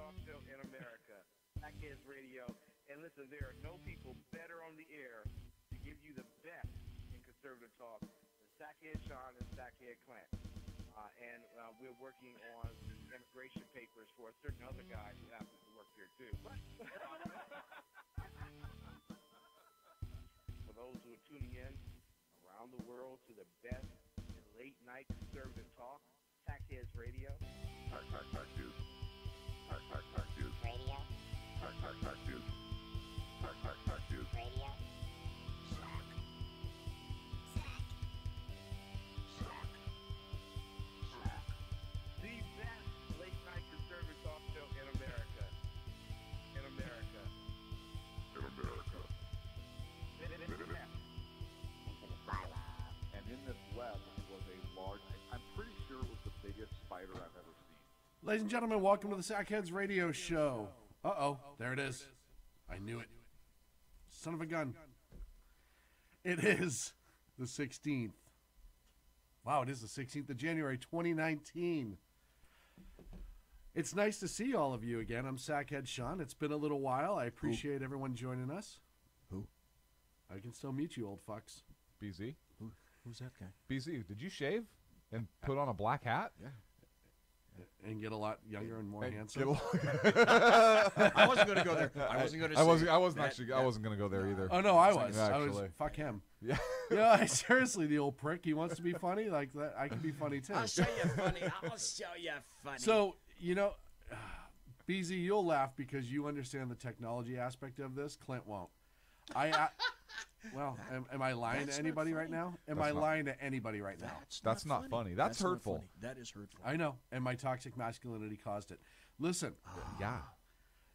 talk show in America, Sack Heads Radio. And listen, there are no people better on the air to give you the best in conservative talk than Sack Heads SHAUN and Sack Heads CLINT. And we're working on immigration papers for a certain other guy who happens to work here too. For those who are tuning in around the world to the best in late night conservative talk, Sack Heads Radio. Sack News. Sack News. Radio. Sack News. Sack News. Radio. Sack. Sack. Sack. The best late night conservative talk show in America. In America. In America. And in this web was a large, I'm pretty sure it was the biggest spider I've ever seen. Ladies and gentlemen, welcome to the Sack Heads Radio Show. Uh-oh, there it is. I knew it. Son of a gun. It is the 16th. Wow, it is the 16th of January, 2019. It's nice to see all of you again. I'm Sack Heads SHAUN. It's been a little while. I appreciate everyone joining us. Who? I can still meet you, old fucks. BZ? Who's that guy? BZ, did you shave and put on a black hat? Yeah. And get a lot younger and more handsome. I wasn't going to go there. I wasn't going to. I wasn't going to go there either. Oh no, I was. Actually. Fuck him. Yeah. Yeah, seriously, the old prick. He wants to be funny like that. I can be funny too. I'll show you funny. I'll show you funny. So BZ, you'll laugh because you understand the technology aspect of this. Clint won't. Well, am I lying to anybody right now? Am I lying to anybody right now? That's not funny. That's hurtful. Not funny. That is hurtful. I know, and my toxic masculinity caused it. Listen. Yeah.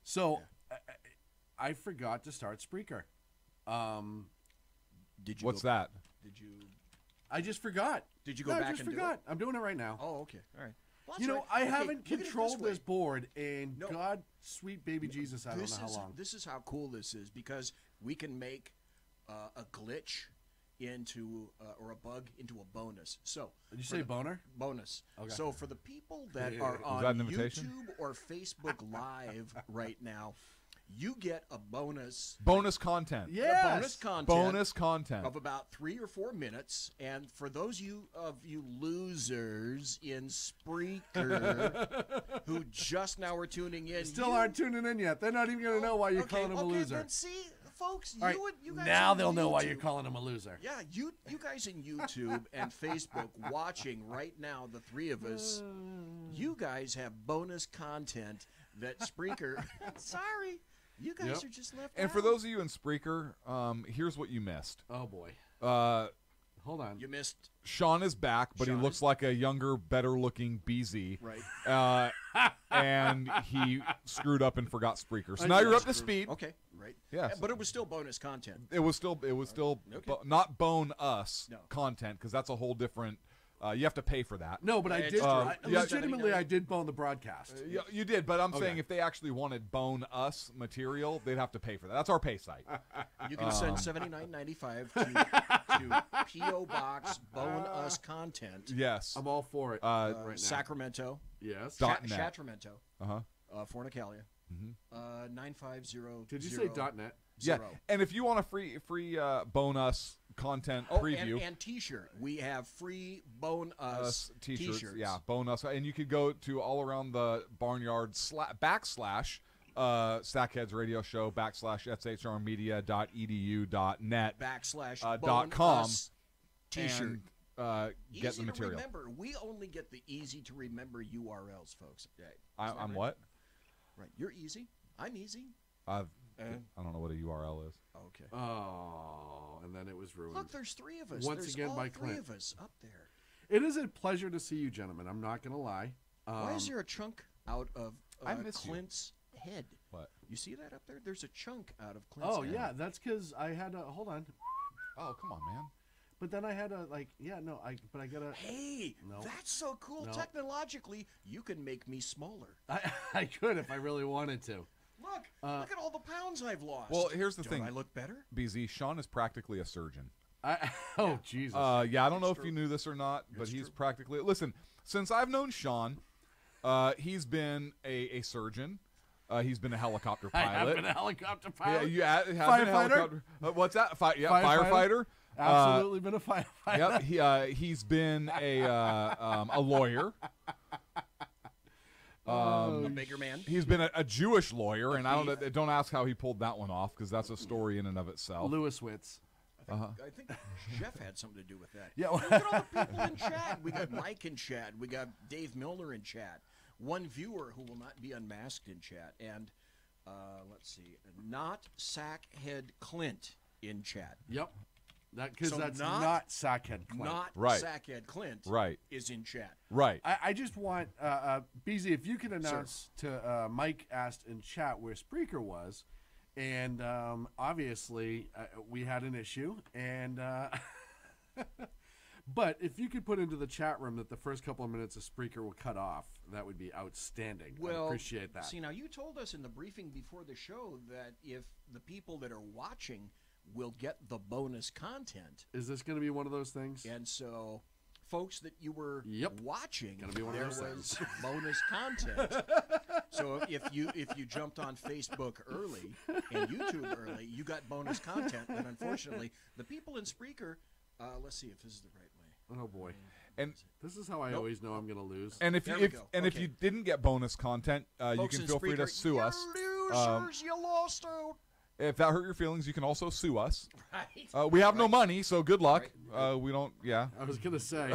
So, I forgot to start Spreaker. Did you? What's that? Did you? I just forgot. Did you go back and do it? I'm doing it right now. Oh, okay. All right. Well, I haven't controlled this board in God, sweet baby Jesus, I don't know how long. This is how cool this is because we can make a glitch into or a bug into a bonus. So did you say boner? Bonus. Okay. So for the people that are on YouTube or Facebook Live right now, you get a bonus content. Yeah, bonus content of about 3 or 4 minutes. And for those of you losers in Spreaker who just now are tuning in, still aren't tuning in yet. They're not even going to know why you're calling them a loser. Then see, folks, you guys now they'll know why you're calling them a loser. Yeah, you guys in YouTube and Facebook watching right now, the three of us, you guys have bonus content that Spreaker. Sorry. You guys are just left out. And for those of you in Spreaker, here's what you missed. Oh, boy. Hold on. You missed. Sean is back, but he looks like a younger, better-looking BZ. Right. And he screwed up and forgot Spreaker. So now you're up to speed. Okay, right. Yes. But it was still bonus content. It was still not bone us content, because that's a whole different... you have to pay for that. No, but I did. Legitimately, I did bone the broadcast. You did, but I'm saying if they actually wanted bone us material, they'd have to pay for that. That's our pay site. You can send $79.95 to P.O. Box Bone Us Content. Yes. I'm all for it right now. Sacramento. Yes. Shatramento. Uh-huh. Fornicalia. 950. Did you say .net? Yeah, and if you want a free Bone Us content preview and T-shirt, we have free Bone Us T-shirts. Yeah, Bone Us, and you could go to all around the barnyard / Sack Heads Radio Show / shrmedia.edu.net /com T-shirt. Get the material. Remember, we only get the easy to remember URLs, folks. I'm what? Right, you're easy. I'm easy. I don't know what a URL is. Okay. Oh, and then it was ruined. Look, there's 3 of us. Once again, by Clint. 3 of us up there. It is a pleasure to see you, gentlemen. I'm not going to lie. Why is there a chunk out of Clint's head? What? You see that up there? There's a chunk out of Clint's head. Oh, yeah. That's because I had a... Hold on. Oh, come on, man. But then I had a, I got a... Hey, that's so cool. No. Technologically, you can make me smaller. I could if I really wanted to. Look at all the pounds I've lost. Well, here's the thing. I look better? BZ, Sean is practically a surgeon. Oh, Jesus. Yeah, I don't know if you knew this or not, but he's practically... Listen, since I've known Sean, he's been a surgeon. He's been a helicopter I pilot. have been a helicopter Yeah, pilot. you have been a Firefighter? helicopter. What's that? Firefighter? Firefighter. Absolutely been a firefighter. Yep. He's been a lawyer. A bigger man. He's been a Jewish lawyer, and don't ask how he pulled that one off because that's a story in and of itself. Lewis Witz. I think Jeff had something to do with that. Yeah. Look at all the people in chat. We got Mike in chat. We got Dave Milner in chat. One viewer who will not be unmasked in chat. And let's see, not Sack Head CLINT in chat. Yep. Because So that's not- not Sackhead Clint. Not Right. Sack Head CLINT Right. is in chat. Right. I just want, BZ, if you could announce to Mike asked in chat where Spreaker was, and obviously we had an issue, and but if you could put into the chat room that the first couple of minutes of Spreaker will cut off, that would be outstanding. I Well, appreciate that. See, now you told us in the briefing before the show that if the people that are watching will get the bonus content, Is this going to be one of those things? and so folks that you were Yep. watching, Gonna be one of there those was things. bonus content. So if you jumped on Facebook early and YouTube early, you got bonus content. And unfortunately, the people in Spreaker, let's see if this is the right way. Oh boy, And this is how I always know I'm going to lose. and if There you we if go. and if Okay. you didn't get bonus content, you Folks can in feel free to Spreaker, sue you us. losers, you lost out. If that hurt your feelings, you can also sue us. Right. We have no money, so good luck. We don't. Yeah. I was going to say,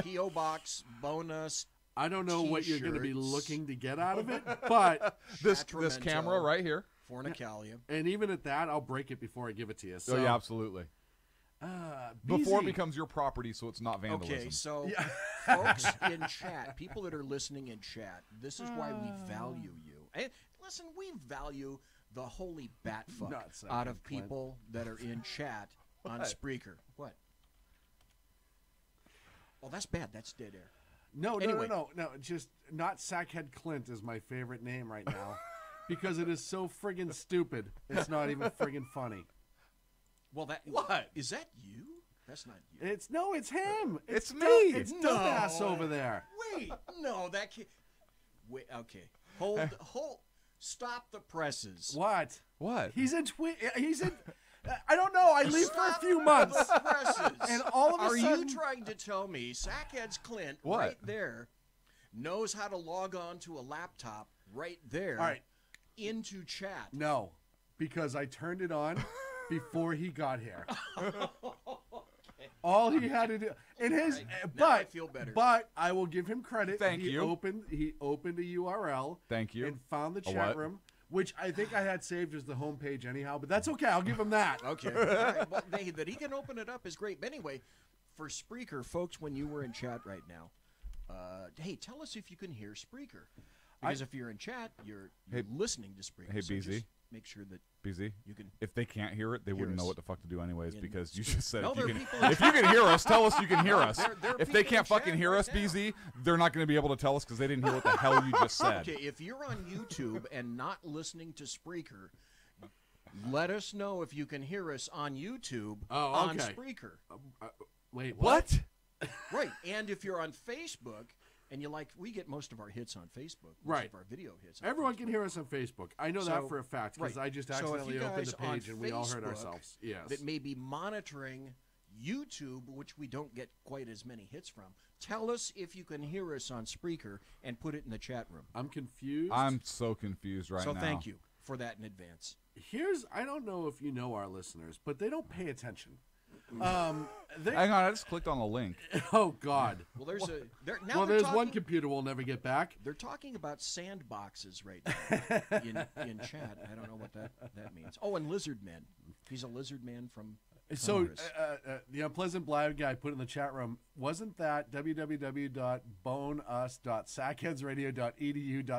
P.O. Box, bonus, I don't know what you're going to be T-shirts. looking to get out of it, but This Sacramento. camera right here. Fornicalia. and even at that, I'll break it before I give it to you. So, Oh yeah, absolutely. BZ, Before it becomes your property, so it's not vandalism. Okay, so folks in chat, people that are listening in chat, this is why we value you. And listen, we value the holy bat fuck Not Sack out Head of Clint. people that are in chat on Spreaker. What? Oh, that's bad. That's dead air. no, Anyway. no. Just not Sackhead Clint is my favorite name right now because it is so friggin' stupid. It's not even friggin' funny. Well, that What? is that you? That's not you. It's him. It's me. It's No. dumbass over there. Wait, no, that can't. Wait, okay. Hold. Stop the presses. What? What? He's in. I don't know. I leave for a few months, The presses. and all of a Are sudden, you trying to tell me Sack Heads CLINT What? right there knows how to log on to a laptop right there all right. into chat? No, because I turned it on before he got here. All he had to do, in his, Now I but feel better. But I will give him credit. Thank he you. He opened a URL. Thank you. And found the A chat what? room, which I think I had saved as the homepage anyhow. But that's okay. I'll give him that. Okay. All right. Well, that he can open it up is great. But anyway, for Spreaker, folks, when you were in chat right now, hey, tell us if you can hear Spreaker. Because if you're in chat, you're Hey- listening to Spreaker. hey, so BZ. just make sure that BZ. you can. If they can't hear it, they wouldn't know us. what the fuck to do anyways. In Because you just said No, if you there are can, people in if you can hear us, tell us you can hear us. there are If they people in can't fucking chat hear right us, now. BZ, they're not going to be able to tell us because they didn't hear what the hell you just said. Okay, if you're on YouTube and not listening to Spreaker, let us know if you can hear us on YouTube Oh, on okay. Spreaker. Wait, What? Right, and if you're on Facebook and you like, we get most of our hits on Facebook. Most Right. of our video hits. On Everyone Facebook. can hear us on Facebook. I know So- that for a fact because right. I just So if accidentally you opened guys the on page and we all heard Facebook ourselves. Yes. That may be monitoring YouTube, which we don't get quite as many hits from. Tell us if you can hear us on Spreaker and put it in the chat room. I'm confused. I'm so confused right so now. thank you for that in advance. I don't know if you know our listeners, but they don't pay attention. Hang on, I just clicked on a link. Oh God. Well, there's a there, now Well, they're there's talking, one computer we'll never get back. They're talking about sandboxes right now in chat. I don't know what that means. Oh, and Lizard Man. He's a lizard man from. So Congress. the unpleasant blind guy put in the chat room, wasn't that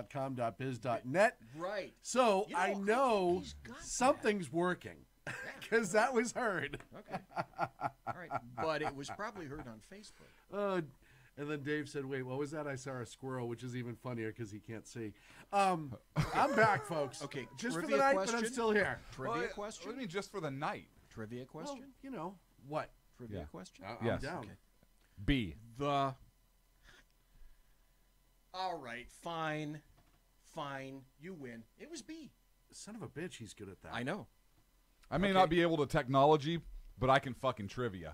www.boneus.sackheadsradio.edu.com.biz.net? Right. So You know, I know he's got something's working because that was heard. Okay. All right. But it was probably heard on Facebook. And then Dave said, wait, what was that? I saw a squirrel, which is even funnier because he can't see. I'm back, folks. Okay, Just for the trivia night, but I'm question? still here. Trivia What do question? you mean just for the night? Trivia question? Well, you know, what? Trivia Yeah. question? I'm Yes. down. Okay. B. All right, fine. Fine, you win. It was B. Son of a bitch, he's good at that. I know. I may not be able to technology, but I can fucking trivia.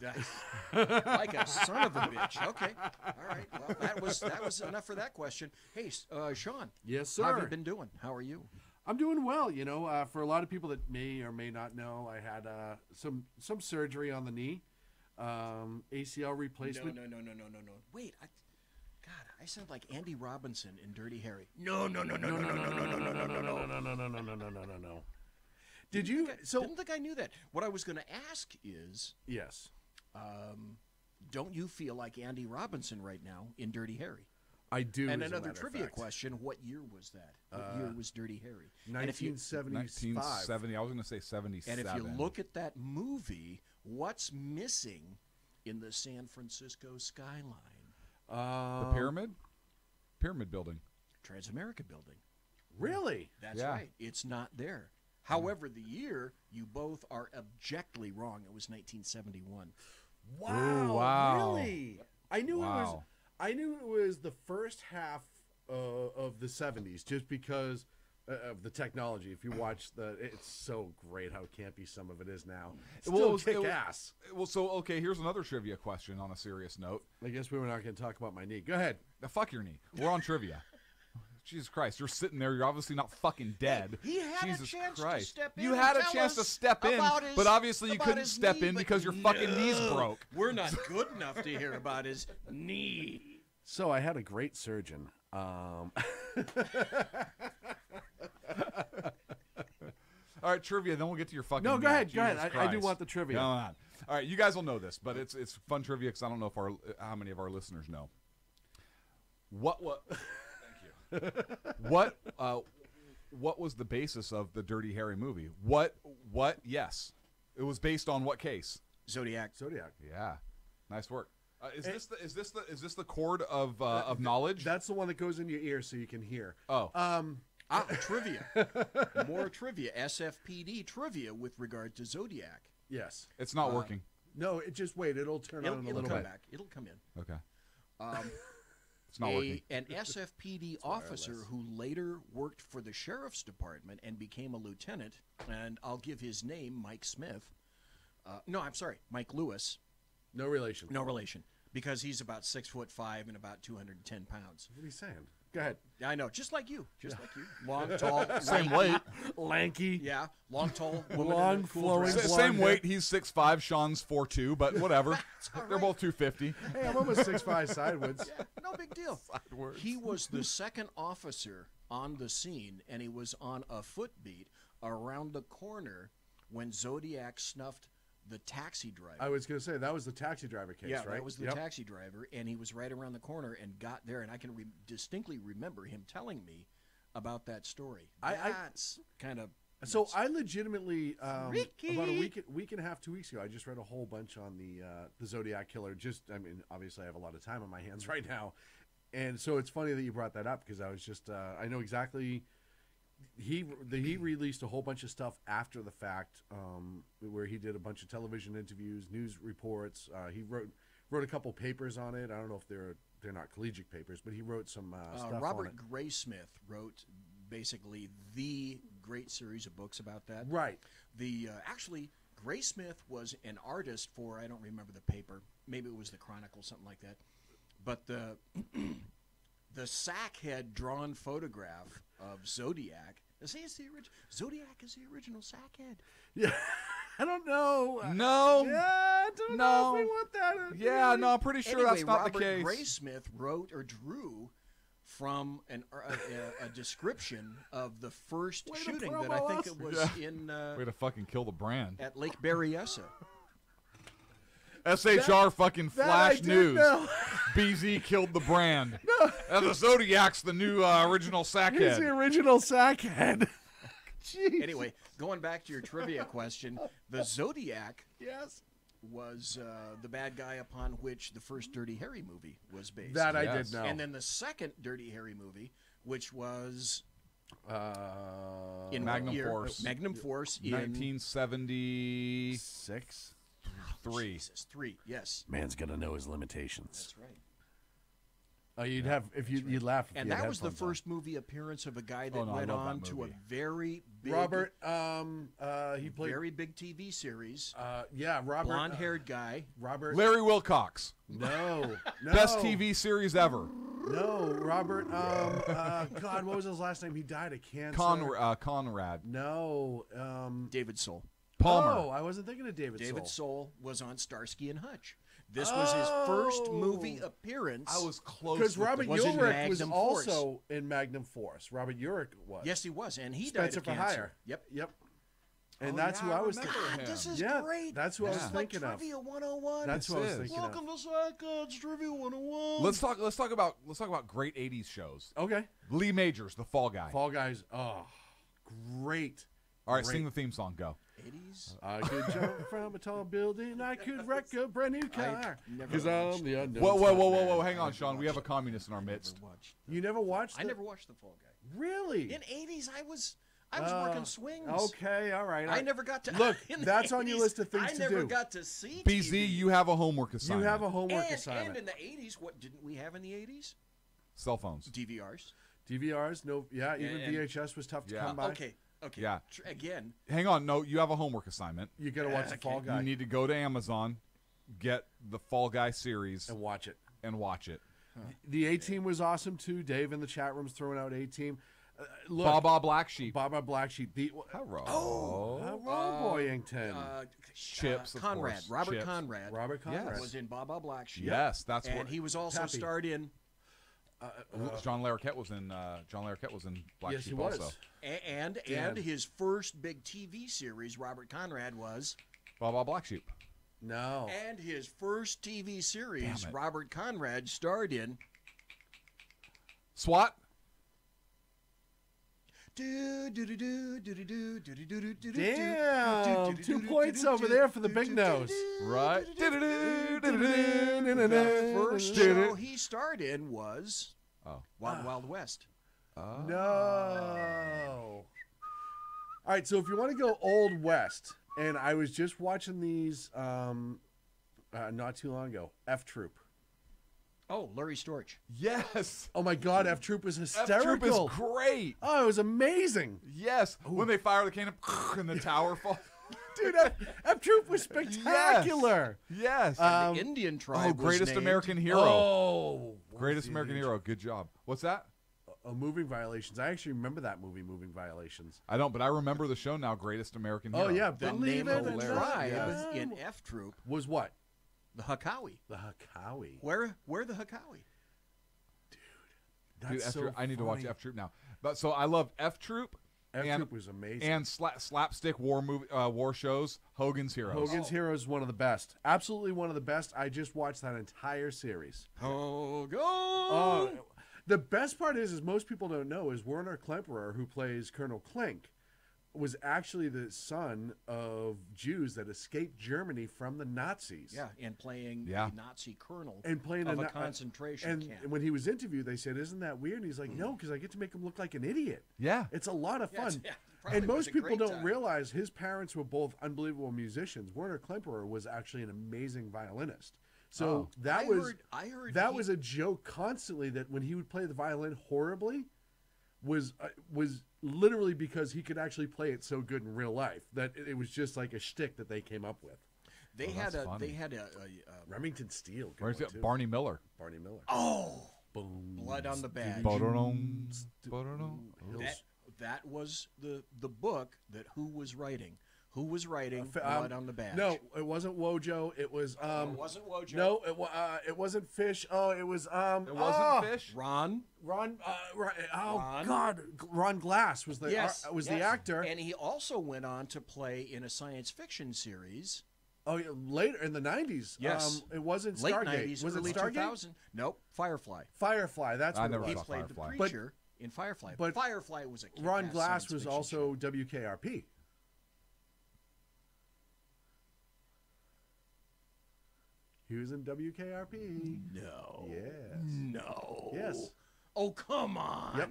Like a son of a bitch. Okay. All right. Well, that was enough for that question. Hey, Sean. Yes, sir. How have you been doing? How are you? I'm doing well. You know, for a lot of people that may or may not know, I had some surgery on the knee, ACL replacement. No. Wait, God, I sound like Andy Robinson in Dirty Harry. No. Did you? Didn't think I knew that. What I was going to ask is, Yes. don't you feel like Andy Robinson right now in Dirty Harry? I do. And as a another matter of trivia fact. question: what year was that? What year was Dirty Harry? 1975. 1970. I was going to say 77. And if you look at that movie, what's missing in the San Francisco skyline? the pyramid building. Transamerica Building. Really? That's Yeah. right. It's not there. However, the year, you both are abjectly wrong. It was 1971. Wow. Ooh, wow. Really? I knew it was. Wow. I knew it was the first half of the 70s, just because of the technology. If you watch it's so great how campy some of it is now. Still kick ass. Well, so okay, here's another trivia question on a serious note. I guess we were not going to talk about my knee. Go ahead. Now, fuck your knee. We're on trivia. Jesus Christ, you're sitting there. You're obviously not fucking dead. He had Jesus a chance Christ. to step in. You and had a tell chance to us step in, about his- but obviously you about couldn't his step knee, in but because your fucking knee's no, broke. We're not good enough to hear about his knee. So I had a great surgeon. All right, trivia. Then we'll get to your fucking. No, go knee. ahead. Go ahead. Jesus I do Christ. want the trivia. Go on. All right, you guys will know this, but it's fun trivia because I don't know if how many of our listeners know. What? Thank you. What was the basis of the Dirty Harry movie? What? Yes, it was based on what case? Zodiac. Yeah, nice work. Is this the cord of knowledge? That's the one that goes in your ear so you can hear. Oh, Trivia. More trivia. SFPD trivia with regard to Zodiac. Yes. it's not working. No, just wait. It'll turn on in a It'll little come bit. back. It'll come in. Okay, it's not working. An SFPD officer who later worked for the sheriff's department and became a lieutenant, and I'll give his name, Mike Smith. No, I'm sorry, Mike Lewis. No relation. No relation, because he's about 6'5" and about 210 pounds. What are you saying? Go ahead. I know, just like you, long, tall, Same lanky. weight. Lanky. Yeah, long, tall, woman Long, in a cool flowing dress. blonde Same hair. weight. He's 6'5". Sean's 4'2", but whatever. all They're right. both 250. Hey, I'm almost 6'5" sideways. Yeah, no big deal. Sideways. He was the second officer on the scene, and he was on a footbeat around the corner when Zodiac snuffed the taxi driver. I was going to say, that was the taxi driver case, yeah, right? that was the Yep. taxi driver, and he was right around the corner and got there, and I can distinctly remember him telling me about that story. That's kind of... So I legitimately, Ricky. about a week and a half, 2 weeks ago, I just read a whole bunch on the Zodiac Killer. Obviously I have a lot of time on my hands right now. And so it's funny that you brought that up because I was just, I know exactly... He released a whole bunch of stuff after the fact, where he did a bunch of television interviews, news reports. He wrote a couple papers on it. I don't know if they're not collegiate papers, but he wrote some stuff Robert on it. Graysmith wrote basically the great series of books about that. Right. The actually, Graysmith was an artist for, I don't remember the paper, maybe it was the Chronicle, something like that. But the the Sack Head drawn photograph of Zodiac. See, it's the original. Zodiac is the original Sack Head. Yeah. I don't know. No. Yeah, I don't know if we want that. Yeah, no, I'm pretty sure Anyway, that's not Robert the case. Graysmith wrote or drew from a description of the first Way to shooting that I promo think us. it was in Way to fucking kill the brand. at Lake Berryessa. SHR fucking That I flash did news. know. BZ killed the brand. And the Zodiac's the new original He's the Sackhead. original Sackhead. Jeez. Anyway, going back to your trivia question, the Zodiac Yes. was the bad guy upon which the first Dirty Harry movie was based. That I Yes. did know. And then the second Dirty Harry movie, which was in Magnum what year? Force. Magnum Force in 1973. 6. Jesus, 3. Yes, Man's gonna know his limitations. that's right. Oh, you'd have if you'd laugh. If And you had that was the headphones on. first movie appearance of a guy that Oh, no, I went love that on to a movie. very big, Robert. He played. very big TV series. Yeah, Robert. Blonde-haired guy. Robert. Larry Wilcox. No, no. Best TV series ever. No, Robert. God, what was his last name? He died of cancer. Conrad. No. David Soul. Palmer. Oh, I wasn't thinking of David. David Soul. Soul was on Starsky and Hutch. This was his first movie appearance. I was close. Because with Robert the- Was in Urich was Magnum Force. also in Magnum Force. Robert Urich was. Yes, he was, and he Spencer died of for cancer. Hire. Yep. Yep. And Oh, that's yeah, who I was remember thinking. him. This is Yeah, great. that's who I This was is like thinking of. Trivia 101. That's This what I was is. thinking Welcome of. to Sack Heads Trivia 101. Let's talk about great '80s shows. Okay. Lee Majors, The Fall Guy. Fall Guys. Oh, great. All right, great. sing the theme song. Go. 80s. I could jump from a tall building. I could wreck a brand new car. never Because watched I'm the unknown. Whoa! Hang on, Sean. We have a communist in our midst. Never watched. You never watched? I never watched The Fall Guy. Really? In 80s, I was working swings. Okay, all right. I never got to Look, in the that's on your 80s, list of things I to never do. got to see BZ, TV. you have a homework You assignment. have a homework and assignment. in the 80s, what didn't we have in the 80s? Cell phones. DVRs. DVRs, no, yeah, even And- VHS was tough to Yeah. come by. Okay. Yeah. Again, Hang on. No, you have a homework assignment. You got to watch the Fall Guy You need to go to Amazon, get the Fall Guy series, and watch it. and watch it. The A Team was awesome too. Dave in the chat room's throwing out A Team. Look, Baba Black Sheep. Baba Black Sheep. The Hello. Boyington. Chips, of Conrad. course. Robert Chips. Conrad Robert Conrad. was in Baba Black Sheep. Yes, that's and what. he was also Pappy. starred in John Larroquette was in. John Larroquette was in Black Yes, Sheep he was. also. and Dan. his first big TV series, Robert Conrad was, Baba Black Sheep. No. and his first TV series, Damn it. Robert Conrad starred in. SWAT. Damn, 2 points over there for the big nose. Right. The First show he starred in was Oh. Wild Wild West. No. All right, so if you want to go Old West, and I was just watching these not too long ago, F Troop. Oh, Larry Storch. Yes. Oh my God, F Troop was F Troop is hysterical. great. Oh, it was amazing. Yes. When they fire the cannon and the tower falls. Dude, F Troop was spectacular. Yes. The Indian tribe. was Greatest named- American Hero. Oh, Greatest American Hero. Good job. What's that? Moving Violations. I actually remember that movie, Moving Violations. I don't, but I remember the show now, Greatest American Hero. Oh, yeah. The Believe name it of the or tribe not. in F Troop, Was what? the Hakawi. The Hakawi. Where the Hakawi? That's Dude, F so Troop, I need to watch funny. F Troop now. But so I love F Troop. F and- Troop was amazing. And slapstick war shows. Hogan's Heroes. Hogan's Heroes is one of the best. Absolutely one of the best. I just watched that entire series. Hogan. Oh, the best part is most people don't know is Werner Klemperer, who plays Colonel Klink, was actually the son of Jews that escaped Germany from the Nazis. Yeah, and playing Yeah. a Nazi colonel And playing of a a Na- concentration And camp. when he was interviewed, they said, "Isn't that weird?" And he's like, "No, because I get to make him look like an idiot. Yeah. It's a lot of Yeah, fun." yeah, probably And was most a people great don't time. realize his parents were both unbelievable musicians. Werner Klemperer was actually an amazing violinist. So Oh. that I heard that he- was a joke constantly that when he would play the violin horribly was literally because he could actually play it so good in real life that it was just like a shtick that they came up with. They Oh, had that's a funny. they had a Remington Steele, good Where's one, it? too. Barney Miller. Barney Miller. oh Boom. blood on the badge. Ba-da-dum, ba-da-dum. That was the book that who was writing Fa- blood on the badge. No, it wasn't Wojo. It was it wasn't Wojo. No, it wasn't Fish. Oh, it was It wasn't Fish. Ron. Ron. Oh Ron. God, Ron Glass was the Yes, was yes. the actor. And he also went on to play in a science fiction series. Oh, yeah, later in the 90s. Yes. It wasn't Late Stargate. 90s, Was it early Stargate? 2000. Nope, Firefly. Firefly. That's I what never it He was. saw played the Firefly. preacher in Firefly. but Firefly was a kick-ass Ron Glass science was fiction also show. WKRP. He was in WKRP. No. Yes. No. Yes. Oh, come on. Yep.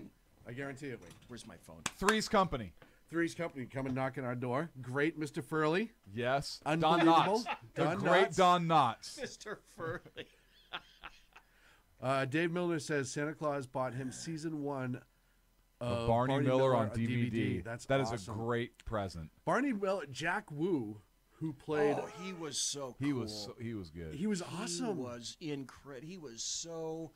I guarantee it. Where's my phone? Three's Company. Three's Company coming knocking our door. Great, Mr. Furley. Yes. Don Unbelievable. Knotts. The Don great Knotts. Don Knotts. Mr. Furley. Dave Milner says Santa Claus bought him season 1 of Barney Miller on DVD. That's That is a awesome. great present. Barney Miller, Jack Wu, who played. Oh, he was so cool. He was good. He was awesome. He was incredible. He was so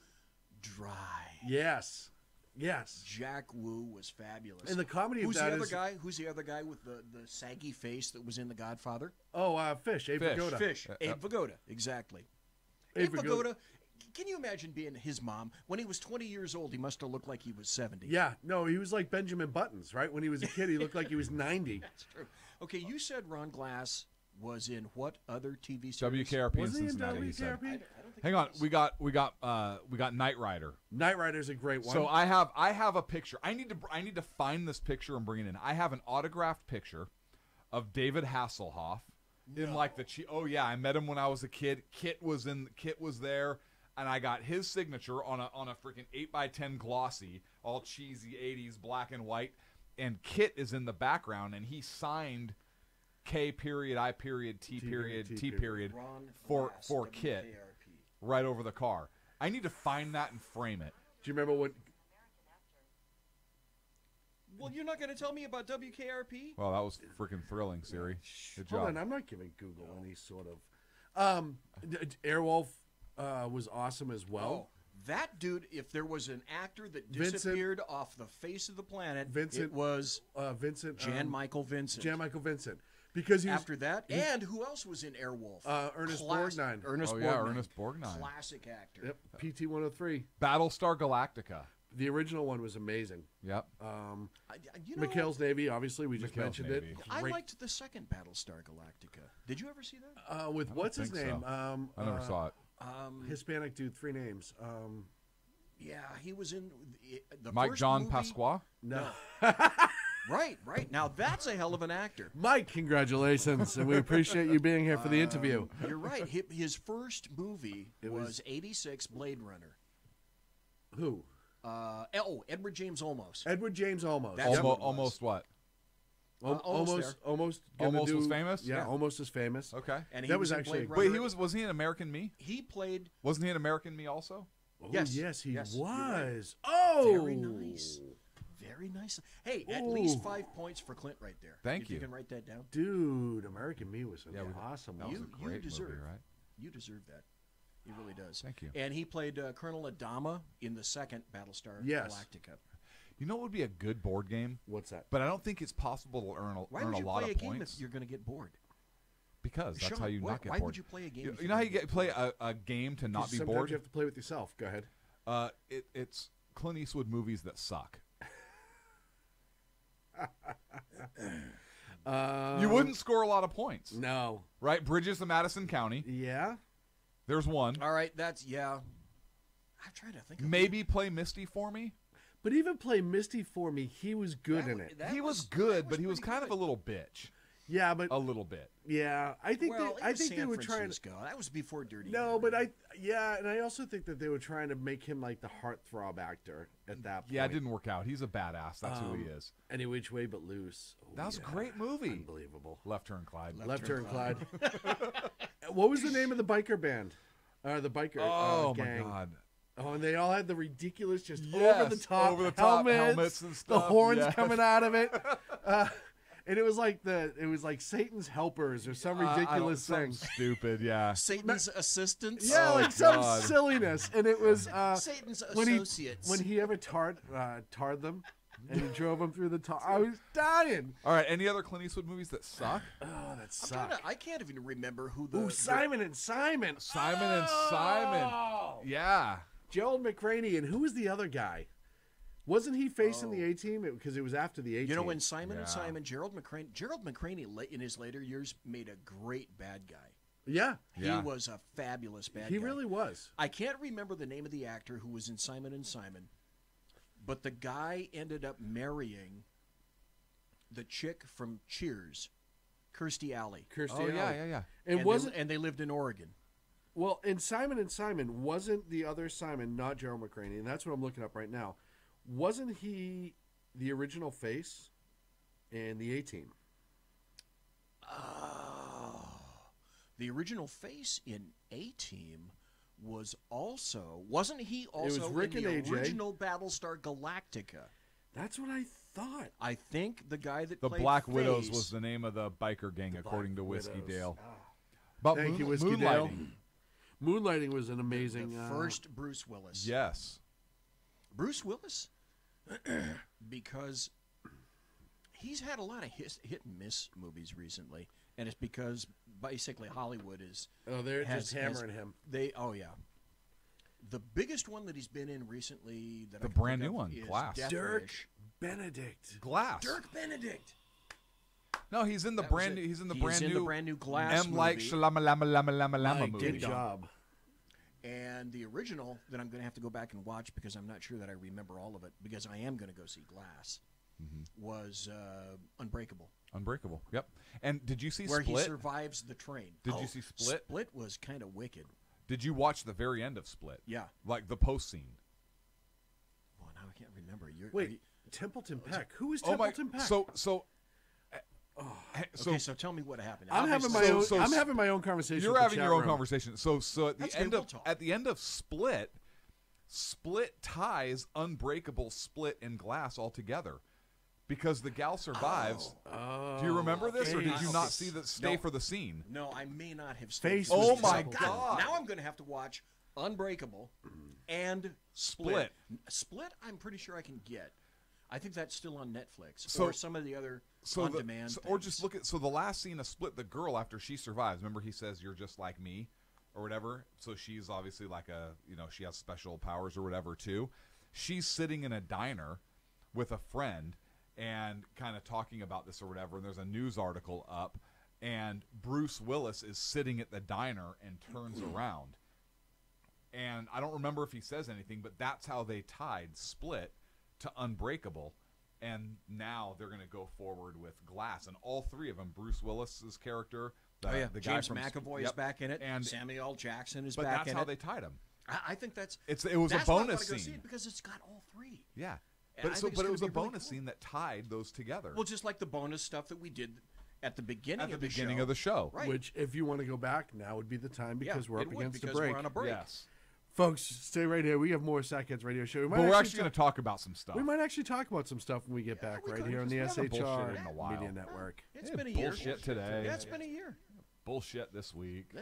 dry. Yes. Yes. Jack Wu was fabulous. And the comedy Who's of that the other is- guy? Who's the other guy with the saggy face that was in The Godfather? Fish. Abe Fish. Vigoda. Fish. Yep. Abe Vigoda. Exactly. Abe Abe Vigoda. Vigoda. Can you imagine being his mom? When he was 20 years old, he must have looked like he was 70. Yeah. No, he was like Benjamin Buttons, right? When he was a kid, he looked like he was 90. That's true. Okay, you said Ron Glass was in what other TV series? WKRP in Wasn't he in Cincinnati. He said. WKRP? I don't think Hang he on, was. we got Knight Rider. Knight Rider's a great one. So I have a picture. I need to find this picture and bring it in. I have an autographed picture of David Hasselhoff in like the oh yeah, I met him when I was a kid. Kit was there, and I got his signature on a freaking 8x10 glossy, all cheesy 80s black and white, and Kit is in the background, and he signed K period I period T period T period Ron for Glass, Kit WKRP. right over the car. I need to find that and frame it. Do you remember what? Well, you're not going to tell me about WKRP? Well, that was freaking thrilling, Siri. Good Hold job. on, I'm not giving Google any sort of. Airwolf was awesome as well. Oh, that dude, if there was an actor that Vincent- disappeared off the face of the planet, Vincent- it was Vincent. Jan Michael Vincent. Jan Michael Vincent. Because he was After that, and who else was in Airwolf? Ernest Class- Borgnine. Ernest Oh, Borgnine. yeah, Ernest Borgnine. Classic actor. Yep, PT 103. Battlestar Galactica. The original one was amazing. Yep. You know, McHale's Navy, obviously, we just McHale's mentioned Navy. it. I Great- liked the second Battlestar Galactica. Did you ever see that? with what's his think name? so. I never saw it. Hispanic dude, 3 names. Yeah, he was in the Mike first John movie. Pasqua. No. Right. Now that's a hell of an actor. Mike, congratulations, and we appreciate you being here for the interview. You're right. His first movie It was was- 86 Blade Runner. Who? Edward James Olmos. Edward James Olmos. That's Yep. what it was. Almost what? Almost almost gonna Almost do- was famous? Yeah, Yeah. almost as famous. Okay. And he That was in actually- Blade Wait, Runner. was he in American Me? He played. Wasn't he in American Me also? Oh, Yes. yes, he Yes, you're right. was. Oh, Very nice. Very nice. Hey, at least Ooh. 5 points for Clint right there. Thank if you. you can write that down. dude. American Me was an Yeah, we- awesome. That one. was a You great deserve. movie, right? You deserve that. He really does. Thank you. And he played Colonel Adama in the second Battlestar Yes. Galactica. You know what would be a good board game? What's that? But I don't think it's possible to earn Why a would you lot play a of game points. if you're going to get bored? Because that's Sean, how you why, not get why bored. would you play a game? You, if you know how you you're get play a game to not be Sometimes bored? you have to play with yourself. Go ahead. It's Clint Eastwood movies that suck. You wouldn't score a lot of points, No. right? Bridges of Madison County. Yeah. There's one. All right, that's yeah. I'm trying to think. Of Maybe play Misty for me. But even play Misty for me, he was good That in w- it. that He was that good, but he was pretty kind of a good. little bitch. Yeah, but A little bit. yeah, I think Well, I it was think they San were trying. Francisco. That was before Dirty. No, Harry. but and I also think that they were trying to make him like the heartthrob actor at that point. Yeah, it didn't work out. He's a badass. That's who he is. Any which way but loose. Oh, That was yeah. a great movie. Unbelievable. Left Turn Clyde. Left Turn Clyde. What was the name of the biker band? The biker Oh my gang. God. Oh, and they all had the ridiculous, just Yes, over the top helmets and the stuff, horns yes. coming out of it. And it was like Satan's helpers or some ridiculous Something thing. Stupid, yeah. Satan's assistants. Yeah, Oh, like some God. silliness. And it was Satan's when associates. when he ever tarred them and he drove them through the tar. I was dying. All right, any other Clint Eastwood movies that suck? Oh, that I'm trying sucked. to, I can't even remember who the. Ooh, Simon and Simon. Simon and Simon. Oh! Yeah. Gerald McRaney, and who was the other guy? Wasn't he facing the A-Team? Because it was after the A-Team. You know, when Simon and Yeah. Simon, Gerald McRaney in his later years made a great bad guy. Yeah, Yeah. He was a fabulous bad he guy. really was. I can't remember the name of the actor who was in Simon and Simon, but the guy ended up marrying the chick from Cheers, Kirstie Alley. Kirstie Oh, Alley. yeah. And wasn't and they lived in Oregon. well in Simon and Simon wasn't the other Simon, not Gerald McRaney, and that's what I'm looking up right now. Wasn't he the original face in the A-Team? The original face in A-Team wasn't he also Rick in and the AJ. original Battlestar Galactica? That's what I thought. I think the guy that The played Black Widows Face- was the name of the biker gang, according to Black Whiskey Widows. Dale. Ah. About Thank you, Whiskey Dale. moonlighting. Moonlighting was an amazing. the first Bruce Willis. Yes. Bruce Willis, because he's had a lot of hit and miss movies recently, and it's because basically Hollywood is they're has- just hammering him. The biggest one that he's been in recently that The I can brand think new of one, is Glass. Death Dirk Wish. Benedict. Glass. Dirk Benedict. No, he's in the That was brand it. new. He's in the He's brand in new. the brand new Glass M like movie. shalama lama lama lama lama Mike, movie. good job. And the original that I'm going to have to go back and watch because I'm not sure that I remember all of it because I am going to go see Glass was Unbreakable. Unbreakable. Yep. And did you see Where Split? he survives the train. Did you see Split? Split was kind of wicked. Did you watch the very end of Split? Yeah. Like the post scene. Well, now I can't remember. Wait, Templeton Peck. Who is Oh my. Templeton Peck? So. Okay, so tell me what happened. I'm having my Obviously- own. I'm having my own conversation. You're with the having chat your own room. conversation. So at That's the okay, end we'll of talk. at the end of Split, Split ties Unbreakable, Split, and Glass all together. Because the gal survives. Oh, Do you remember this, or okay. did you not see the stay No. for the scene? No, I may not have. Face stayed. was Oh my disabled. God. Now I'm going to have to watch Unbreakable and Split. Split, I'm pretty sure I can get. I think that's still on Netflix or some of the other on-demand. Or just look at the last scene of Split. The girl after she survives. Remember, he says, "You're just like me," or whatever. So she's obviously like she has special powers or whatever too. She's sitting in a diner with a friend and kind of talking about this or whatever. And there's a news article up, and Bruce Willis is sitting at the diner and turns around. And I don't remember if he says anything, but that's how they tied Split to Unbreakable. And now they're going to go forward with Glass. And all three of them, Bruce Willis's character, the guy James from McAvoy is yep, back in it, and Samuel L. Jackson is but back that's in how it. they tied him. I think that's It was a that's why I bonus wanna go see scene. it because it's got all three. Yeah, And I but think it's it was a gonna be really bonus cool. scene that tied those together. Well, just like the bonus stuff that we did at the beginning at the of the beginning show. of the show, Right. Which, if you want to go back, now would be the time because we're up against the because break. we're on a break. Yes, Folks, stay right here. We have more Sack Heads Radio Show. but we're actually going to talk about some stuff. We might actually talk about some stuff when we get back we right could, here on the because we haven't SHR bullshitted in a while. Media Network. It's Yeah, been a year. bullshit today. Yeah, it's been a year. Bullshit this week.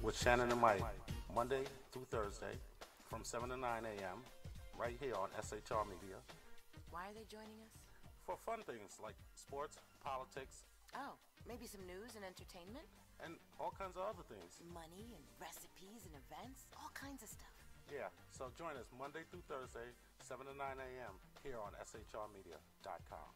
With Shannon and Mike, Monday through Thursday, from 7 to 9 a.m., right here on SHR Media, Why are they joining us? for fun things like sports, politics, Oh, maybe some news and entertainment? and all kinds of other things. Money and recipes and events? All kinds of stuff. Yeah, so join us Monday through Thursday, 7 to 9 a.m., here on shrmedia.com.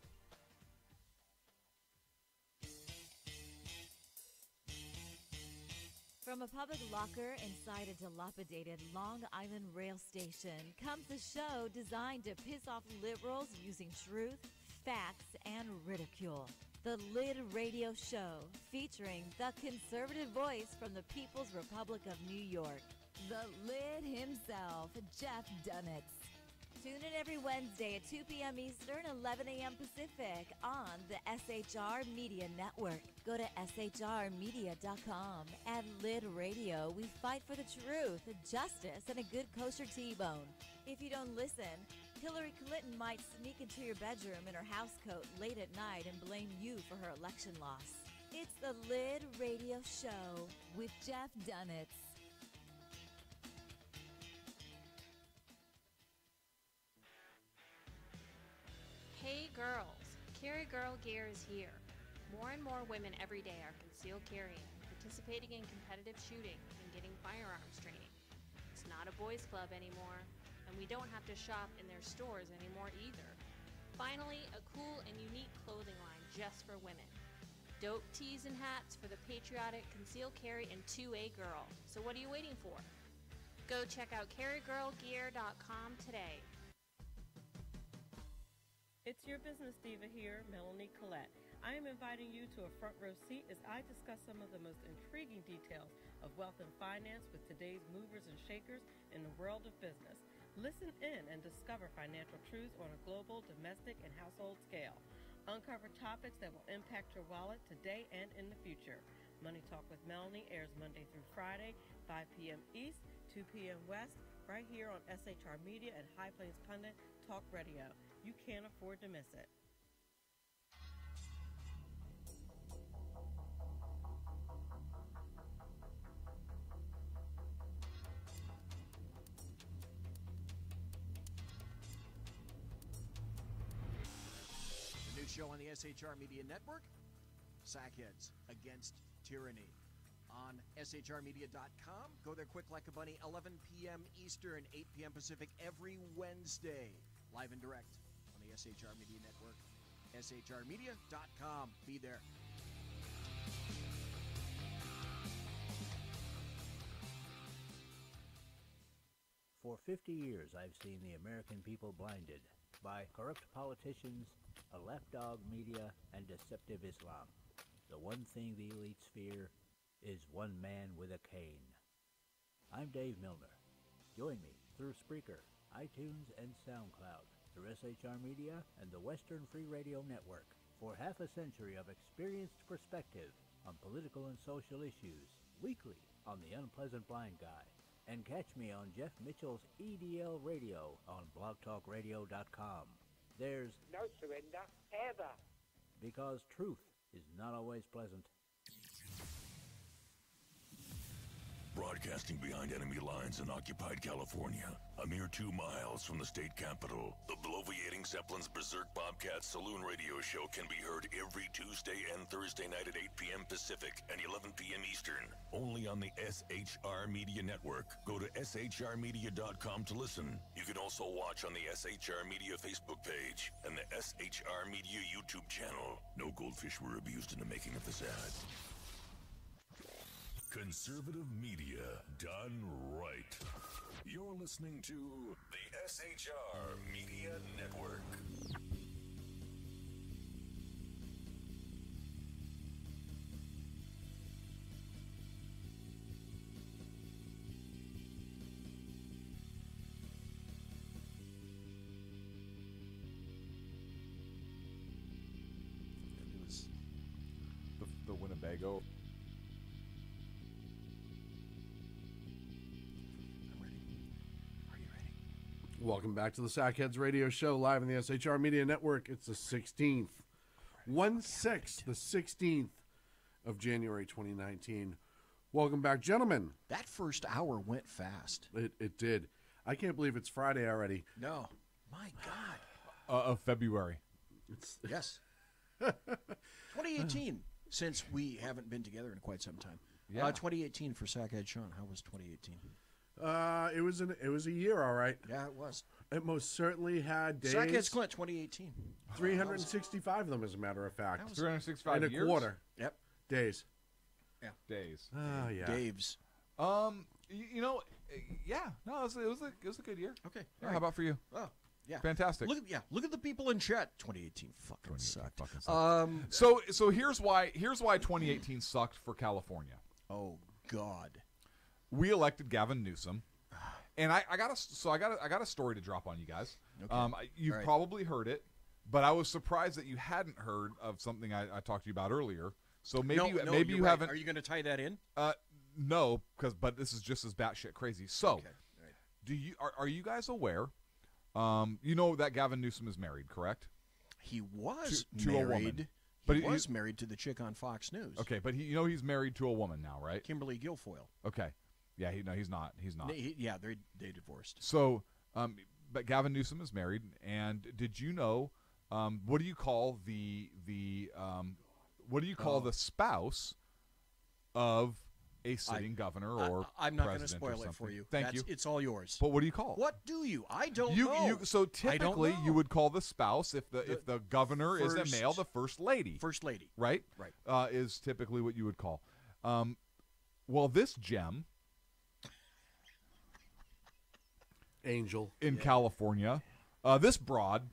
From a public locker inside a dilapidated Long Island rail station comes a show designed to piss off liberals using truth, facts, and ridicule. The Lid Radio Show, featuring the conservative voice from the People's Republic of New York, the Lid himself, Jeff Dunitz. Tune in every Wednesday at 2 p.m. Eastern, 11 a.m. Pacific on the SHR Media Network. Go to shrmedia.com. At Lid Radio, we fight for the truth, justice, and a good kosher T-bone. If you don't listen, Hillary Clinton might sneak into your bedroom in her housecoat late at night and blame you for her election loss. It's the Lid Radio Show with Jeff Dunitz. Hey girls, Carry Girl Gear is here. More and more women every day are concealed carrying, participating in competitive shooting, and getting firearms training. It's not a boys club anymore, and we don't have to shop in their stores anymore either. Finally, a cool and unique clothing line just for women. Dope tees and hats for the patriotic concealed carry and 2A girl. So what are you waiting for? Go check out carrygirlgear.com today. It's your business diva here, Melanie Collette. I am inviting you to a front row seat as I discuss some of the most intriguing details of wealth and finance with today's movers and shakers in the world of business. Listen in and discover financial truths on a global, domestic, and household scale. Uncover topics that will impact your wallet today and in the future. Money Talk with Melanie airs Monday through Friday, 5 p.m. East, 2 p.m. West, right here on SHR Media and High Plains Pundit Talk Radio. You can't afford to miss it. The new show on the SHR Media Network, Sack Heads Against Tyranny. On shrmedia.com. Go there quick like a bunny, 11 p.m. Eastern, 8 p.m. Pacific every Wednesday. Live and direct on the SHR Media Network. shrmedia.com. Be there. For 50 years, I've seen the American people blinded by corrupt politicians, a lapdog media, and deceptive Islam. The one thing the elites fear is one man with a cane. I'm Dave Milner. Join me through Spreaker, iTunes, and SoundCloud, through SHR Media and the Western Free Radio Network, for half a century of experienced perspective on political and social issues, weekly on The Unpleasant Blind Guy. And catch me on Jeff Mitchell's EDL Radio on blogtalkradio.com. There's no surrender, ever. Because truth is not always pleasant. Broadcasting behind enemy lines in occupied California, a mere 2 miles from the state capital, the bloviating Zeppelin's Berserk Bobcat Saloon radio show can be heard every Tuesday and Thursday night at 8 p.m. Pacific and 11 p.m. Eastern, only on the SHR Media Network. Go to shrmedia.com to listen. You can also watch on the SHR Media Facebook page and the SHR Media YouTube channel. No goldfish were abused in the making of this ad. Conservative media done right. You're listening to the SHR Media Network. It was the Winnebago. Welcome back to the Sack Heads Radio Show, live on the SHR Media Network. It's the 16th. 1/6, the 16th of January 2019. Welcome back, gentlemen. That first hour went fast. It did. I can't believe it's Friday already. No. My God. Of February. Yes. 2018, since we haven't been together in quite some time. Yeah. 2018 for Sack Heads SHAUN. How was 2018? It was a year, all right. Yeah, it was. It most certainly had days. Sack Heads CLINT 2018. 365 of them, as a matter of fact. 365 and a years? quarter. Yep. Days. Yeah. Days. Oh, yeah. Daves. You know, yeah. No, it was a good year. Okay. Yeah, how about for you? Oh, yeah. Fantastic. Look at the people in chat. 2018 fucking sucked. So here's why 2018 sucked for California. Oh God. We elected Gavin Newsom, and I got a story to drop on you guys. Okay. You've probably heard it, but I was surprised that you hadn't heard of something I talked to you about earlier. So maybe you right. haven't. Are you going to tie that in? No, but this is just as batshit crazy. So, Okay. Right. Are you guys aware? You know that Gavin Newsom is married, correct? He was to married. a woman. He was married to the chick on Fox News. Okay, but he's married to a woman now, right? Kimberly Guilfoyle. Okay. Yeah, he's not. He's not. They divorced. So, but Gavin Newsom is married, and did you know? What do you call the spouse of a sitting governor or I'm not going to president or spoil it for something? you. Thank you. It's all yours. But what do you call it? What do you? I don't know. So typically, you would call the spouse, if the governor is a male, the first lady. First lady. Right. Right. Is typically what you would call. Well, this gem. Angel in California, this broad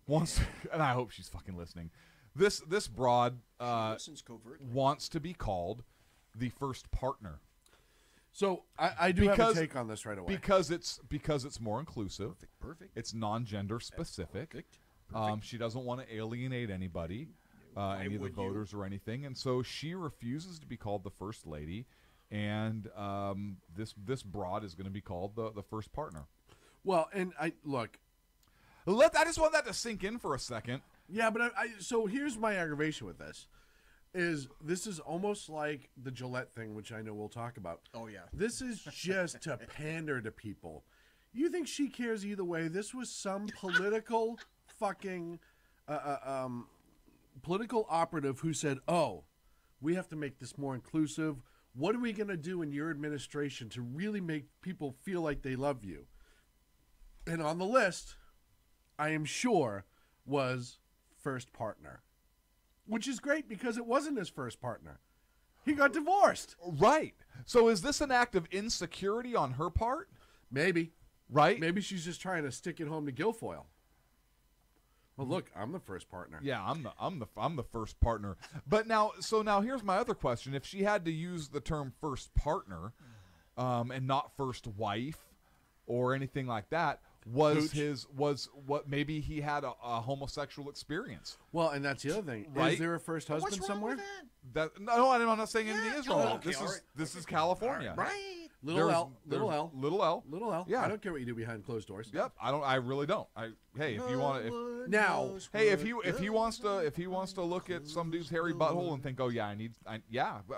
wants, and I hope she's fucking listening. This broad listens covertly. wants to be called the first partner. So I do have a take on this right away. Because it's more inclusive. Perfect. It's non-gender specific. Perfect. She doesn't want to alienate anybody, any of the voters or anything, and so she refuses to be called the first lady. And this broad is going to be called the first partner. Well, and I just want that to sink in for a second. Yeah, but so here's my aggravation with this. This is almost like the Gillette thing, which I know we'll talk about. Oh, yeah. This is just to pander to people. You think she cares either way? This was some political fucking political operative who said, oh, we have to make this more inclusive. What are we going to do in your administration to really make people feel like they love you? And on the list, I am sure, was first partner. Which is great because it wasn't his first partner. He got divorced. Right. So is this an act of insecurity on her part? Maybe. Right? Maybe she's just trying to stick it home to Guilfoyle. Well, look, I'm the first partner. Yeah, I'm the first partner. But now here's my other question. If she had to use the term first partner and not first wife or anything like that, maybe he had a homosexual experience. Well, and that's the other thing. Right? Is there a first husband somewhere? No, I'm not saying anything is wrong. This is California. Right. Little L. Yeah. I don't care what you do behind closed doors. Yep. I really don't. If you want to now, if he wants to look at some dude's hairy butthole and think, oh yeah,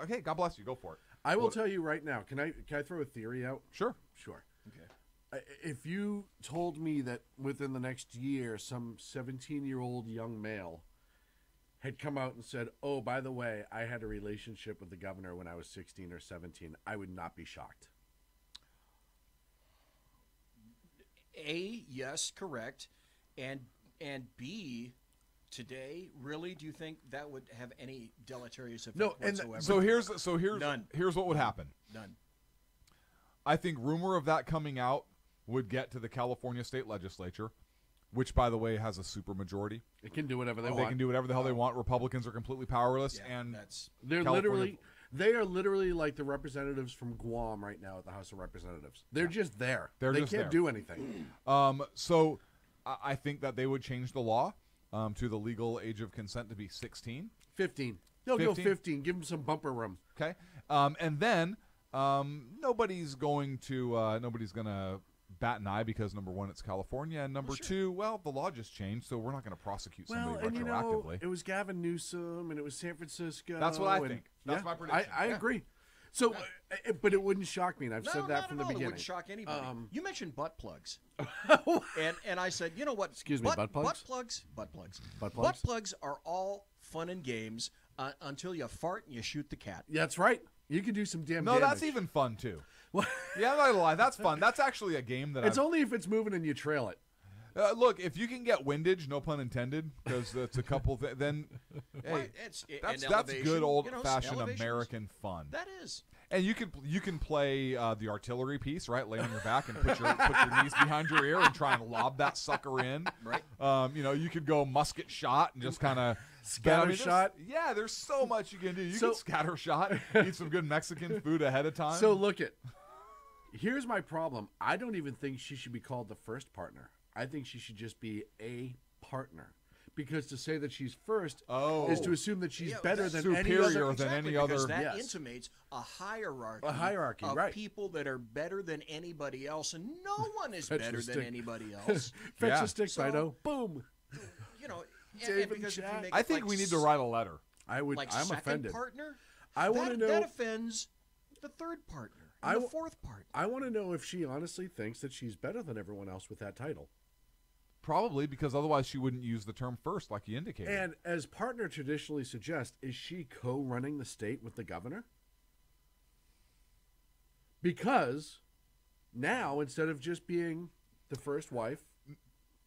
okay, God bless you, go for it. I will tell you right now. Can I throw a theory out? Sure. Okay. If you told me that within the next year some 17-year-old young male had come out and said, oh, by the way, I had a relationship with the governor when I was 16 or 17, I would not be shocked. A, yes, correct. And B, today, really, do you think that would have any deleterious effect whatsoever? So here's what would happen. None. I think rumor of that coming out would get to the California state legislature, which, by the way, has a supermajority. It can do whatever they want. They can do whatever the hell they want. Republicans are completely powerless, and they are literally like the representatives from Guam right now at the House of Representatives. They're just there. They can't do anything. So I think that they would change the law to the legal age of consent to be 16. 15. They'll go 15. Give them some bumper room. Okay. And then nobody's going to bat an eye because, number one, it's California, and number two, well, the law just changed, so we're not going to prosecute somebody retroactively. It was Gavin Newsom, and it was San Francisco. That's what I think. That's my prediction. I agree. So, but it wouldn't shock me, and I've said that from the beginning. It wouldn't shock anybody. You mentioned butt plugs, and I said, you know what? Excuse me, butt plugs? Butt plugs. Butt plugs are all fun and games until you fart and you shoot the cat. Yeah, that's right. You can do some damage. That's even fun too. Yeah, I'm not gonna lie. That's fun. That's actually a game that it's only if it's moving and you trail it. Look, if you can get windage, no pun intended, because it's a couple. Then hey, that's good old-fashioned American fun. That is. And you can play the artillery piece, right? Lay on your back and put your knees behind your ear and try and lob that sucker in. Right. You could go musket shot and just kind of scatter shot. Yeah, there's so much you can do. You can scatter shot, eat some good Mexican food ahead of time. So here's my problem. I don't even think she should be called the first partner. I think she should just be a partner. Because to say that she's first is to assume that she's better than any other. Because that intimates a hierarchy. Of right. people that are better than anybody else, and no one is better than anybody else. Fetch a stick, Fido. Boom. I think we need to write a letter. I'm offended. Partner? I want to know that offends the third partner and the fourth partner. I want to know if she honestly thinks that she's better than everyone else with that title. Probably, because otherwise she wouldn't use the term first like you indicated. And as partner traditionally suggests, is she co-running the state with the governor? Because now, instead of just being the first wife,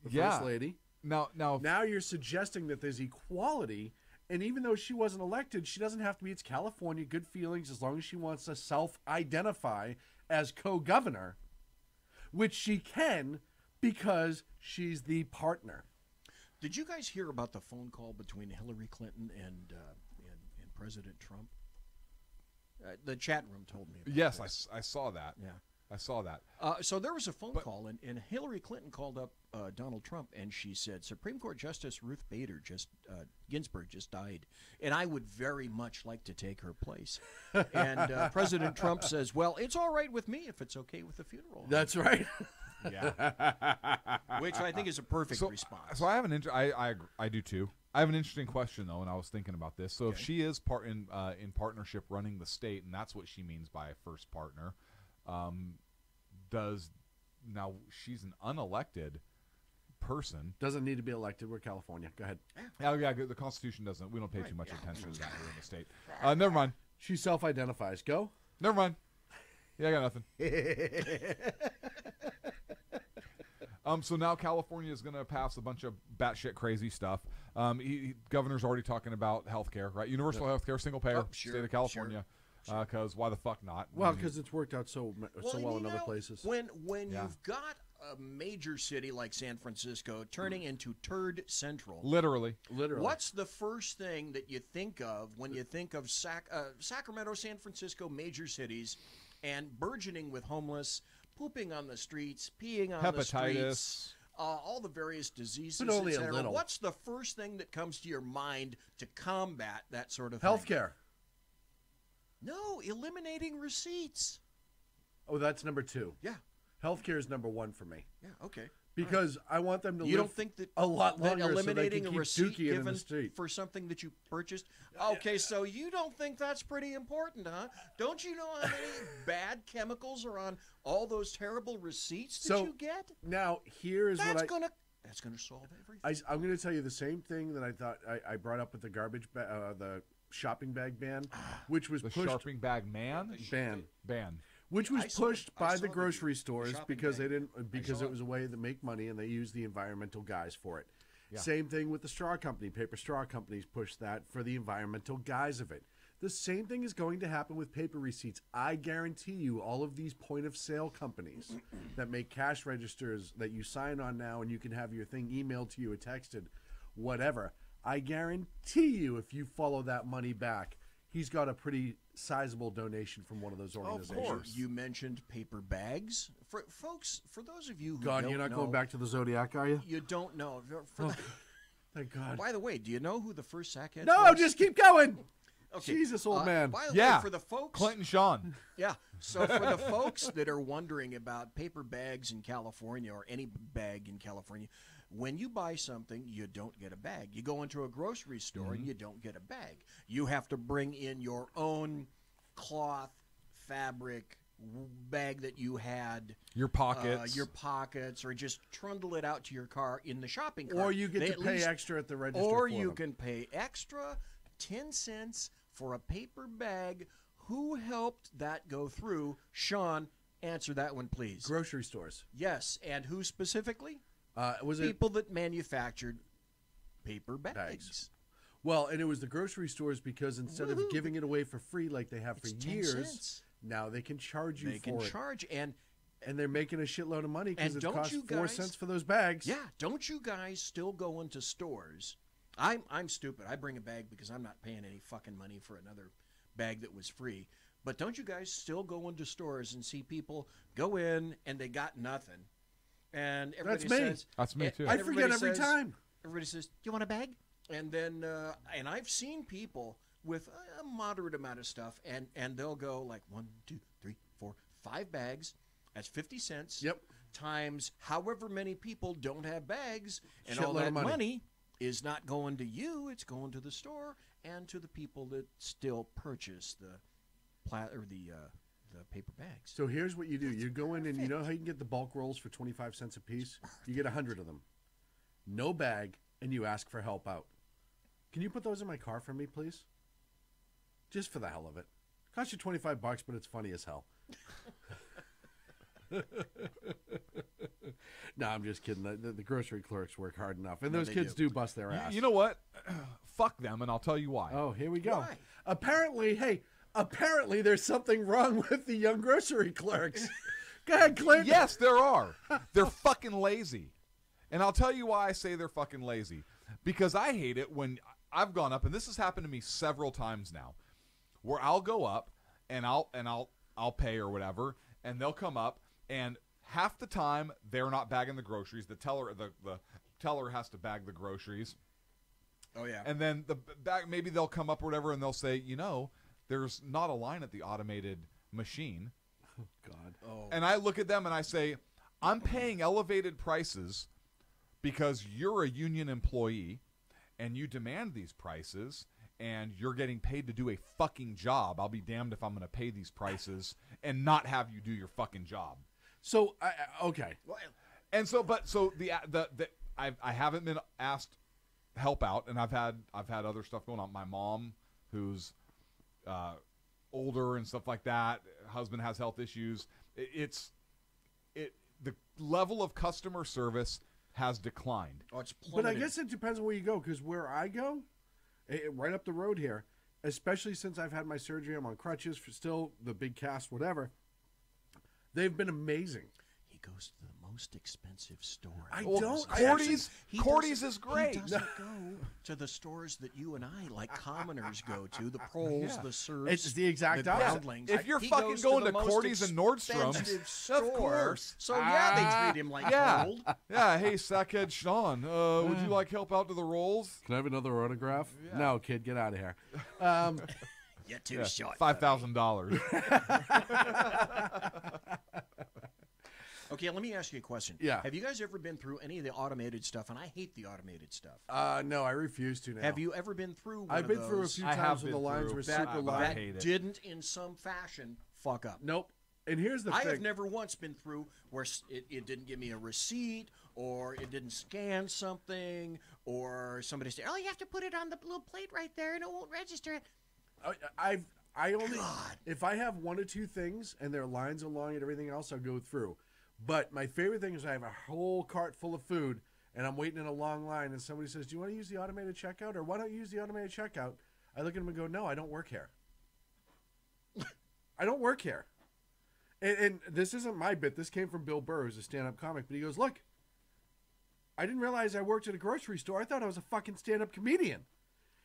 the first lady, now you're suggesting that there's equality, and even though she wasn't elected, she doesn't have to be. It's California, good feelings, as long as she wants to self-identify as co-governor, which she can because she's the partner. Did you guys hear about the phone call between Hillary Clinton and President Trump? The chat room told me about Yes, I saw that. Yeah. I saw that. So there was a phone call, and Hillary Clinton called up Donald Trump, and she said, Supreme Court Justice Ruth Bader Ginsburg just died, and I would very much like to take her place. And President Trump says, well, it's all right with me if it's okay with the funeral. That's right. Yeah. Which I think is a perfect response. So I have I do too. I have an interesting question though, and I was thinking about this. So if she is in partnership running the state, and that's what she means by a first partner, now she's an unelected person. Doesn't need to be elected. We're California. Go ahead. Yeah, the Constitution doesn't. We don't pay too much attention to that here in the state. Never mind. She self-identifies. Go. Never mind. Yeah, I got nothing. So now California is going to pass a bunch of batshit crazy stuff. Governor's already talking about health care, right? Universal health care, single payer, state of California. Because why the fuck not? Well, because it's worked out so well in other places. When you've got a major city like San Francisco turning into turd central. Literally. What's the first thing that you think of when you think of Sacramento, San Francisco, major cities, and burgeoning with homeless, pooping on the streets, peeing on the streets, all the various diseases, but only a little. What's the first thing that comes to your mind to combat that sort of thing? Healthcare. No, eliminating receipts. Oh, that's number 2. Yeah. Healthcare is number 1 for me. Yeah, okay. Because I want them to you live don't think that a lot longer eliminating so they can a receipt keep given in for something that you purchased? Okay, so you don't think that's pretty important, huh? Don't you know how many bad chemicals are on all those terrible receipts that you get? Now, here's that's gonna solve everything. I'm going to tell you the same thing that I thought I brought up with the the shopping bag ban, which was the pushed. shopping bag ban. Which was pushed by the grocery stores because bag. it was a way to make money, and they used the environmental guys for it. Yeah. Same thing with the straw company. Paper straw companies pushed that for the environmental guise of it. The same thing is going to happen with paper receipts. I guarantee you, all of these point-of-sale companies that make cash registers that you sign on now and you can have your thing emailed to you or texted, whatever, I guarantee you if you follow that money back, he's got a pretty sizable donation from one of those organizations. Of course. You mentioned paper bags. For those of you who God, don't you're not know, going back to the Zodiac, are you? You don't know. Thank God. By the way, do you know who the first Sack Heads No, was? just keep going. Okay. Jesus, old man. By the way, for the folks... Clinton Sean. Yeah. So for the folks that are wondering about paper bags in California or any bag in California, when you buy something, you don't get a bag. You go into a grocery store and you don't get a bag. You have to bring in your own cloth, fabric bag that you had. Your pockets. Or just trundle it out to your car in the shopping cart. Or you get to pay extra at the register Or for you them. can pay extra 10 cents for a paper bag. Who helped that go through? Sean, answer that one, please. Grocery stores. Yes, and who specifically? Was people that manufactured paper bags. Well, and it was the grocery stores because instead of giving it away for free like they have for years, 10 cents. Now they can charge you for it. They can charge, and they're making a shitload of money because it costs 4 guys, cents for those bags. Yeah, don't you guys still go into stores? I'm stupid. I bring a bag because I'm not paying any fucking money for another bag that was free. But don't you guys still go into stores and see people go in and they got nothing? And everybody says... That's me, too. I forget every time. Everybody says, do you want a bag? And then, and I've seen people with a moderate amount of stuff, and they'll go like 1, 2, 3, 4, 5 bags. That's 50 cents. Yep. Times however many people don't have bags, and Shitload all that of money is not going to you. It's going to the store and to the people that still purchase the paper bags. So here's what you do. You go in and you know how you can get the bulk rolls for 25 cents a piece? You get 100 of them. No bag, and you ask for help out. Can you put those in my car for me, please? Just for the hell of it. Cost you $25, but it's funny as hell. No, I'm just kidding. The grocery clerks work hard enough. And those kids do bust their ass. You know what? Fuck them, and I'll tell you why. Oh, here we go. Why? Apparently there's something wrong with the young grocery clerks. Go ahead, Clint. Yes, there are. They're fucking lazy. And I'll tell you why I say they're fucking lazy. Because I hate it when I've gone up, and this has happened to me several times now, where I'll go up and I'll pay or whatever, and they'll come up, and half the time they're not bagging the groceries. The teller has to bag the groceries. Oh yeah. And then the bag, maybe they'll come up or whatever, and they'll say, there's not a line at the automated machine. Oh God. Oh. And I look at them and I say, I'm paying elevated prices because you're a union employee and you demand these prices and you're getting paid to do a fucking job. I'll be damned if I'm going to pay these prices and not have you do your fucking job. So, okay. And so, I haven't been asked help out, and I've had other stuff going on. My mom, who's older and stuff like that, husband has health issues. The level of customer service has declined. Oh, it's But I guess it depends on where you go, because where I go, right up the road here, especially since I've had my surgery, I'm on crutches for still the big cast, whatever. They've been amazing. He goes to the most expensive store. Cordy's is great. He doesn't go to the stores that you and I, like commoners, go to. The Proles, the Sirs. It's the exact opposite. Groundlings. If you're fucking going to Cordy's and Nordstrom's, of course. So yeah, they treat him like gold. Yeah, hey, Sack Heads SHAUN, would you like help out to the rolls? Can I have another autograph? Yeah. No, kid, get out of here. You're too short. $5,000. Okay, let me ask you a question. Yeah. Have you guys ever been through any of the automated stuff? And I hate the automated stuff. No, I refuse to now. Have you ever been through one I've of been through a those few times when the lines were super long. That didn't, in some fashion, fuck up. Nope. And here's the thing. I have never once been through where it didn't give me a receipt, or it didn't scan something, or somebody said, oh, you have to put it on the little plate right there and it won't register it. I only, if I have one or two things and there are lines along and everything else, I'll go through. But my favorite thing is I have a whole cart full of food and I'm waiting in a long line and somebody says, do you want to use the automated checkout, or why don't you use the automated checkout? I look at them and go, no, I don't work here. I don't work here. And this isn't my bit. This came from Bill Burr, who's a stand-up comic. But he goes, look, I didn't realize I worked at a grocery store. I thought I was a fucking stand-up comedian.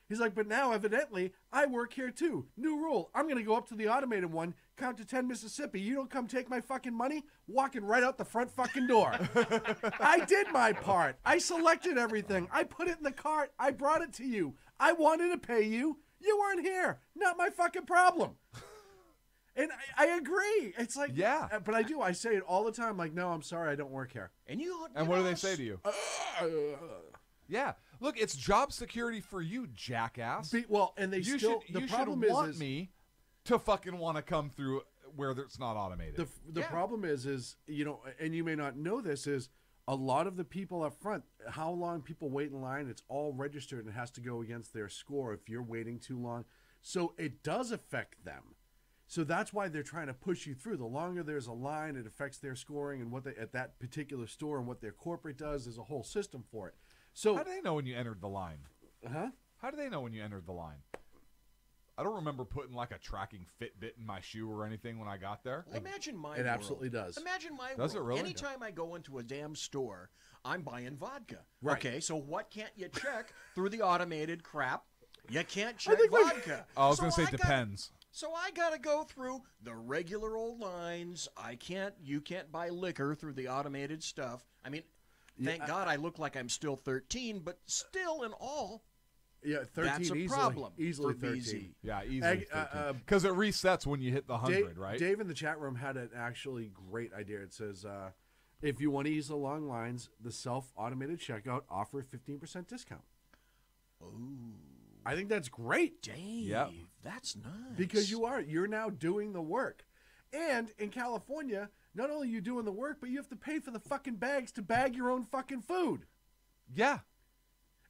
He's like, but now, evidently, I work here too. New rule. I'm going to go up to the automated one, count to 10 Mississippi. You don't come take my fucking money? Walking right out the front fucking door. I did my part. I selected everything. I put it in the cart. I brought it to you. I wanted to pay you. You weren't here. Not my fucking problem. And I agree. It's like, yeah. But I do. I say it all the time. Like, no, I'm sorry. I don't work here. And what do they say to you? Yeah. Look, it's job security for you, jackass. And they still. The problem should want is me to fucking want to come through where it's not automated. The problem is and you may not know this, is a lot of the people up front, how long people wait in line, it's all registered and it has to go against their score if you're waiting too long. So it does affect them. So that's why they're trying to push you through. The longer there's a line, it affects their scoring and what they at that particular store and what their corporate does. There's a whole system for it. So how do they know when you entered the line? Huh? How do they know when you entered the line? I don't remember putting like a tracking Fitbit in my shoe or anything when I got there. Well, imagine my It world. absolutely does. Imagine my Does world. it really? Anytime I go into a damn store, I'm buying vodka. Right. Okay, so what can't you check through the automated crap? You can't check think vodka. I was going to say depends. So I got to go through the regular old lines. You can't buy liquor through the automated stuff. I mean, thank God I look like I'm still 13, but still in all, yeah, 13 that's a easily, problem easily for 13. BZ. Yeah, easily. Because it resets when you hit the 100, right? Dave in the chat room had an actually great idea. It says, if you want to use the long lines, the self-automated checkout offer a 15% discount. Ooh. I think that's great. Dave, that's nice. Because you're now doing the work. And in California, not only are you doing the work, but you have to pay for the fucking bags to bag your own fucking food. Yeah.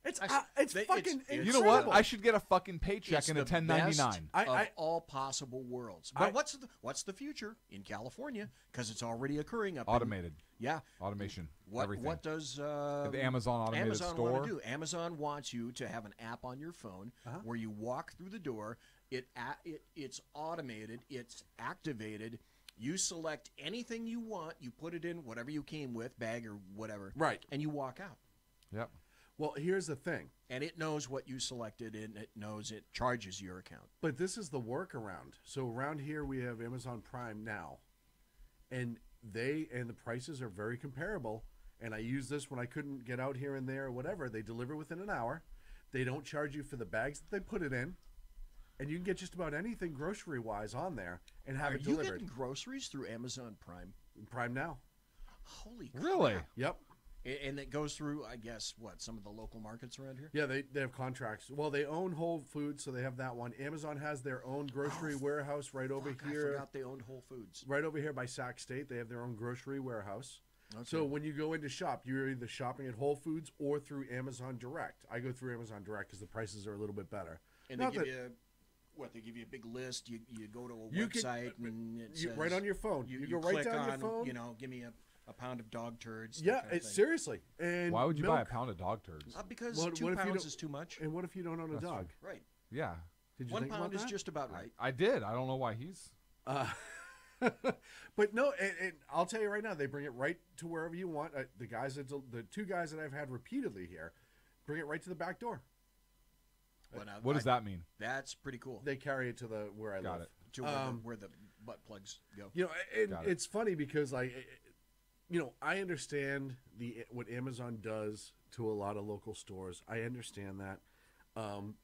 It's fucking incredible. You know what? I should get a fucking paycheck in a 1099. Of all possible worlds. But what's the future in California? Because it's already occurring up Automated. Yeah. Automation. Everything. What does the Amazon automated store want to do? Amazon wants you to have an app on your phone where you walk through the door. It's automated. It's activated. You select anything you want. You put it in whatever you came with, bag or whatever. Right. And you walk out. Yep. Well, here's the thing. And it knows what you selected, and it knows it charges your account. But this is the workaround. So around here we have Amazon Prime now, and the prices are very comparable. And I use this when I couldn't get out here and there or whatever. They deliver within an hour. They don't charge you for the bags that they put it in. And you can get just about anything grocery-wise on there and have it delivered. Are you getting groceries through Amazon Prime? Prime Now. Holy crap. Really? Yep. And it goes through, I guess, some of the local markets around here? Yeah, they have contracts. Well, they own Whole Foods, so they have that one. Amazon has their own grocery warehouse right over here. I forgot they owned Whole Foods. Right over here by Sac State, they have their own grocery warehouse. Okay. So when you go in to shop, you're either shopping at Whole Foods or through Amazon Direct. I go through Amazon Direct because the prices are a little bit better. And they give you they give you a big list. You go to a website and it says, right on your phone. You go right down your phone. Give me a pound of dog turds. Yeah, seriously. And why would you buy a pound of dog turds? Because 2 pounds is too much. And what if you don't own a dog? True. Right. Yeah. Did you 1 think pound about is that? just about right. I did. I don't know why he's. But no, and I'll tell you right now, they bring it right to wherever you want. The two guys that I've had repeatedly here, bring it right to the back door. What does that mean? That's pretty cool. They carry it to where I live. It. To where the butt plugs go. It's funny because I understand what Amazon does to a lot of local stores. I understand that.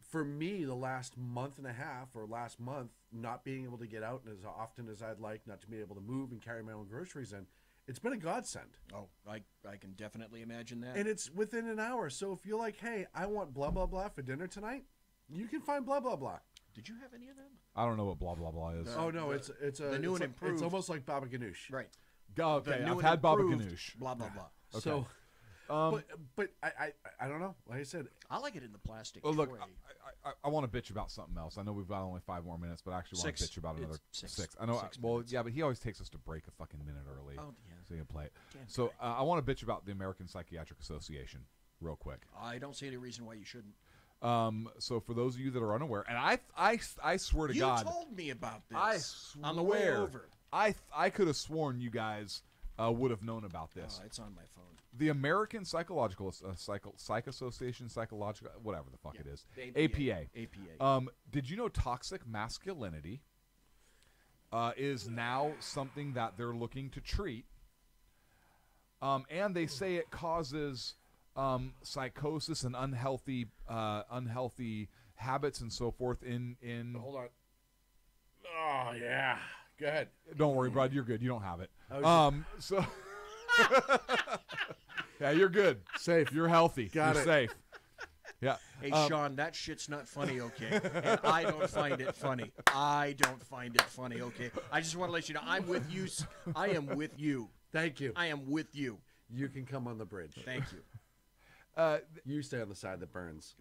For me, the last month and a half or last month, not being able to get out as often as I'd like, not to be able to move and carry my own groceries in, it's been a godsend. Oh, I can definitely imagine that. And it's within an hour. So if you're like, hey, I want blah, blah, blah for dinner tonight, you can find blah, blah, blah. Did you have any of them? I don't know what blah, blah, blah is. It's the new and improved. It's almost like Baba Ganoush. Right. Okay, I've had Baba Ganoush. Blah, blah, blah. Okay. So, but I don't know. Like I said, I like it in the plastic look, tray. I want to bitch about something else. I know we've got only 5 more minutes, but I actually want to bitch about another six. 6. I know. 6 well, minutes. yeah, but he always takes us to break a fucking minute early. Oh, yeah. So you can play it. Damn So I want to bitch about the American Psychiatric Association real quick. I don't see any reason why you shouldn't. So for those of you that are unaware, and I swear to God, you told me about this. I swear, on the way over. I could have sworn you guys would have known about this. It's on my phone. The American Psychological Psych Association, psychological, whatever the fuck it is, the APA. Did you know toxic masculinity is now something that they're looking to treat? And they say it causes psychosis and unhealthy habits and so forth. In hold on. Oh yeah, go ahead. Don't worry, bud. You're good. You don't have it. So. Yeah, you're good. Safe. You're healthy. You're safe. Yeah. Hey, Sean, that shit's not funny, okay? And I don't find it funny. I don't find it funny, okay? I just want to let you know I'm with you. I am with you. Thank you. I am with you. You can come on the bridge. Thank you. You stay on the side that burns.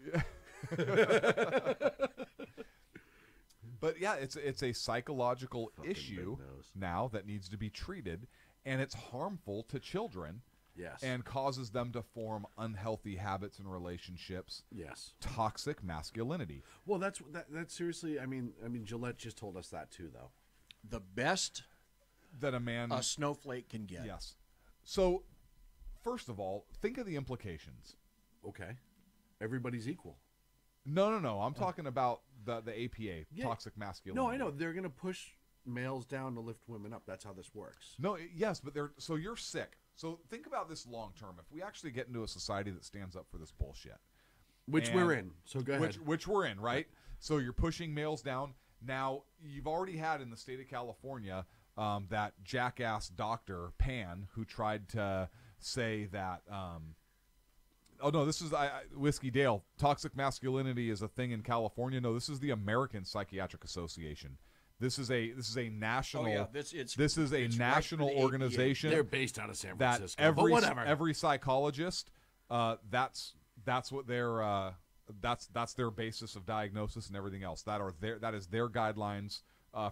But yeah, it's a psychological issue now that needs to be treated, and it's harmful to children. Yes. And causes them to form unhealthy habits and relationships. Yes. Toxic masculinity. Well, that's seriously. I mean, Gillette just told us that too, though. The best that a snowflake can get. Yes. So, first of all, think of the implications. Okay. Everybody's equal. No. I'm talking about the APA, toxic masculinity. No, I know. They're going to push males down to lift women up. That's how this works. No, yes, but so you're sick. So think about this long term. If we actually get into a society that stands up for this bullshit. Which we're in. So go ahead. Which we're in, right? So you're pushing males down. Now, you've already had in the state of California that jackass doctor, Pan, who tried to say that... oh, no, this is Whiskey Dale. Toxic masculinity is a thing in California. No, this is the American Psychiatric Association. This is a national. Oh, yeah. This is a national organization. They're based out of San Francisco. That but whatever. Every psychologist, that's what that's their basis of diagnosis and everything else. That is their guidelines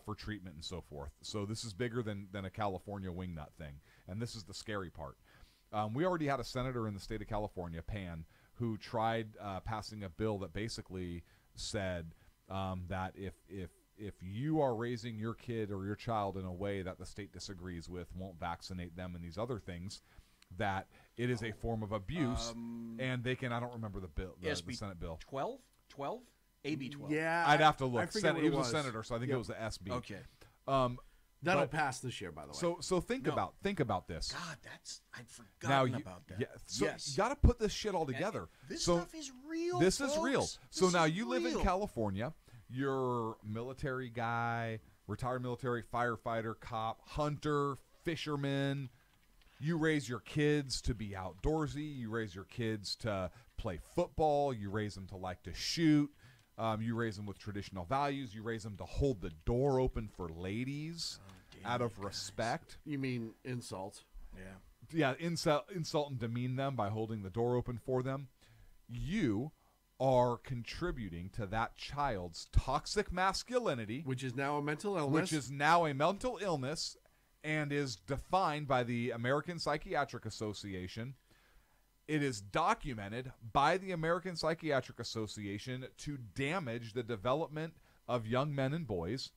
for treatment and so forth. So this is bigger than a California wingnut thing, and this is the scary part. We already had a senator in the state of California, Pan, who tried passing a bill that basically said that if you are raising your kid or your child in a way that the state disagrees with, won't vaccinate them and these other things, that it is a form of abuse, and they can, I don't remember the bill, the Senate bill. 12? AB 12. Yeah. I'd have to look. I forget what he it was a senator, so I think it was the SB. Okay. That'll pass this year, by the way. So think about this. God, I'd forgotten about that. Yeah, so yes. you got to put this shit all together. This so stuff is real. This folks. is real. So This now is you live in real. California. You're military guy, retired military, firefighter, cop, hunter, fisherman. You raise your kids to be outdoorsy. You raise your kids to play football. You raise them to like to shoot. You raise them with traditional values. You raise them to hold the door open for ladies out of respect. You mean insult? Yeah, insult and demean them by holding the door open for them. You are contributing to that child's toxic masculinity, which is now a mental illness. Which is now a mental illness and is defined by the American Psychiatric Association. It is documented by the American Psychiatric Association to damage the development of young men and boys.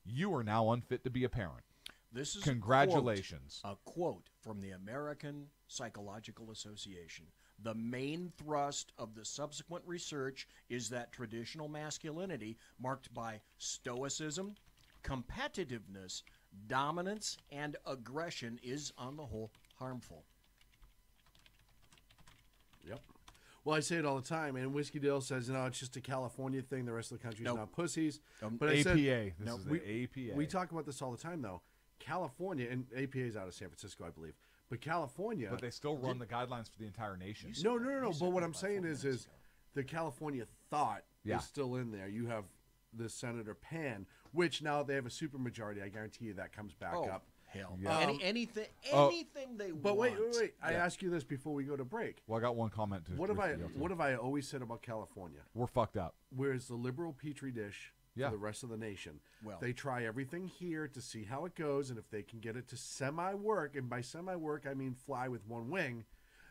You are now unfit to be a parent. This is congratulations. A quote from the American Psychological Association. The main thrust of the subsequent research is that traditional masculinity, marked by stoicism, competitiveness, dominance, and aggression, is on the whole harmful. Yep. Well, I say it all the time, and Whiskey Dill says, no, it's just a California thing. The rest of the country's not pussies. But APA. This is the APA. We talk about this all the time, though. California, and APA is out of San Francisco, I believe. But California... But they still run the guidelines for the entire nation. No. But what I'm saying is the California thought is still in there. You have this Senator Pan, which now they have a supermajority. I guarantee you that comes back up. Hell. Anything they want. But wait. I ask you this before we go to break. Well, I got one comment to What have I always said about California? We're fucked up. Where's the liberal petri dish for the rest of the nation? Well, they try everything here to see how it goes, and if they can get it to semi-work, and by semi-work I mean fly with one wing,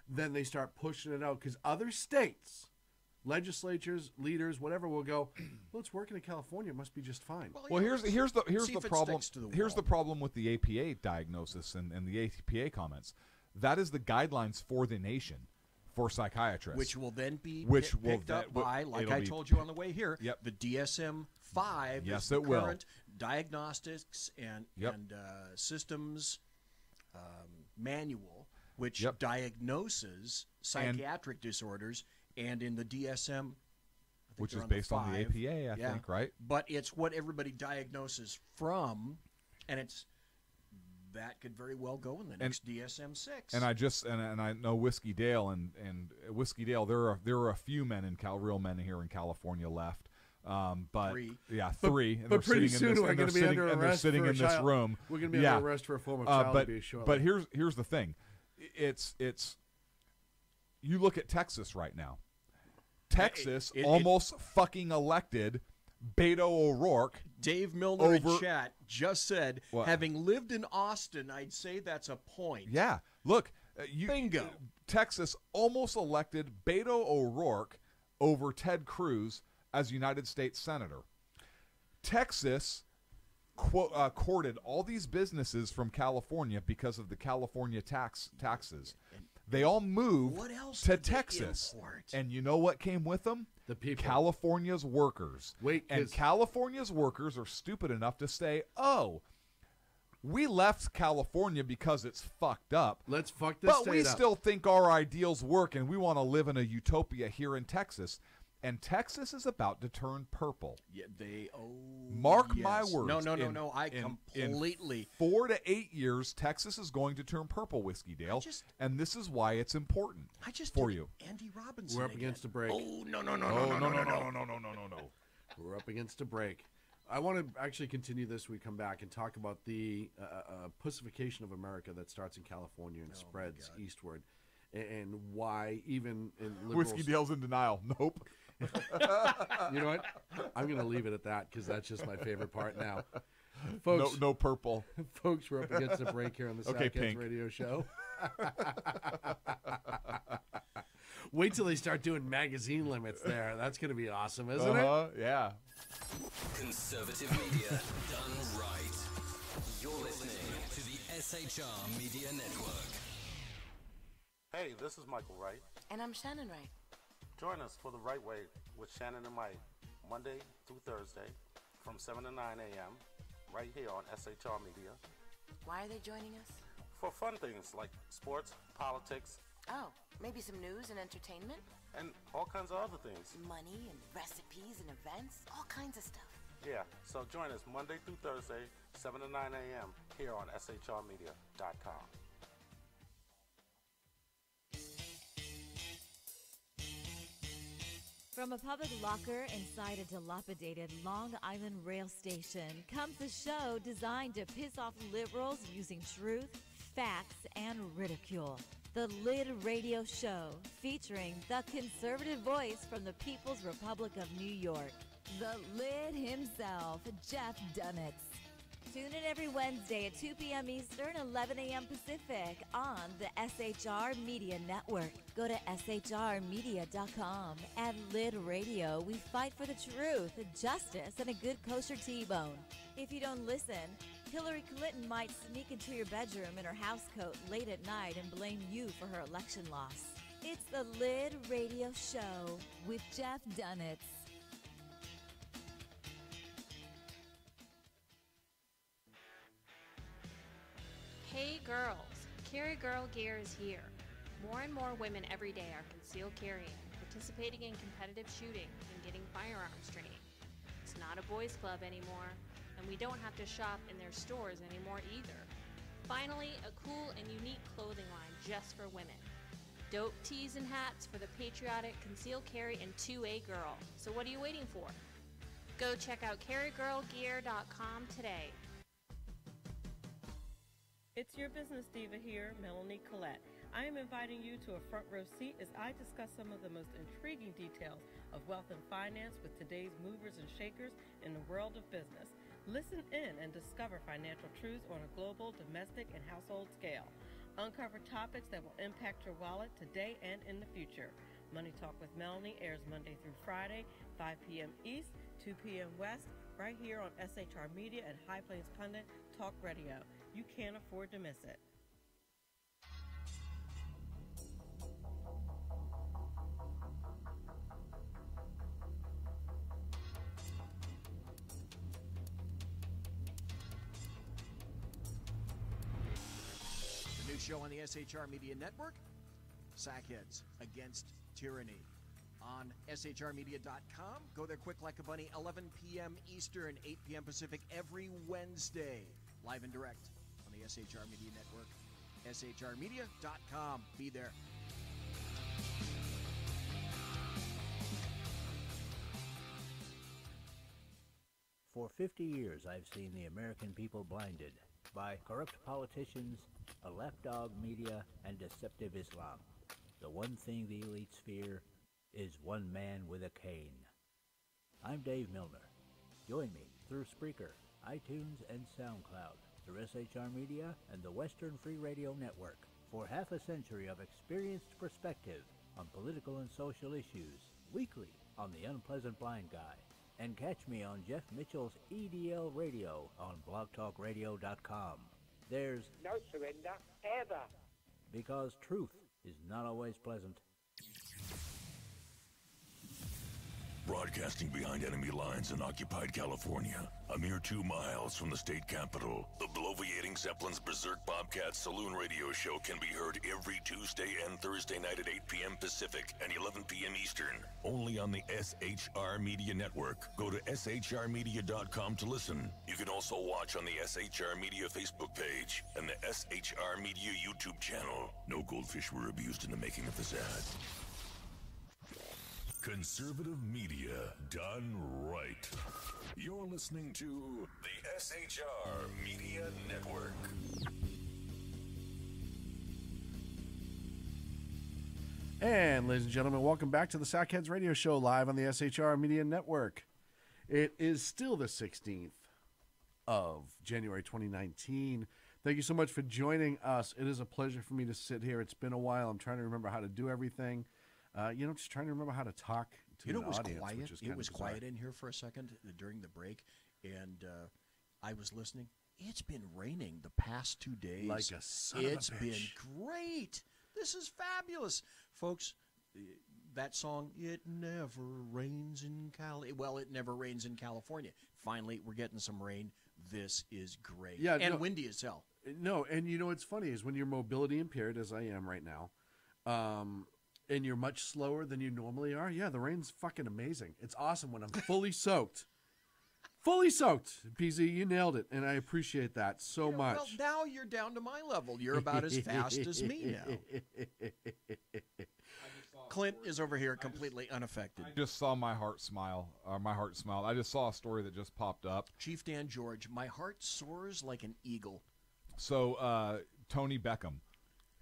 then they start pushing it out, because other states, legislatures, leaders, whatever, will go, well, it's working in California, it must be just fine. Well, here's the problem. Here's the problem with the APA diagnosis and the APA comments. That is the guidelines for the nation for psychiatrists, which will then be picked up by, like I told you on the way here, the DSM-5 yes, is the it will. current diagnostics and systems manual, which diagnoses psychiatric disorders, and in the DSM, which is based on the APA, I think, right? But it's what everybody diagnoses from, and that could very well go in the next DSM-6. And I know Whiskey Dale and Whiskey Dale. There are a few real men here in California left. But three. Yeah, three. But pretty soon we're going to be under arrest. They're sitting in this room. We're going to be under arrest for a form of child abuse. Shortly. But here's the thing. It's you look at Texas right now. Texas almost fucking elected Beto O'Rourke. Dave Milner in chat just said, having lived in Austin, I'd say that's a point. Yeah. Look, bingo. Texas almost elected Beto O'Rourke over Ted Cruz as United States Senator. Texas courted all these businesses from California because of the California taxes. They all moved to Texas. And you know what came with them? The people. California's workers. And California's workers are stupid enough to say, oh, we left California because it's fucked up. Let's fuck this But we still think our ideals work, and we want to live in a utopia here in Texas. And Texas is about to turn purple. Yeah, Mark my words. No. I completely. In 4 to 8 years, Texas is going to turn purple, Whiskey Dale, and this is why it's important for you. Andy Robinson. We're up against a break. Oh no. We're up against a break. I want to actually continue this. We come back and talk about the pussification of America that starts in California and spreads eastward, and why even in liberals... Whiskey Dale's in denial. Nope. You know what? I'm going to leave it at that because that's just my favorite part now. Folks, no purple. Folks, we're up against a break here on the Sack Heads Radio Show. Wait till they start doing magazine limits there. That's going to be awesome, isn't it? Yeah. Conservative media done right. You're listening to the SHR Media Network. Hey, this is Michael Wright. And I'm Shannon Wright. Join us for The Right Way with Shannon and Mike, Monday through Thursday from 7 to 9 a.m. right here on SHR Media. Why are they joining us? For fun things like sports, politics. Oh, maybe some news and entertainment? And all kinds of other things. Money and recipes and events, all kinds of stuff. Yeah, so join us Monday through Thursday, 7 to 9 a.m. here on shrmedia.com. From a public locker inside a dilapidated Long Island rail station comes a show designed to piss off liberals using truth, facts, and ridicule. The Lid Radio Show, featuring the conservative voice from the People's Republic of New York, the Lid himself, Jeff Dunitz. Tune in every Wednesday at 2 p.m. Eastern, 11 a.m. Pacific on the SHR Media Network. Go to shrmedia.com. At Lid Radio, we fight for the truth, justice, and a good kosher T-bone. If you don't listen, Hillary Clinton might sneak into your bedroom in her housecoat late at night and blame you for her election loss. It's the Lid Radio Show with Jeff Dunitz. Hey girls, Carry Girl Gear is here. More and more women every day are concealed carrying, participating in competitive shooting, and getting firearms training. It's not a boys club anymore, and we don't have to shop in their stores anymore either. Finally, a cool and unique clothing line just for women. Dope tees and hats for the patriotic concealed carry and 2A girl. So what are you waiting for? Go check out carrygirlgear.com today. It's your business diva here, Melanie Collette. I am inviting you to a front row seat as I discuss some of the most intriguing details of wealth and finance with today's movers and shakers in the world of business. Listen in and discover financial truths on a global, domestic, and household scale. Uncover topics that will impact your wallet today and in the future. Money Talk with Melanie airs Monday through Friday, 5 p.m. East, 2 p.m. West, right here on SHR Media and High Plains Pundit Talk Radio. You can't afford to miss it. The new show on the SHR Media Network, Sack Heads Against Tyranny. On shrmedia.com. Go there quick like a bunny, 11 p.m. Eastern, 8 p.m. Pacific every Wednesday. Live and direct on the SHR Media Network. shrmedia.com. Be there. For 50 years, I've seen the American people blinded by corrupt politicians, a lapdog media, and deceptive Islam. The one thing the elites fear is one man with a cane. I'm Dave Milner. Join me through Spreaker, iTunes, and SoundCloud, through SHR Media and the Western Free Radio Network, for half a century of experienced perspective on political and social issues, weekly on The Unpleasant Blind Guy. And catch me on Jeff Mitchell's EDL Radio on blogtalkradio.com. There's no surrender, ever. Because truth is not always pleasant. Broadcasting behind enemy lines in occupied California, a mere 2 miles from the state capitol, the bloviating Zeppelin's Berserk Bobcat Saloon Radio Show can be heard every Tuesday and Thursday night at 8 p.m. Pacific and 11 p.m. Eastern, only on the SHR Media Network. Go to shrmedia.com to listen. You can also watch on the SHR Media Facebook page and the SHR Media YouTube channel. No goldfish were abused in the making of this ad. Conservative media done right. You're listening to the SHR Media Network. And ladies and gentlemen, welcome back to the Sack Heads Radio Show live on the SHR Media Network. It is still the 16th of January 2019. Thank you so much for joining us. It is a pleasure for me to sit here. It's been a while. I'm trying to remember how to do everything. Just trying to remember how to talk to an It was audience. quiet. Which is It was bizarre. quiet in here for a second during the break, and I was listening. It's been raining the past 2 days. Like a son of a It's been bitch. great. This is fabulous, folks. That song, "It Never Rains in Cali." Well, it never rains in California. Finally, we're getting some rain. This is great. Yeah, and no- windy as hell. No, and what's funny is when you're mobility impaired, as I am right now, and you're much slower than you normally are, yeah, the rain's fucking amazing. It's awesome when I'm fully soaked. Fully soaked. PZ, you nailed it, and I appreciate that so much. Well, now you're down to my level. You're about as fast as me now. Clint is over here completely unaffected. I just saw my heart smile. My heart smiled. I just saw a story that just popped up. Chief Dan George, my heart soars like an eagle. So Tony Beckham,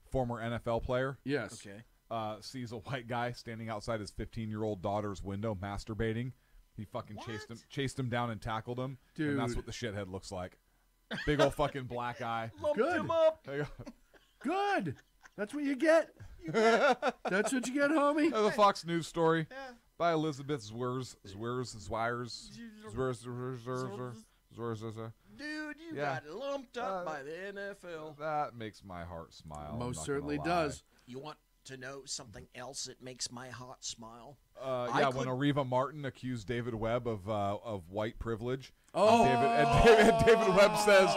former NFL player. Yes. Okay. Sees a white guy standing outside his 15-year-old daughter's window masturbating. He fucking chased him down and tackled him. Dude. And that's what the shithead looks like. Big old fucking black eye. Lumped Good. him up. There you go. Good. That's what you get. That's what you get, homie. The Fox News story by Elizabeth Zwers. Dude, you Yeah. got lumped up by the NFL. That makes my heart smile. I'm Most not certainly gonna lie. does. You want to know something else that makes my heart smile? When Ariva Martin accused David Webb of white privilege. Oh. David Webb says,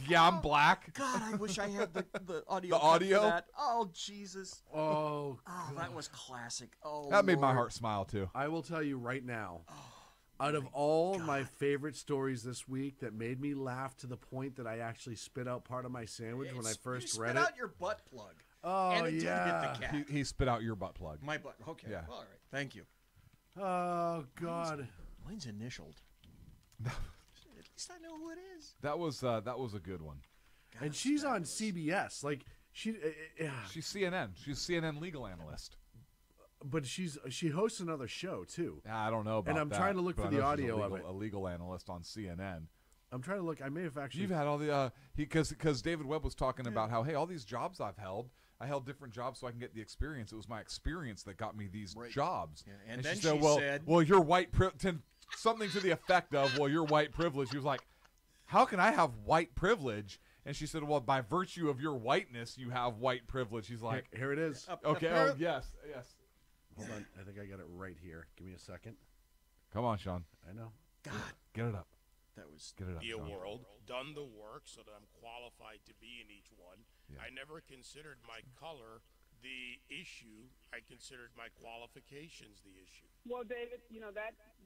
"Yeah, I'm black." God, I wish I had the audio. The cut for audio? that. Oh, Jesus. Oh, that was classic. Oh, That made my Lord. heart smile too. I will tell you right now, out of all my favorite stories this week that made me laugh to the point that I actually spit out part of my sandwich when I first you read spit it. out your butt plug. Oh, and it yeah. did hit the cat. He spit out your butt plug. My butt. Okay. Yeah. All right. Thank you. Oh, God. Mine's initialed. At least I know who it is. That was a good one. And she's on CBS. Like, She's CNN. She's CNN legal analyst. but she hosts another show, too. I don't know about And I'm that, trying to look but for I the know she's audio of it. A legal analyst on CNN. I'm trying to look. I may have actually. You've had all the because David Webb was talking about how, hey, all these jobs I held different jobs so I can get the experience. It was my experience that got me these jobs. Yeah, and she then said, she said, well, you're white something to the effect of, well, you're white privilege. He was like, how can I have white privilege? And she said, well, by virtue of your whiteness, you have white privilege. He's like, Here it is. Okay, oh, yes. Hold on. I think I got it right here. Give me a second. Come on, Sean. I know. God. Get it up. That was Get it up, Be a Sean. world, done the work so that I'm qualified to be in each one. Yeah. I never considered my color the issue. I considered my qualifications the issue. Well, David,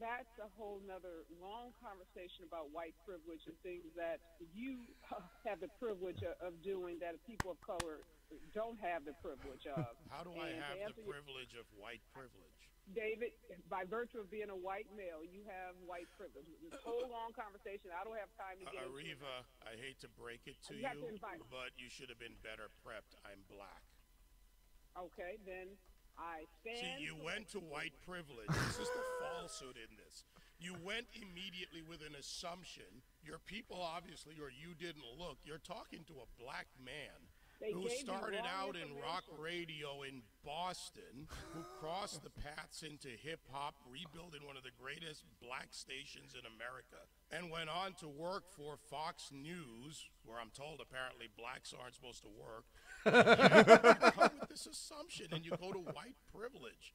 that's a whole nother long conversation about white privilege and things that you have the privilege of doing that people of color don't have the privilege of. How do I have the privilege of white privilege? David, by virtue of being a white male, you have white privilege. This whole long conversation, I don't have time to get into. Ariva, I hate to break it to You have you, to invite. but you should have been better prepped. I'm black. Okay, then I stand. See, you went to white privilege. This is the falsehood in this. You went immediately with an assumption. Your people, obviously, or you didn't look. You're talking to a black man who started out in rock radio in Boston, who crossed the paths into hip-hop, rebuilding one of the greatest black stations in America, and went on to work for Fox News, where I'm told apparently blacks aren't supposed to work. You come with this assumption, and you go to white privilege.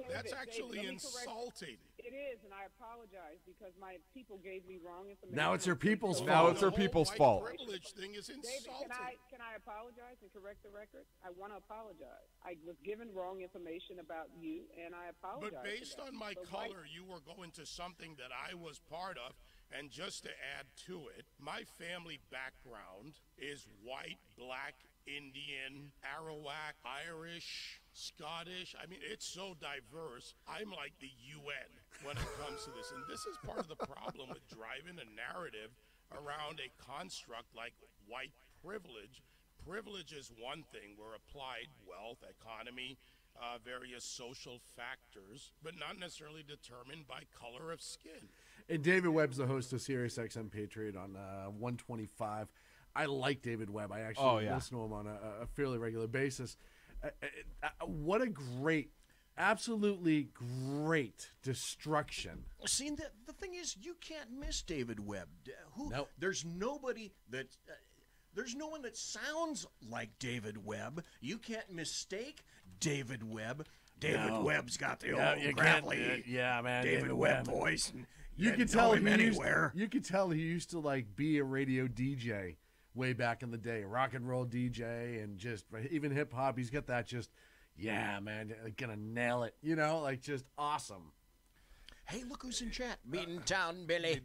That's actually insulting. It is, and I apologize because my people gave me wrong information. Now it's her people's fault. Now it's her people's fault. The privilege thing is insulting. David, can I apologize and correct the record? I want to apologize. I was given wrong information about you, and I apologize. But based on my color, you were going to something that I was part of. And just to add to it, my family background is white, black, Indian, Arawak, Irish, Scottish. I mean, it's so diverse. I'm like the UN when it comes to this. And this is part of the problem with driving a narrative around a construct like white privilege. Privilege is one thing. We're applied wealth, economy, various social factors, but not necessarily determined by color of skin. And David Webb's the host of Sirius XM Patriot on 125. I like David Webb. I actually listen to him on a fairly regular basis. What a great, absolutely great destruction. See, the thing is, you can't miss David Webb. Nope. There's nobody that... there's no one that sounds like David Webb. You can't mistake David Webb. David Webb's got the old gravelly, man, David Webb voice. And you can tell him anywhere. You could tell he used to like be a radio DJ way back in the day, rock and roll DJ, and just even hip hop. He's got that just, man, gonna nail it. You know, like just awesome. Hey, look who's in chat. Meeting Town Billy.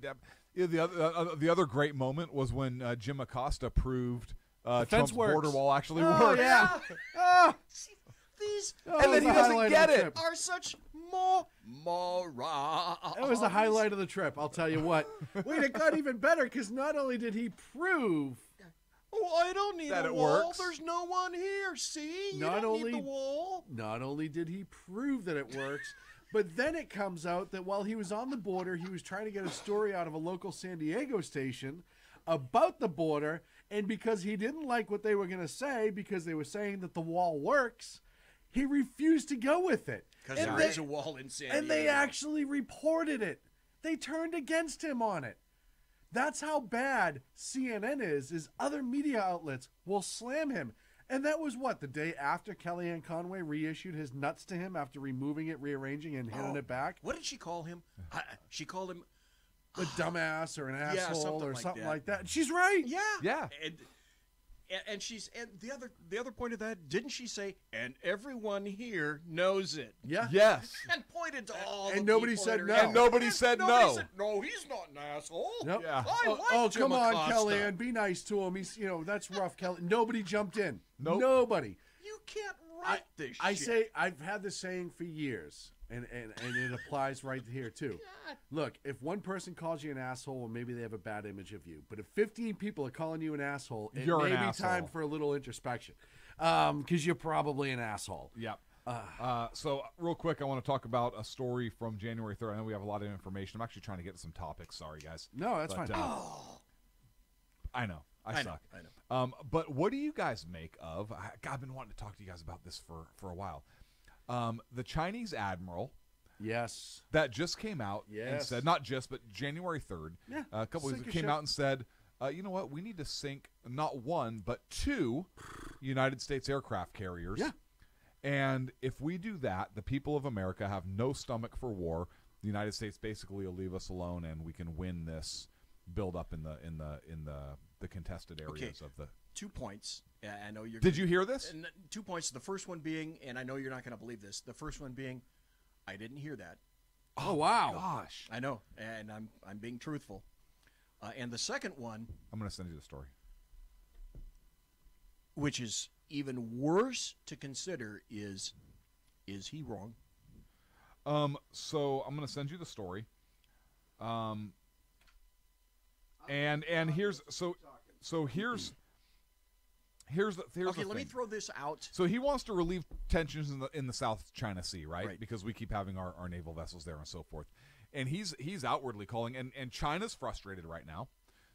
Yeah, the other great moment was when Jim Acosta proved Trump's border wall actually works. Yeah. These and then he doesn't get it. Are such morons. That was the highlight of the trip. I'll tell you what. Wait, it got even better because not only did he prove. Oh, I don't need that a it wall. Works. There's no one here. See, you don't need the wall. Not only did he prove that it works, but then it comes out that while he was on the border, he was trying to get a story out of a local San Diego station about the border, and because he didn't like what they were going to say, because they were saying that the wall works, he refused to go with it. Because there is a wall in San Diego. And they actually reported it. They turned against him on it. That's how bad CNN is other media outlets will slam him. And that was what, the day after Kellyanne Conway reissued his nuts to him after removing it, rearranging, and hitting it back? What did she call him? She called him a dumbass or an asshole or something like that. And she's right. Yeah. And she's the other point of that, didn't she say, and everyone here knows it? Yeah. Yes. And pointed to all and the nobody people said that no. are And nobody said no. Said, no, he's not an asshole. Nope. Yeah. I like Jim come on, Acosta. Kellyanne, be nice to him. He's, that's rough, Kellyanne. Nobody jumped in. Nope. Nobody. You can't write this I shit. say, I've had this saying for years, and it applies right here, too. Look, if one person calls you an asshole, well, maybe they have a bad image of you. But if 15 people are calling you an asshole, it You're may an be asshole. time for a little introspection. Because you're probably an asshole. Yep. So real quick, I want to talk about a story from January 3rd. I know we have a lot of information. I'm actually trying to get to some topics. Sorry, guys. No, that's fine. I know. I suck. I know. But what do you guys make of? I've been wanting to talk to you guys about this for a while. The Chinese admiral. Yes. That just came out and said, not just, but January 3rd, a couple weeks ago, came out and said, you know what, we need to sink not one, but 2 United States aircraft carriers. Yeah. And if we do that, the people of America have no stomach for war. The United States basically will leave us alone, and we can win this build up in the contested areas of the 2 points. I know you're. Did you hear this? 2 points. The first one being, and I know you're not going to believe this. The first one being, I didn't hear that. Oh wow! Gosh, I know, and I'm being truthful. And the second one, I'm going to send you the story, which is even worse to consider, is he wrong? So I'm going to send you the story. And here's the okay. thing. Let me throw this out. So he wants to relieve tensions in the South China Sea, right? Because we keep having our naval vessels there and so forth. And he's outwardly calling, and China's frustrated right now.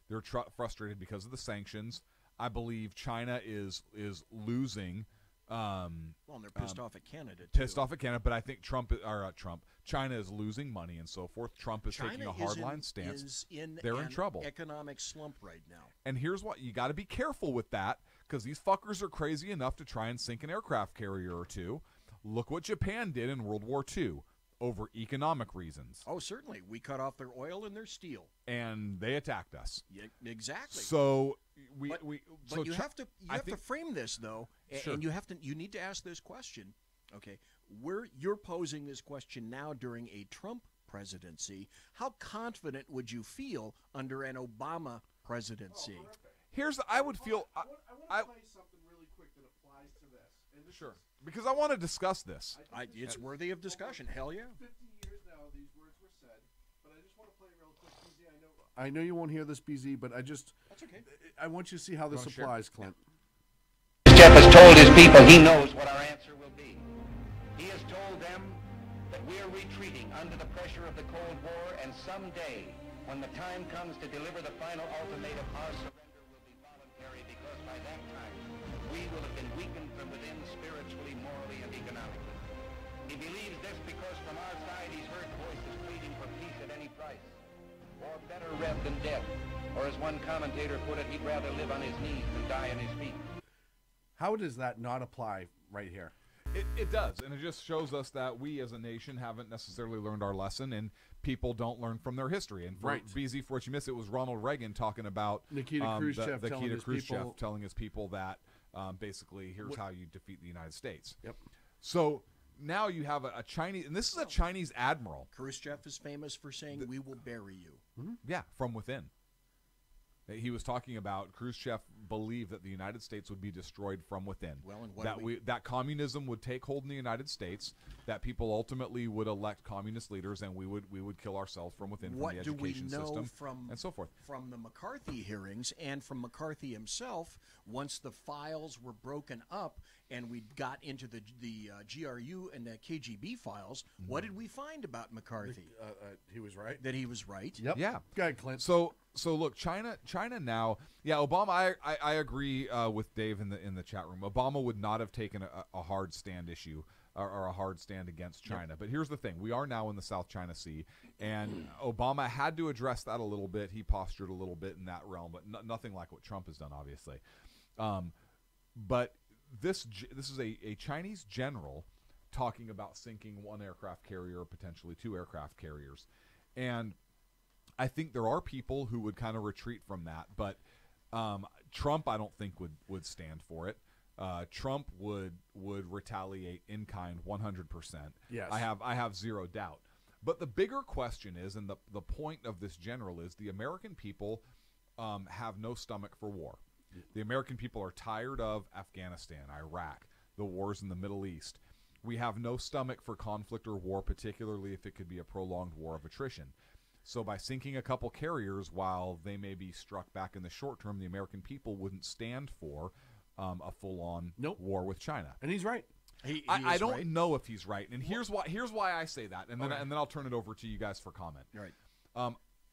They're frustrated because of the sanctions. I believe China is losing. Well, and they're pissed off at Canada. Pissed off at Canada, but I think China is losing money and so forth. Trump is taking a hardline stance. They're in trouble. Economic slump right now. And here's what you got to be careful with that, because these fuckers are crazy enough to try and sink an aircraft carrier or two. Look what Japan did in World War II over economic reasons. Oh, certainly. We cut off their oil and their steel. And they attacked us. Yeah, exactly. So you have to frame this though, sure. And you need to ask this question. Okay, you're posing this question now during a Trump presidency. How confident would you feel under an Obama presidency? I would feel. I want to tell you something really quick that applies to this. And Sure. Because I want to discuss this. It's worthy of discussion. Hell yeah. 50 years now, these words were said, but I just want to play real quick, BZ. I know you won't hear this, BZ, but that's okay. I want you to see how this applies, Clint. Jeff has told his people he knows what our answer will be. He has told them that we are retreating under the pressure of the Cold War, and someday, when the time comes to deliver the final ultimatum, our surrender will be voluntary, because by that time we will have been weakened from within spiritually, sacrifice, or better read than dead, or as one commentator put it, he'd rather live on his knees than die on his feet. How does that not apply right here? It does, and it just shows us that we as a nation haven't necessarily learned our lesson, and people don't learn from their history. And for BZ, for what you missed, it was Ronald Reagan talking about Nikita Khrushchev, telling his people that basically, here's how you defeat the United States. Yep. So now you have a Chinese, and this is a Chinese admiral. Khrushchev is famous for saying, "We will bury you." Mm-hmm. Yeah, from within. He was talking about Khrushchev believed that the United States would be destroyed from within. Well, and what that communism would take hold in the United States, that people ultimately would elect communist leaders, and we would kill ourselves from within, what from the education do we know system, from, and so forth. From the McCarthy hearings and from McCarthy himself, once the files were broken up and we got into the GRU and the KGB files, what did we find about McCarthy? He was right. That he was right. Yep. Yeah. Go ahead, Clint. So look, China now. Yeah, Obama. I agree with Dave in the chat room. Obama would not have taken a hard stand issue or a hard stand against China. Yep. But here's the thing: we are now in the South China Sea, and Obama had to address that a little bit. He postured a little bit in that realm, but nothing like what Trump has done, obviously. But this is a Chinese general talking about sinking one aircraft carrier or potentially two aircraft carriers, and I think there are people who would kind of retreat from that, but Trump, I don't think would stand for it. Trump would retaliate in kind 100%. Yes, I have zero doubt. But the bigger question is, and the point of this general is, the American people have no stomach for war. The American people are tired of Afghanistan, Iraq, the wars in the Middle East. We have no stomach for conflict or war, particularly if it could be a prolonged war of attrition. So by sinking a couple carriers, while they may be struck back in the short term, the American people wouldn't stand for a full-on war with China. And he's right. I don't know if he's right, and here's why I say that, and then I'll turn it over to you guys for comment. Right.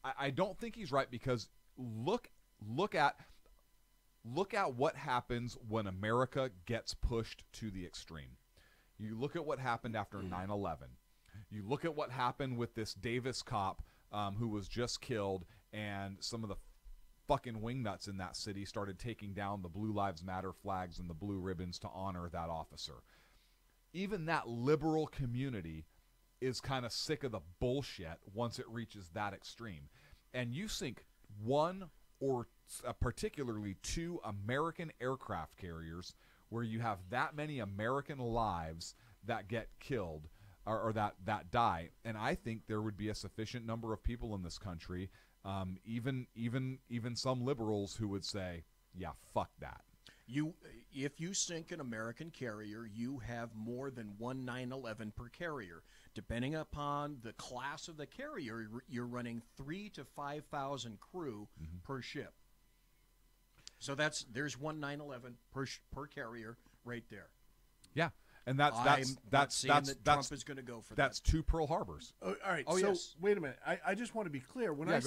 I don't think he's right because look at what happens when America gets pushed to the extreme. You look at what happened after 9/11. You look at what happened with this Davis cop who was just killed, and some of the fucking wingnuts in that city started taking down the Blue Lives Matter flags and the blue ribbons to honor that officer. Even that liberal community is kind of sick of the bullshit once it reaches that extreme. And you sink one or particularly two American aircraft carriers where you have that many American lives that get killed or that die, and I think there would be a sufficient number of people in this country, even some liberals, who would say, yeah, fuck that. If you sink an American carrier, you have more than one 9/11 per carrier. Depending upon the class of the carrier, you're running 3,000 to 5,000 crew per ship. So there's one 9/11 per carrier right there. Yeah, and that's Trump is going to go for that. That's two Pearl Harbors. All right. Oh, so yes. Wait a minute. I just want to be clear. When I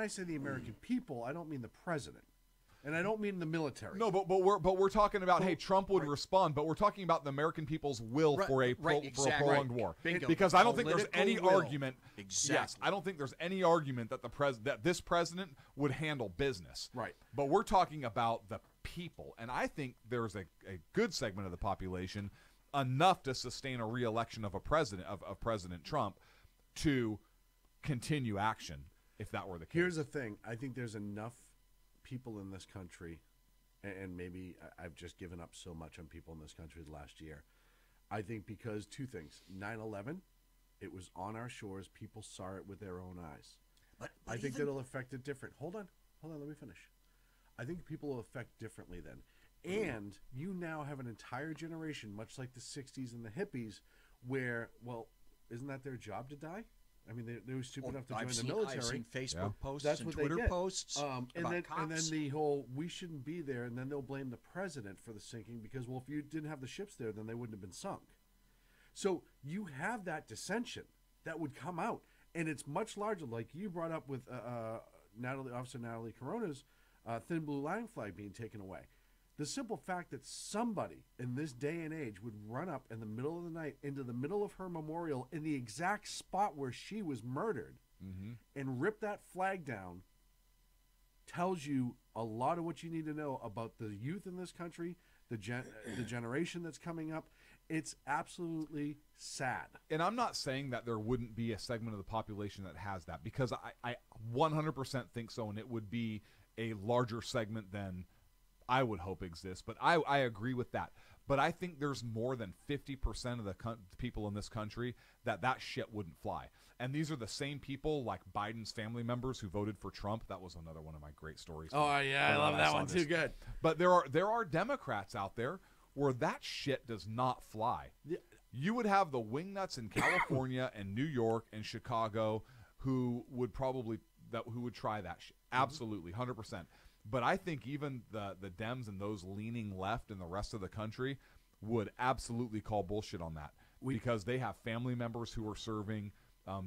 say the American people, I don't mean the president. And I don't mean the military. No, but we're talking about, hey, Trump would respond, but we're talking about the American people's will for a prolonged war. Bingo. Because I don't think there's any argument. Exactly. Yes, I don't think there's any argument that that this president would handle business. Right. But we're talking about the people, and I think there's a good segment of the population, enough to sustain a re-election of a president of President Trump, to continue action if that were the case. Here's the thing. I think there's enough people in this country, and maybe I've just given up so much on people in this country the last year. I think because two things. 9/11, it was on our shores. People saw it with their own eyes. But I think that'll affect it different. Hold on, let me finish. I think people will affect differently then. And you now have an entire generation, much like the 60s and the hippies, where, well, isn't that their job to die? I mean, they were stupid enough to join the military. I've seen Facebook posts That's and what Twitter they get. posts and about cops. And then the whole, we shouldn't be there, and then they'll blame the president for the sinking because, well, if you didn't have the ships there, then they wouldn't have been sunk. So you have that dissension that would come out, and it's much larger, like you brought up with Officer Natalie Corona's thin blue line flag being taken away. The simple fact that somebody in this day and age would run up in the middle of the night into the middle of her memorial in the exact spot where she was murdered and rip that flag down tells you a lot of what you need to know about the youth in this country, the generation that's coming up. It's absolutely sad. And I'm not saying that there wouldn't be a segment of the population that has that, because I 100% think so, and it would be a larger segment than I would hope exists. But I agree with that. But I think there's more than 50% of the people in this country that shit wouldn't fly. And these are the same people, like Biden's family members, who voted for Trump. That was another one of my great stories. Oh, yeah, I love that one too. Good. But there are Democrats out there where that shit does not fly. Yeah. You would have the wingnuts in California and New York and Chicago who would try that shit. Absolutely, 100%. But I think even the Dems and those leaning left in the rest of the country would absolutely call bullshit on that, because they have family members who are serving.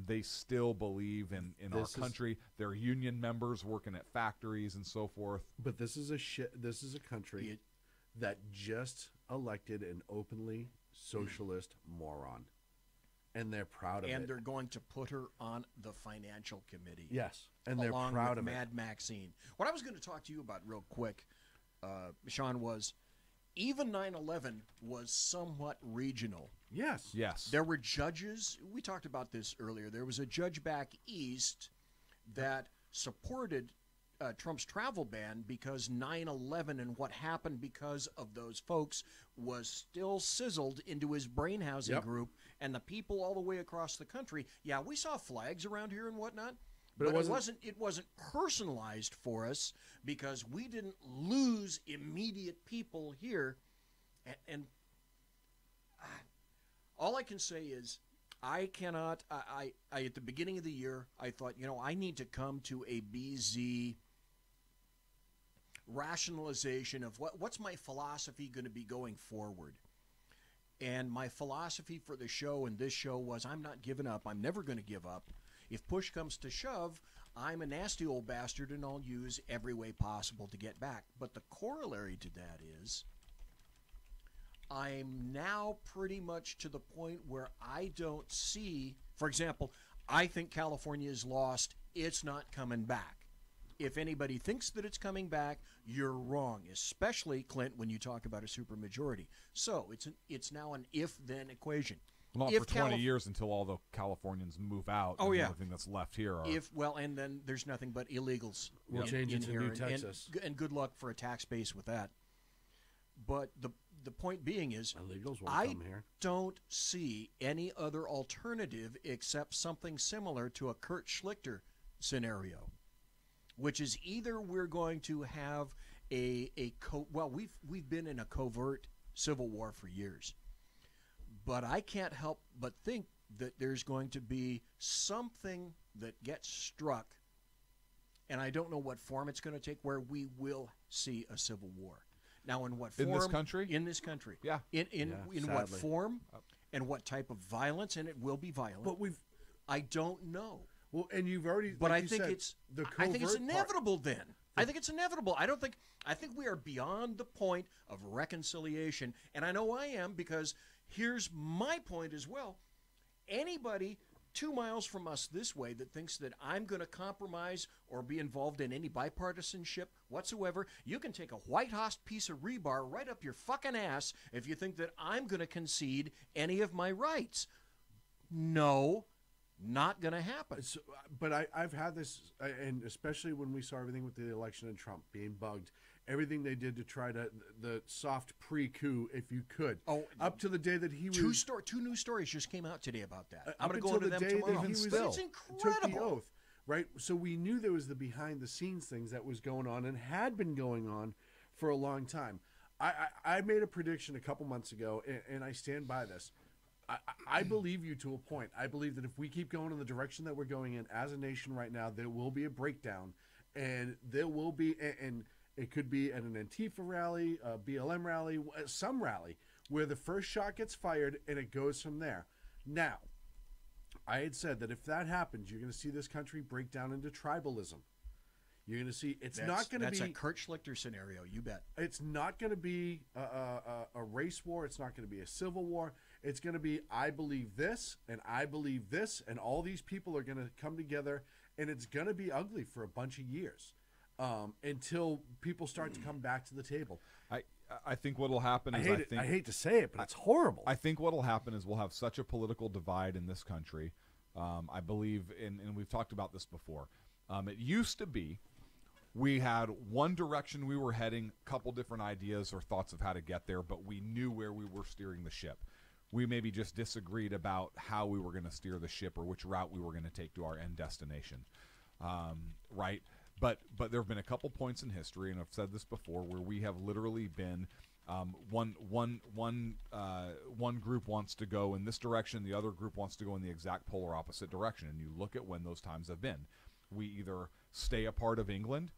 They still believe in our country. They're union members working at factories and so forth. But this is a country that just elected an openly socialist moron, and they're proud of it. And they're going to put her on the financial committee. Yes, and they're proud of it. Mad Maxine. What I was going to talk to you about real quick, Sean, was even 9/11 was somewhat regional. Yes. There were judges. We talked about this earlier. There was a judge back east that supported Trump's travel ban because 9/11 and what happened because of those folks was still sizzled into his brain housing group, and the people all the way across the country. Yeah, we saw flags around here and whatnot, but it wasn't personalized for us because we didn't lose immediate people here. And all I can say is I at the beginning of the year, I thought, I need to come to a BZ rationalization of what's my philosophy going to be going forward. And my philosophy for the show and this show was, I'm not giving up. I'm never going to give up. If push comes to shove, I'm a nasty old bastard and I'll use every way possible to get back. But the corollary to that is I'm now pretty much to the point where I don't see, for example, I think California is lost. It's not coming back. If anybody thinks that it's coming back, you're wrong, especially, Clint, when you talk about a supermajority. So it's now an if-then equation. Not for 20 years until all the Californians move out. Oh, and yeah. The only thing that's left here are... and then there's nothing but illegals. We'll change it to New Texas. And good luck for a tax base with that. But the point being is, illegals won't I come here. Don't see any other alternative except something similar to a Kurt Schlichter scenario, which is either we're going to have we've been in a covert civil war for years, but I can't help but think that there's going to be something that gets struck, and I don't know what form it's going to take, where we will see a civil war. Now, in what form? In this country? In this country. Yeah. In what form and what type of violence, and it will be violent. But I don't know. Well, and you've already. But like I think it's inevitable. Then I think it's inevitable. I think we are beyond the point of reconciliation, and I know I am, because here's my point as well. Anybody 2 miles from us this way that thinks that I'm going to compromise or be involved in any bipartisanship whatsoever, you can take a white-hot piece of rebar right up your fucking ass if you think that I'm going to concede any of my rights. No, not going to happen. So, but I've had this, and especially when we saw everything with the election and Trump being bugged, everything they did to try to the soft pre-coup, if you could, up to the day that he was. Two new stories just came out today about that. I'm up going to go into them tomorrow. It's incredible. Took the oath, right? So we knew there was the behind-the-scenes things that was going on and had been going on for a long time. I made a prediction a couple months ago, and I stand by this. I believe you to a point. I believe that if we keep going in the direction that we're going in as a nation right now, there will be a breakdown, and there will be, and it could be at an Antifa rally, a BLM rally, some rally, where the first shot gets fired and it goes from there. Now, I had said that if that happens, you're going to see this country break down into tribalism. You're going to see that's a Kurt Schlichter scenario, you bet. It's not going to be a race war. It's not going to be a civil war. It's going to be, I believe this, and I believe this, and all these people are going to come together, and it's going to be ugly for a bunch of years until people start to come back to the table. I think what will happen is I hate to say it, but it's horrible. I think what will happen is we'll have such a political divide in this country. I believe, and we've talked about this before. It used to be we had one direction we were heading, a couple different ideas or thoughts of how to get there, but we knew where we were steering the ship. We maybe just disagreed about how we were going to steer the ship or which route we were going to take to our end destination, right? But there have been a couple points in history, and I've said this before, where we have literally been one group wants to go in this direction, the other group wants to go in the exact polar opposite direction, and you look at when those times have been. We either stay a part of England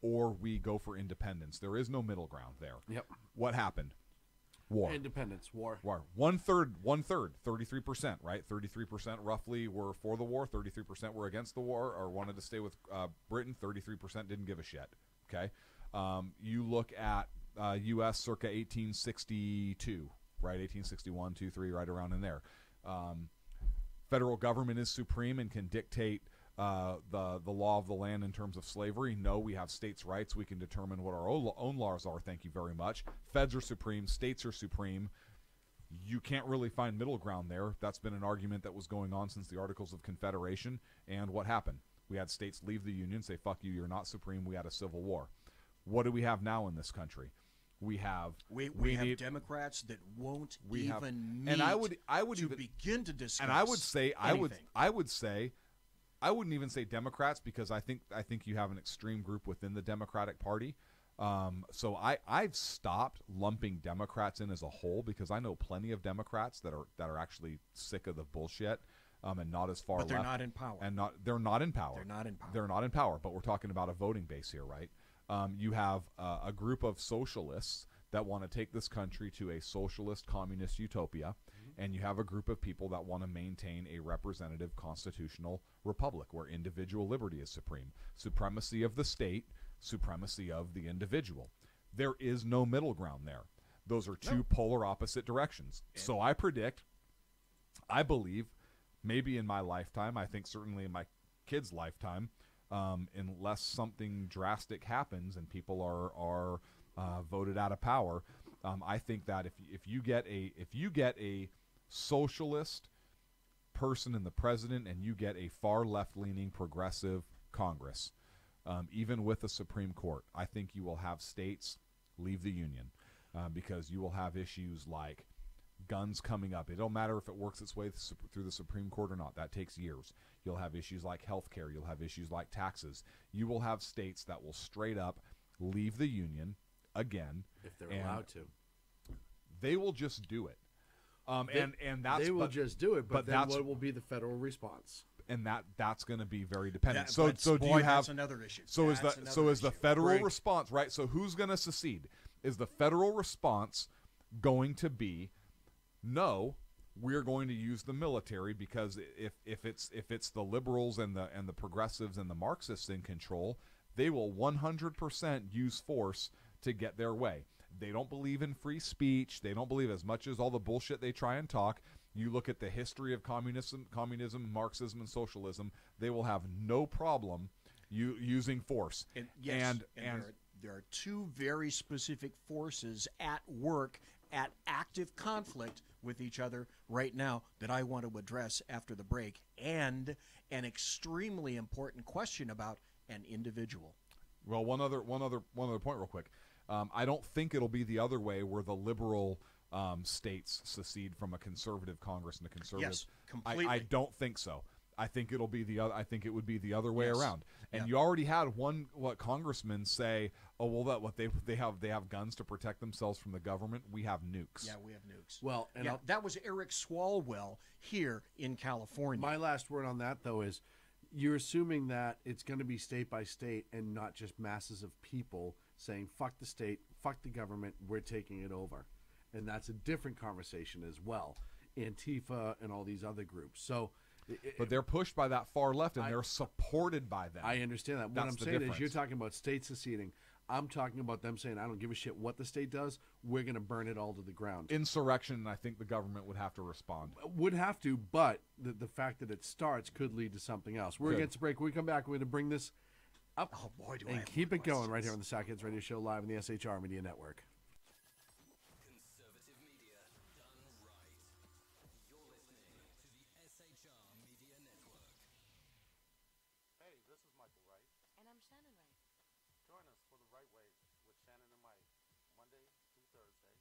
or we go for independence. There is no middle ground there. Yep. What happened? War. Independence, war. One third, 33%, right? 33% roughly were for the war, 33% were against the war or wanted to stay with Britain, 33% didn't give a shit, okay? You look at U.S. circa 1862, right? 1861, 2, 3, right around in there. Federal government is supreme and can dictate the law of the land in terms of slavery. No, we have states' rights. We can determine what our own laws are. Thank you very much. Feds are supreme. States are supreme. You can't really find middle ground there. That's been an argument that was going on since the Articles of Confederation. And what happened? We had states leave the Union, say, fuck you, you're not supreme. We had a civil war. What do we have now in this country? We have Democrats that won't even meet and I would to even begin to discuss. And I would say anything. I wouldn't even say Democrats, because I think you have an extreme group within the Democratic Party. So I've stopped lumping Democrats in as a whole, because I know plenty of Democrats that are actually sick of the bullshit and not as far But they're left. not in power. And they're not in power. They're not in power. They're not in power. But we're talking about a voting base here, right? You have a group of socialists that want to take this country to a socialist communist utopia. And you have a group of people that want to maintain a representative constitutional republic where individual liberty is supreme. Supremacy of the state, supremacy of the individual. There is no middle ground there. Those are two polar opposite directions. So I believe, maybe in my lifetime, I think certainly in my kids' lifetime, unless something drastic happens and people are voted out of power, I think that if you get a socialist person in the president and you get a far left-leaning progressive Congress, even with the Supreme Court, I think you will have states leave the Union because you will have issues like guns coming up. It don't matter if it works its way through the Supreme Court or not. That takes years. You'll have issues like health care. You'll have issues like taxes. You will have states that will straight up leave the Union again. If they're allowed to. They will just do it. They will just do it, but then what will be the federal response? And that's going to be very dependent. That's another issue. So is the federal response, right? So who's going to secede? Is the federal response going to be, no, we're going to use the military, because if it's the liberals and the progressives and the Marxists in control, they will 100% use force to get their way. They don't believe in free speech. They don't believe, as much as all the bullshit they try and talk. You look at the history of communism, Marxism, and socialism. They will have no problem using force. And there are two very specific forces at work, at active conflict with each other right now, that I want to address after the break, and an extremely important question about an individual. Well, one other point real quick. I don't think it'll be the other way, where the liberal states secede from a conservative Congress and a conservative. Yes, completely. I don't think so. I think it'll be the other. I think it would be the other way around. And you already had one congressman say, "Oh well, they have guns to protect themselves from the government. We have nukes." Yeah, we have nukes. Well, and that was Eric Swalwell here in California. My last word on that, though, is you're assuming that it's going to be state by state and not just masses of people saying, fuck the state, fuck the government, we're taking it over. And that's a different conversation as well. Antifa and all these other groups. So, but they're pushed by that far left, and they're supported by them. I understand that. What I'm saying is, you're talking about states seceding. I'm talking about them saying, I don't give a shit what the state does. We're going to burn it all to the ground. Insurrection, I think the government would have to respond. Would have to, but the fact that it starts could lead to something else. We're against a break. When we come back, we're going to bring this up and keep it going right here on the Sack Heads Radio Show live on the SHR Media Network. Conservative media done right. You're listening to the SHR Media Network. Hey, this is Michael Wright. And I'm Shannon Wright. Join us for The Right Way with Shannon and Mike, Monday through Thursday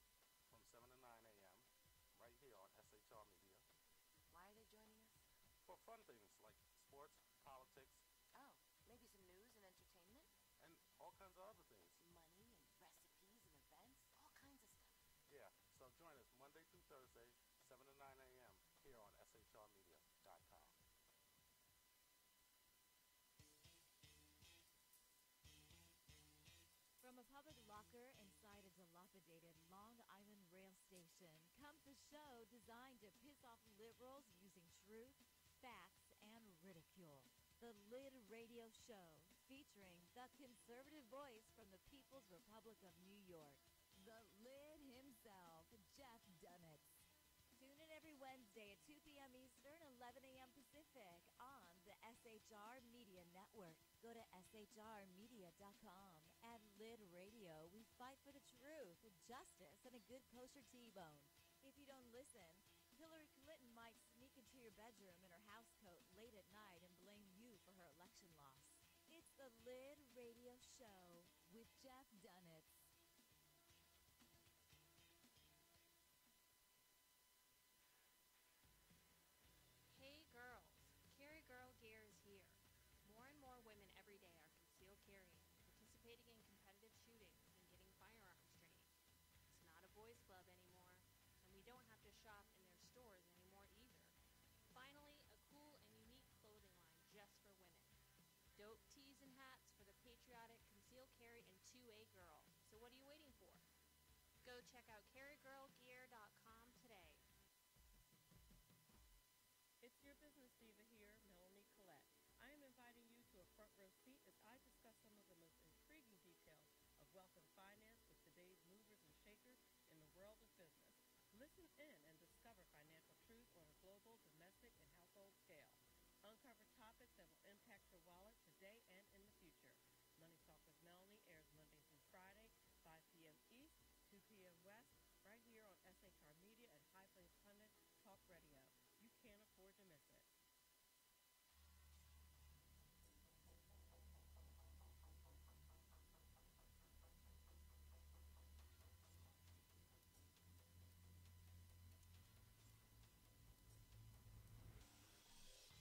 from 7 to 9 a.m. right here on SHR Media. Why are they joining us? For fun things like sports, politics, Oh, maybe some news and entertainment? and all kinds of other things. Money and recipes and events? All kinds of stuff. Yeah, so join us Monday through Thursday, 7 to 9 a.m. here on shrmedia.com. From a public locker inside a dilapidated Long Island rail station comes a show designed to piss off liberals using truth, facts, and ridicule. The Lid Radio Show, featuring the conservative voice from the People's Republic of New York, the Lid himself, Jeff Dunitz. Tune in every Wednesday at 2 p.m. Eastern, 11 a.m. Pacific on the SHR Media Network. Go to shrmedia.com. At Lid Radio, we fight for the truth, justice, and a good kosher T-bone. If you don't listen, Hillary Clinton might sneak into your bedroom in her housecoat late at night and blame you for her election loss. It's the Lid Radio Show with Jeff Dunitz. Hey girls, Carry Girl Gear is here. More and more women every day are concealed carrying, participating in competitive shooting, and getting firearms training. It's not a boys club anymore, and we don't have to shop in their stores anymore either. Finally, a cool and unique clothing line just for women. Dope tees and hats for the patriotic concealed carry and 2A girl. So what are you waiting for? Go check out carrygirlgear.com today. It's your business diva here, Melanie Collette. I am inviting you to a front row seat as I discuss some of the most intriguing details of wealth and finance with today's movers and shakers in the world of business. Listen in and discover financial truth on a global, domestic, and household scale. Uncover topics that will impact your wallet today and in the future. Money Talk with Melanie airs Monday through Friday, 5 p.m. East, 2 p.m. West, right here on SHR Media and High Plains Pundit Talk Radio. You can't afford to miss it.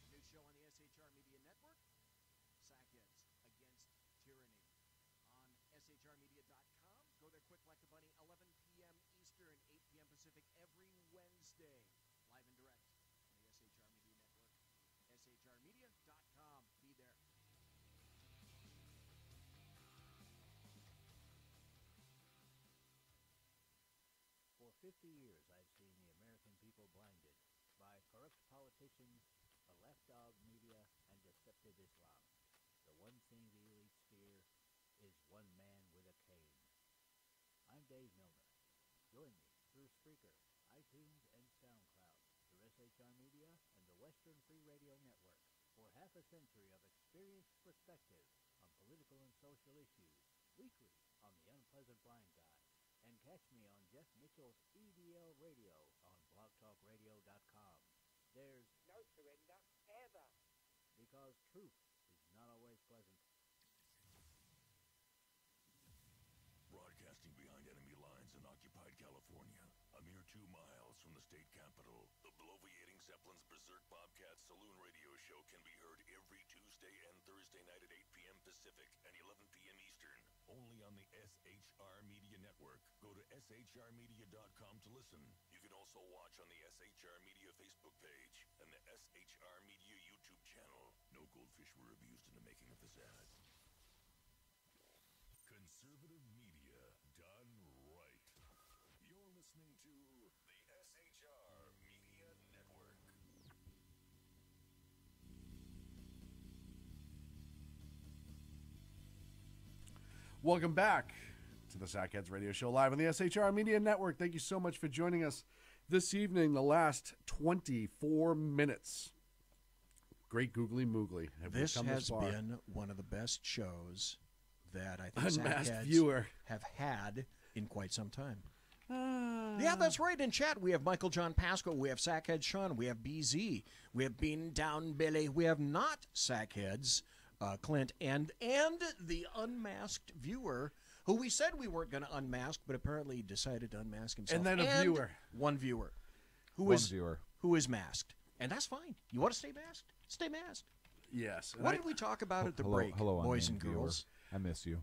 New show on the SHR Media Network, Sack Heads Against Tyranny. On shrmedia.com, go there quick like a bunny, 11 p.m. Eastern, 8 p.m. Pacific every Wednesday. Live and direct on the SHR Media Network, shrmedia.com. Be there. For 50 years, I've seen the American people blinded by corrupt politicians, a lapdog media, and deceptive Islam. The one thing the elites fear is one man with a cane. I'm Dave Milner. Join me through Spreaker, iTunes, and SoundCloud, through SHR Media and the Western Free Radio Network, for half a century of experienced perspective on political and social issues, weekly on The Unpleasant Blind Guy. And catch me on Jeff Mitchell's EDL Radio on blogtalkradio.com. There's no surrender ever. Because truth is not always pleasant. Broadcasting behind enemy lines in occupied California, a mere 2 miles from the state capital, the bloviating Zeppelin's Berserk Bobcat Saloon Radio Show can be heard every Tuesday and Thursday night at 8 p.m. Pacific and 11 p.m. Eastern, only on the SHR Media Network. Go to shrmedia.com to listen. You can also watch on the SHR Media Facebook page and the SHR Media YouTube channel. No goldfish were abused in the making of this ad. Conservative media done right. You're listening to the SHR Media Network. Welcome back to the Sack Heads Radio Show live on the SHR Media Network. Thank you so much for joining us this evening, the last 24 minutes. Great googly moogly. This has been one of the best shows that I think Sack Unmasked Heads viewer have had in quite some time. Yeah, that's right. In chat, we have Michael John Pasco, we have Sack Heads SHAUN, we have BZ, we have Bean Down Billy, we have not Sack Heads Clint, and the unmasked viewer, who we said we weren't going to unmask, but apparently decided to unmask himself. And then a viewer. One viewer. Who is masked. And that's fine. You want to stay masked? Stay masked. Yes. What did we talk about at the break, boys and girls? I miss you.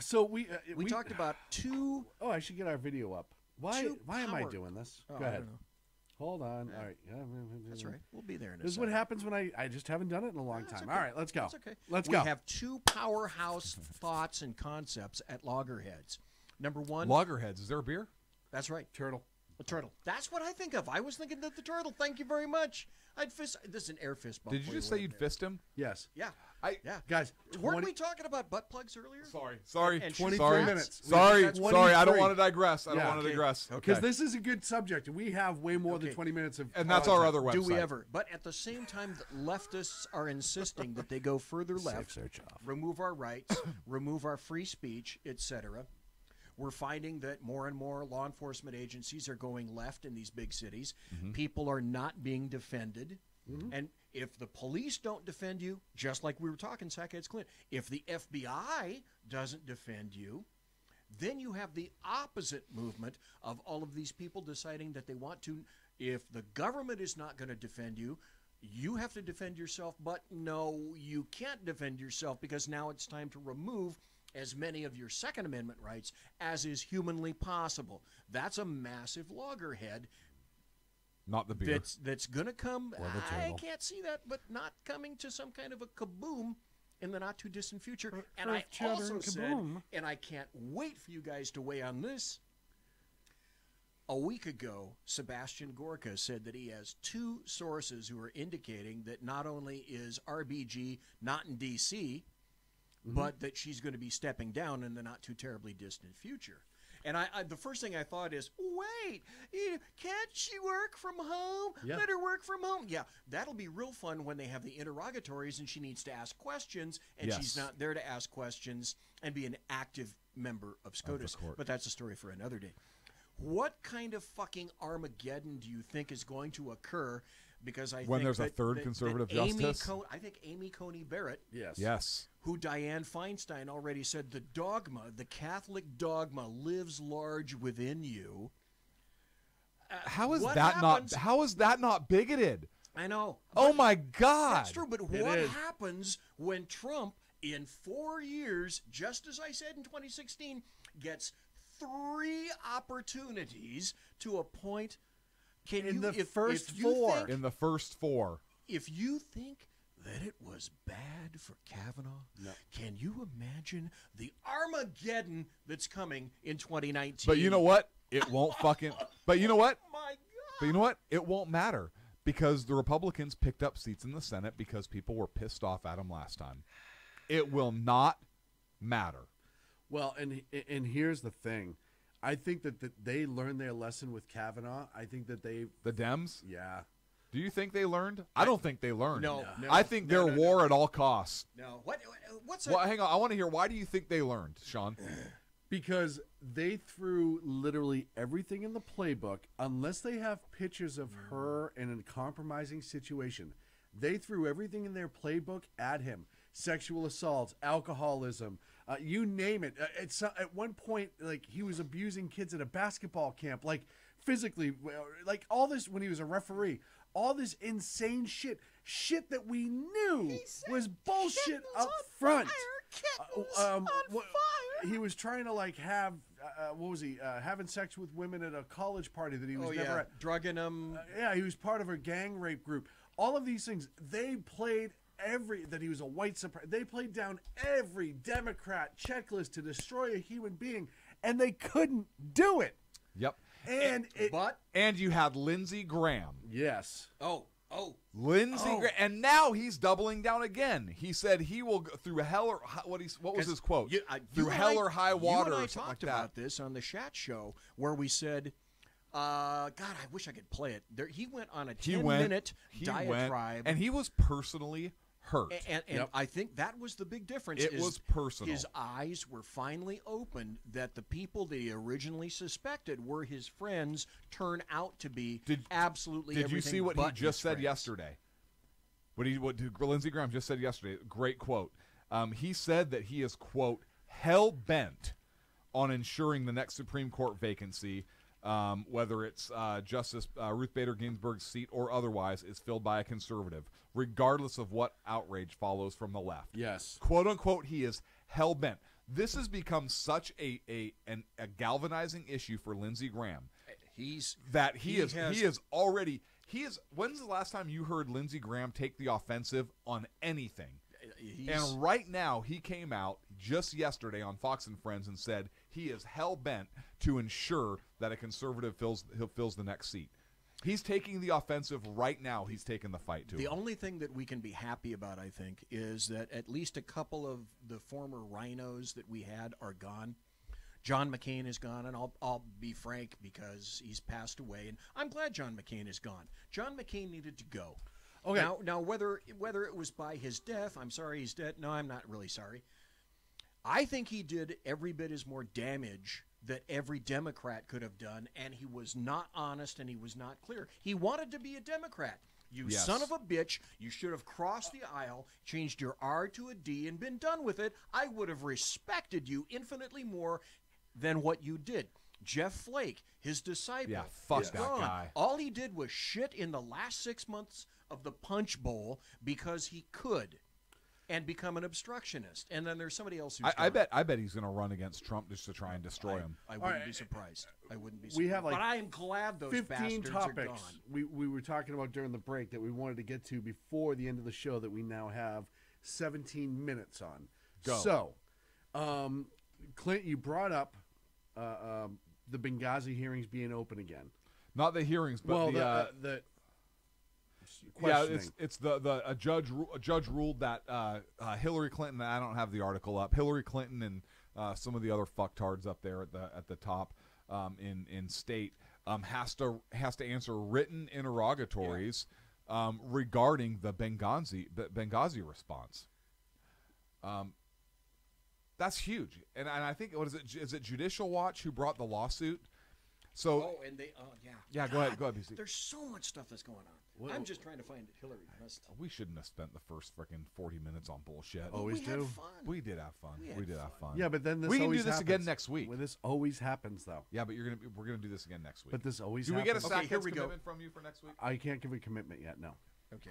So we talked about two. Oh, I should get our video up. Why am I doing this? Oh, Go I ahead. don't know. Hold on. Yeah. All right. That's right. We'll be there in a This is second. what happens when I just haven't done it in a long time. Okay. All right, let's go. That's okay. Let's we go. We have two powerhouse thoughts and concepts at Loggerheads. Number one. Loggerheads. Is there a beer? That's right. Turtle. A turtle. That's what I think of. I was thinking of the turtle. Thank you very much. I'd fist. This is an air fist bump. Did you just say you'd fist him? Yes. Yeah. Yeah. Guys, weren't we talking about butt plugs earlier? Sorry. And 23 minutes. Sorry. I don't want to digress. I don't want to digress. Because this is a good subject. We have way more than 20 minutes of. And that's our other website. Do we ever? But at the same time, the leftists are insisting that they go further left, search off. remove our rights, remove our free speech, etc. We're finding that more and more law enforcement agencies are going left in these big cities. Mm-hmm. People are not being defended. And if the police don't defend you, just like we were talking, Sack Heads CLINT, if the FBI doesn't defend you, then you have the opposite movement of all of these people deciding that they want to. If the government is not going to defend you, you have to defend yourself. But no, you can't defend yourself because now it's time to remove as many of your Second Amendment rights as is humanly possible. That's a massive loggerhead. Not the beer. That's going to come. Or the I turtle. can't see that, but not coming to some kind of a kaboom in the not too distant future. And I also said, and I can't wait for you guys to weigh on this. A week ago, Sebastian Gorka said that he has two sources who are indicating that not only is RBG not in D.C., but that she's going to be stepping down in the not too terribly distant future. And the first thing I thought is, wait, can't she work from home? Yeah. Let her work from home. Yeah, that'll be real fun when they have the interrogatories and she needs to ask questions, and she's not there to ask questions and be an active member of SCOTUS. But that's a story for another day. What kind of fucking Armageddon do you think is going to occur? Because I when think there's that, a third conservative justice? I think Amy Coney Barrett, yes, who Dianne Feinstein already said the dogma, the Catholic dogma, lives large within you. How is what that happens- not? How is that not bigoted? I know. Oh my God! That's true. But what happens when Trump, in 4 years, just as I said in 2016, gets 3 opportunities to appoint? In the first four. If you think that it was bad for Kavanaugh, can you imagine the Armageddon that's coming in 2019? But you know what? It won't fucking. But you know what? My God. But you know what? It won't matter because the Republicans picked up seats in the Senate because people were pissed off at them last time. It will not matter. Well, and here's the thing. I think that they learned their lesson with Kavanaugh. I think that the Dems? Yeah. Do you think they learned? I don't think they learned. No. I think they're war at all costs. No. What's well, hang on. I want to hear, why do you think they learned, Sean? Because they threw literally everything in the playbook, unless they have pictures of her in a compromising situation. They threw everything in their playbook at him. Sexual assaults, alcoholism, you name it. At one point, like, he was abusing kids at a basketball camp, like physically, like all this when he was a referee. All this insane shit that we knew was bullshit up front. On fire. He was trying to like have what was he having sex with women at a college party that he was never at. Drugging them. Yeah, he was part of a gang rape group. All of these things, they played that he was a white supremacist. They played down every Democrat checklist to destroy a human being, and they couldn't do it. Yep. And you had Lindsey Graham. Yes. Oh, Lindsey Graham, and now he's doubling down again. He said he will go through hell or what was his quote? Through hell or high water. You and I or something talked like that. about this on the Shat Show, where we said, God, I wish I could play it. He went on a 10-minute diatribe, and he was personally hurt. And I think that was the big difference. It was personal. His eyes were finally opened that the people that he originally suspected were his friends turn out to be absolutely Did everything you see what but he just his said friends. yesterday? What Lindsey Graham just said yesterday? Great quote. He said that he is, quote, hell-bent on ensuring the next Supreme Court vacancy, whether it's Justice Ruth Bader Ginsburg's seat or otherwise, is filled by a conservative, regardless of what outrage follows from the left. Yes. Quote, unquote, he is hell-bent. This has become such a galvanizing issue for Lindsey Graham. When's the last time you heard Lindsey Graham take the offensive on anything? And right now, he came out just yesterday on Fox and Friends and said he is hell-bent to ensure that a conservative fills the next seat. He's taking the offensive right now. He's taking the fight to The him. only thing that we can be happy about, I think, is that at least a couple of the former rhinos that we had are gone. John McCain is gone, and I'll be frank because he's passed away, and I'm glad John McCain is gone. John McCain needed to go. Okay. Now whether it was by his death, I'm sorry he's dead. No, I'm not really sorry. I think he did every bit as more damage that every Democrat could have done, and he was not honest and he was not clear. He wanted to be a Democrat. You Yes. son of a bitch, you should have crossed the aisle, changed your R to a D, and been done with it. I would have respected you infinitely more than what you did. Jeff Flake, his disciple, Yeah, fuck is that gone. guy. All he did was shit in the last 6 months of the Punch Bowl because he could and become an obstructionist. And then there's somebody else who's I gone. bet he's going to run against Trump just to try and destroy him. I wouldn't be surprised. I wouldn't be surprised. We have like but I am glad those 15 bastards topics are gone. we were talking about during the break that we wanted to get to before the end of the show that we now have 17 minutes on. Go. So, Clint, you brought up the Benghazi hearings being open again. Not the hearings, but the yeah, it's a judge ruled that Hillary Clinton. I don't have the article up. Hillary Clinton and some of the other fucktards up there at the top in state has to answer written interrogatories regarding the Benghazi response. That's huge, and I think is it Judicial Watch who brought the lawsuit? So and they yeah, go ahead, BC. There's so much stuff that's going on. I'm just trying to find Hillary. We shouldn't have spent the first freaking 40 minutes on bullshit. Always we do. Had fun. We did have fun. We did have fun. Yeah, but then this we can always do this happens. again next week. Well, this always happens, though. Yeah, but we're gonna do this again next week. But this always do we get a happens. Sack Okay, here Heads we go. commitment from you for next week? I can't give a commitment yet. No. Okay.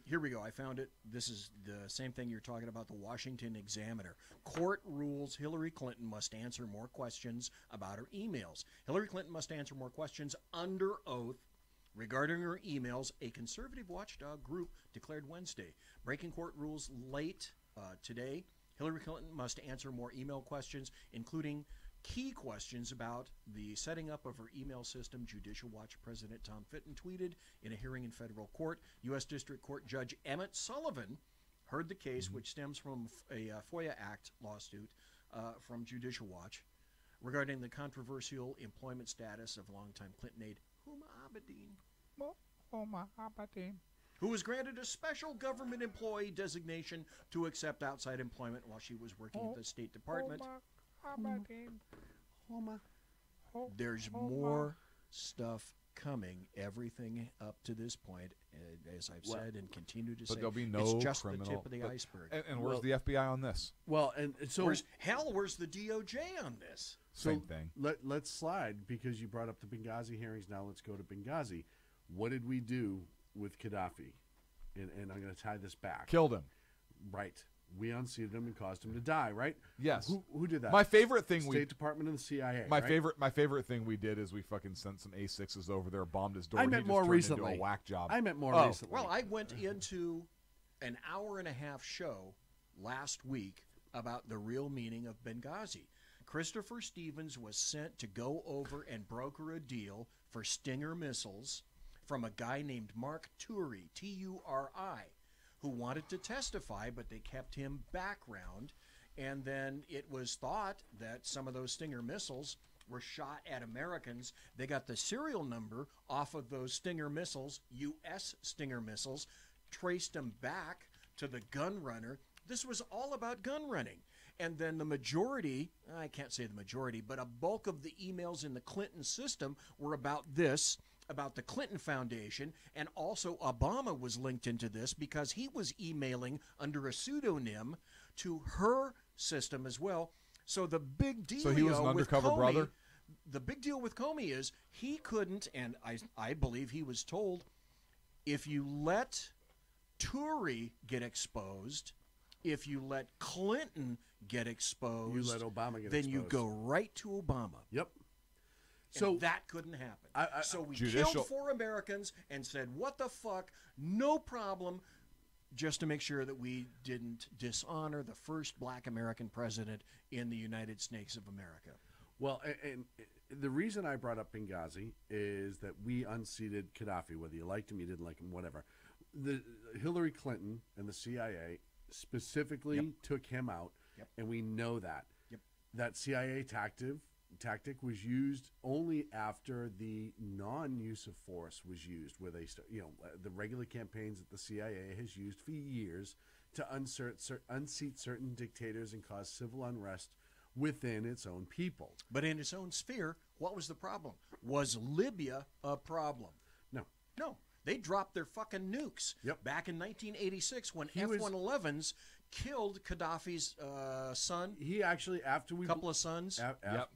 Here we go. I found it. This is the same thing you're talking about, the Washington Examiner. Court rules Hillary Clinton must answer more questions about her emails. Hillary Clinton must answer more questions under oath regarding her emails, a conservative watchdog group declared Wednesday. Breaking court rules late today. Hillary Clinton must answer more email questions, including key questions about the setting up of her email system. Judicial Watch President Tom Fitton tweeted in a hearing in federal court. U.S. District Court Judge Emmett Sullivan heard the case, which stems from a FOIA Act lawsuit from Judicial Watch regarding the controversial employment status of longtime Clinton aide Huma Abedin, who was granted a special government employee designation to accept outside employment while she was working at the State Department. There's more stuff coming. Everything up to this point, as I've said and continue to say, But there'll be no it's just criminal. the tip of the iceberg. And where's the FBI on this? Well, and so where's the DOJ on this? Same thing. Let's slide because you brought up the Benghazi hearings. Now let's go to Benghazi. What did we do with Gaddafi? And I'm going to tie this back. Killed him. Right. We unseated him and caused him to die, right? Yes. Who did that? My favorite thing State Department and the CIA. My right? favorite thing we did is we fucking sent some A6s over there, bombed his door. I meant he just more turned recently. into a whack job. I meant more recently. Well, I went into an hour-and-a-half show last week about the real meaning of Benghazi. Christopher Stevens was sent to go over and broker a deal for Stinger missiles from a guy named Mark Turi, T-U-R-I, who wanted to testify, but they kept him background. And then it was thought that some of those Stinger missiles were shot at Americans. They got the serial number off of those Stinger missiles, U.S. Stinger missiles, traced them back to the gun runner. This was all about gun running. And then the majority, I can't say the majority, but a bulk of the emails in the Clinton system were about this, about the Clinton Foundation, and also Obama was linked into this because he was emailing under a pseudonym to her system as well. So the big deal. So he was an undercover brother? The big deal with Comey is he couldn't, and I believe he was told, if you let Turi get exposed, if you let Clinton get exposed, You let Obama get then exposed. you go right to Obama. Yep. And So that couldn't happen. So we Judicial- killed 4 Americans and said, what the fuck, no problem, just to make sure that we didn't dishonor the first black American president in the United States of America. Well, and the reason I brought up Benghazi is that we unseated Gaddafi, whether you liked him, you didn't like him, whatever. The Hillary Clinton and the CIA specifically took him out, and we know that. That CIA tactic was used only after the non-use of force was used, where they the regular campaigns that the CIA has used for years to unseat certain dictators and cause civil unrest within its own people. But in its own sphere, what was the problem? Was Libya a problem? No. They dropped their fucking nukes back in 1986 when F-111s killed Gaddafi's son. He actually, after we... couple of sons.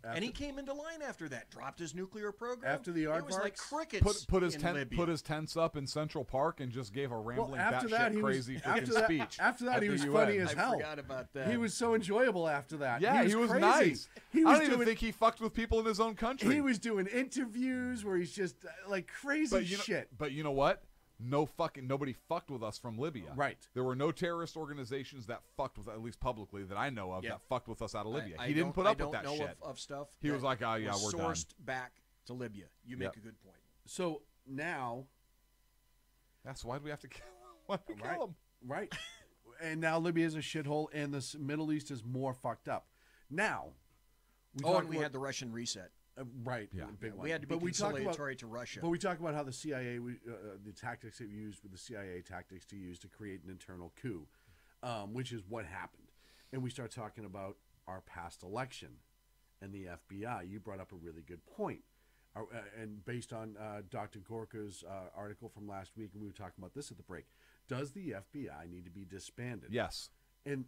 And he came into line after that, dropped his nuclear program. After the It was like crickets put his in Libya. put his tents up in Central Park and just gave a rambling, after that, batshit crazy freaking speech. After that, at he the was UN. funny as hell. I forgot about that. He was so enjoyable after that. Yeah, he was crazy. nice. He I was don't even doing- think he fucked with people in his own country. He was doing interviews where he's just like crazy shit. But you know what? Nobody fucked with us from Libya. Right. There were no terrorist organizations that fucked with, at least publicly, that I know of, that fucked with us out of Libya. I He didn't don't- put up I with that don't know shit. of stuff He was that like, oh, yeah, was we're done. sourced back to Libya. You make a good point. So now... That's why do we have to kill him? Why do we kill him? Right. And now Libya is a shithole, and the Middle East is more fucked up. Now... And we had the Russian reset. Right. Yeah. Big one. We had to be But we talk conciliatory to Russia. But we talk about how the CIA, the tactics that we used with the CIA tactics to use to create an internal coup, which is what happened. And we start talking about our past election and the FBI. You brought up a really good point. And based on Dr. Gorka's article from last week, and we were talking about this at the break, does the FBI need to be disbanded? Yes. And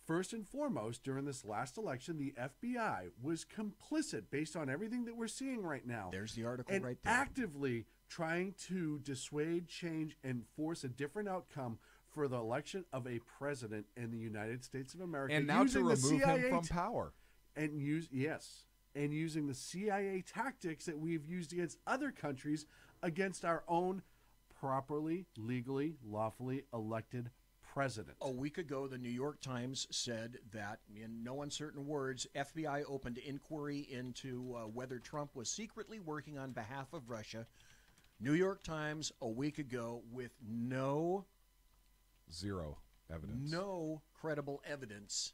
first and foremost, during this last election, the FBI was complicit based on everything that we're seeing right now. There's the article and right there. Actively trying to dissuade, change, and force a different outcome for the election of a president in the United States of America. And now to using the remove CIA him from power. And using the CIA tactics that we've used against other countries against our own properly, legally, lawfully elected president. A week ago, the New York Times said that, in no uncertain words, FBI opened inquiry into whether Trump was secretly working on behalf of Russia. New York Times a week ago with zero evidence. No credible evidence.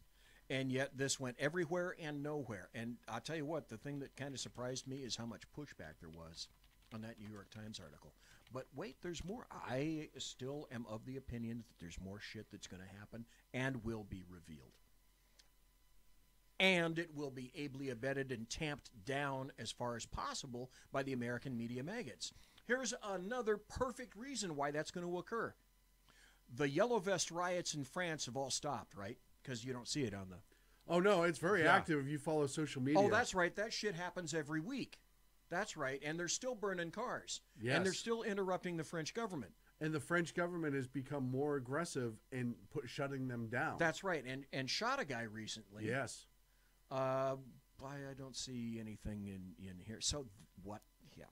And yet this went everywhere and nowhere. And I'll tell you what, the thing that kind of surprised me is how much pushback there was on that New York Times article. But wait, there's more. I still am of the opinion that there's more shit that's going to happen and will be revealed. And it will be ably abetted and tamped down as far as possible by the American media maggots. Here's another perfect reason why that's going to occur. The Yellow Vest riots in France have all stopped, right? Because you don't see it on the... Oh, no, it's very active if you follow social media. Oh, that's right. That shit happens every week. That's right. And they're still burning cars. Yes. And they're still interrupting the French government. And the French government has become more aggressive in shutting them down. That's right. And shot a guy recently. Yes. I don't see anything in here. So what? Yeah.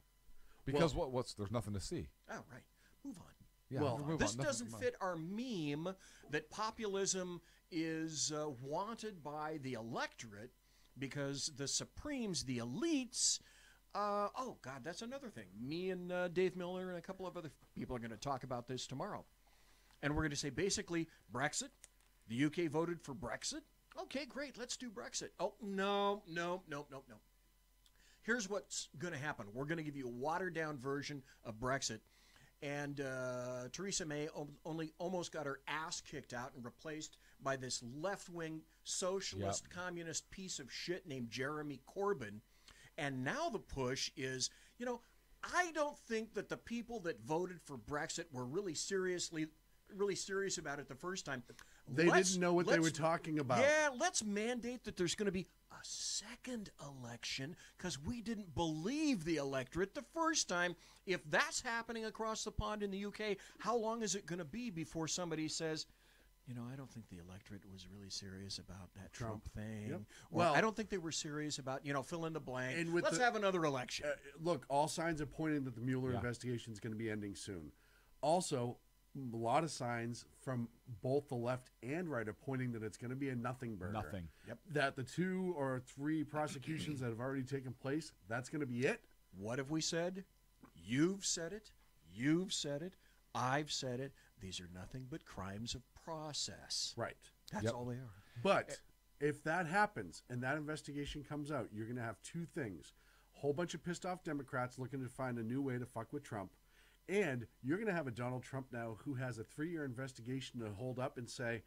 Because what's there's nothing to see. Oh, right. Move on. Yeah, well, this doesn't fit our meme that populism is wanted by the electorate because the Supremes, the elites, Oh, God, that's another thing. Me and Dave Miller and a couple of other people are going to talk about this tomorrow. And we're going to say, basically, Brexit. The UK voted for Brexit. Okay, great. Let's do Brexit. Oh, no. Here's what's going to happen. We're going to give you a watered-down version of Brexit. And Theresa May almost got her ass kicked out and replaced by this left-wing socialist communist piece of shit named Jeremy Corbyn. And now the push is, I don't think that the people that voted for Brexit were really serious about it the first time. They didn't know what they were talking about. Yeah, let's mandate that there's going to be a second election because we didn't believe the electorate the first time. If that's happening across the pond in the UK, how long is it going to be before somebody says, I don't think the electorate was really serious about that Trump thing. Yep. Well, I don't think they were serious about, fill in the blank. And let's have another election. Look, all signs are pointing that the Mueller investigation is going to be ending soon. Also, a lot of signs from both the left and right are pointing that it's going to be a nothing burger. Nothing. Yep. That the 2 or 3 prosecutions that have already taken place, that's going to be it. What have we said? You've said it. You've said it. I've said it. These are nothing but crimes of process. Right. That's all they are. But if that happens and that investigation comes out, you're going to have 2 things. A whole bunch of pissed off Democrats looking to find a new way to fuck with Trump. And you're going to have a Donald Trump now who has a 3-year investigation to hold up and say,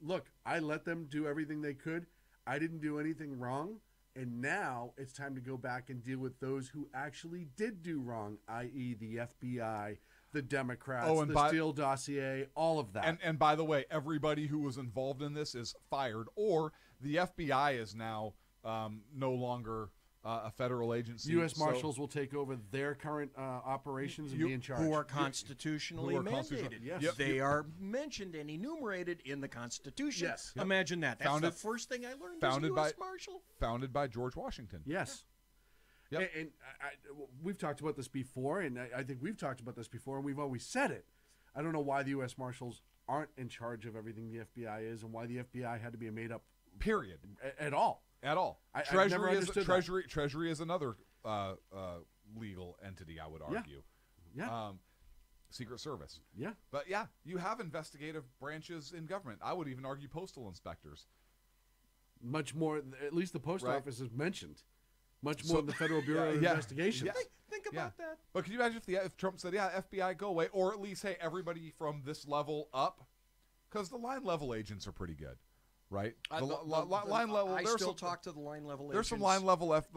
look, I let them do everything they could. I didn't do anything wrong. And now it's time to go back and deal with those who actually did do wrong, i.e. the FBI, the Democrats, the Steele dossier, all of that. And by the way, everybody who was involved in this is fired, or the FBI is now no longer a federal agency. U.S. Marshals will take over their current operations and be in charge. Who are constitutionally mandated. Yes. Yep. They are mentioned and enumerated in the Constitution. Yes. Imagine that. That's the first thing I learned as a U.S. Marshal. Founded by George Washington. Yes. Yep. And we've talked about this before, and I think we've talked about this before, and we've always said it. I don't know why the U.S. Marshals aren't in charge of everything the FBI is and why the FBI had to be made up. Period. At all. At all. Treasury is another legal entity, I would argue. Yeah. Secret Service. Yeah. But yeah, you have investigative branches in government. I would even argue postal inspectors. Much more, at least the post office is mentioned. Much more than the Federal Bureau of Investigation. Yeah. Think about that. But can you imagine if Trump said, FBI, go away, or at least, hey, everybody from this level up? Because the line level agents are pretty good. Right, line level. I still talk to the line level. There's some line level level.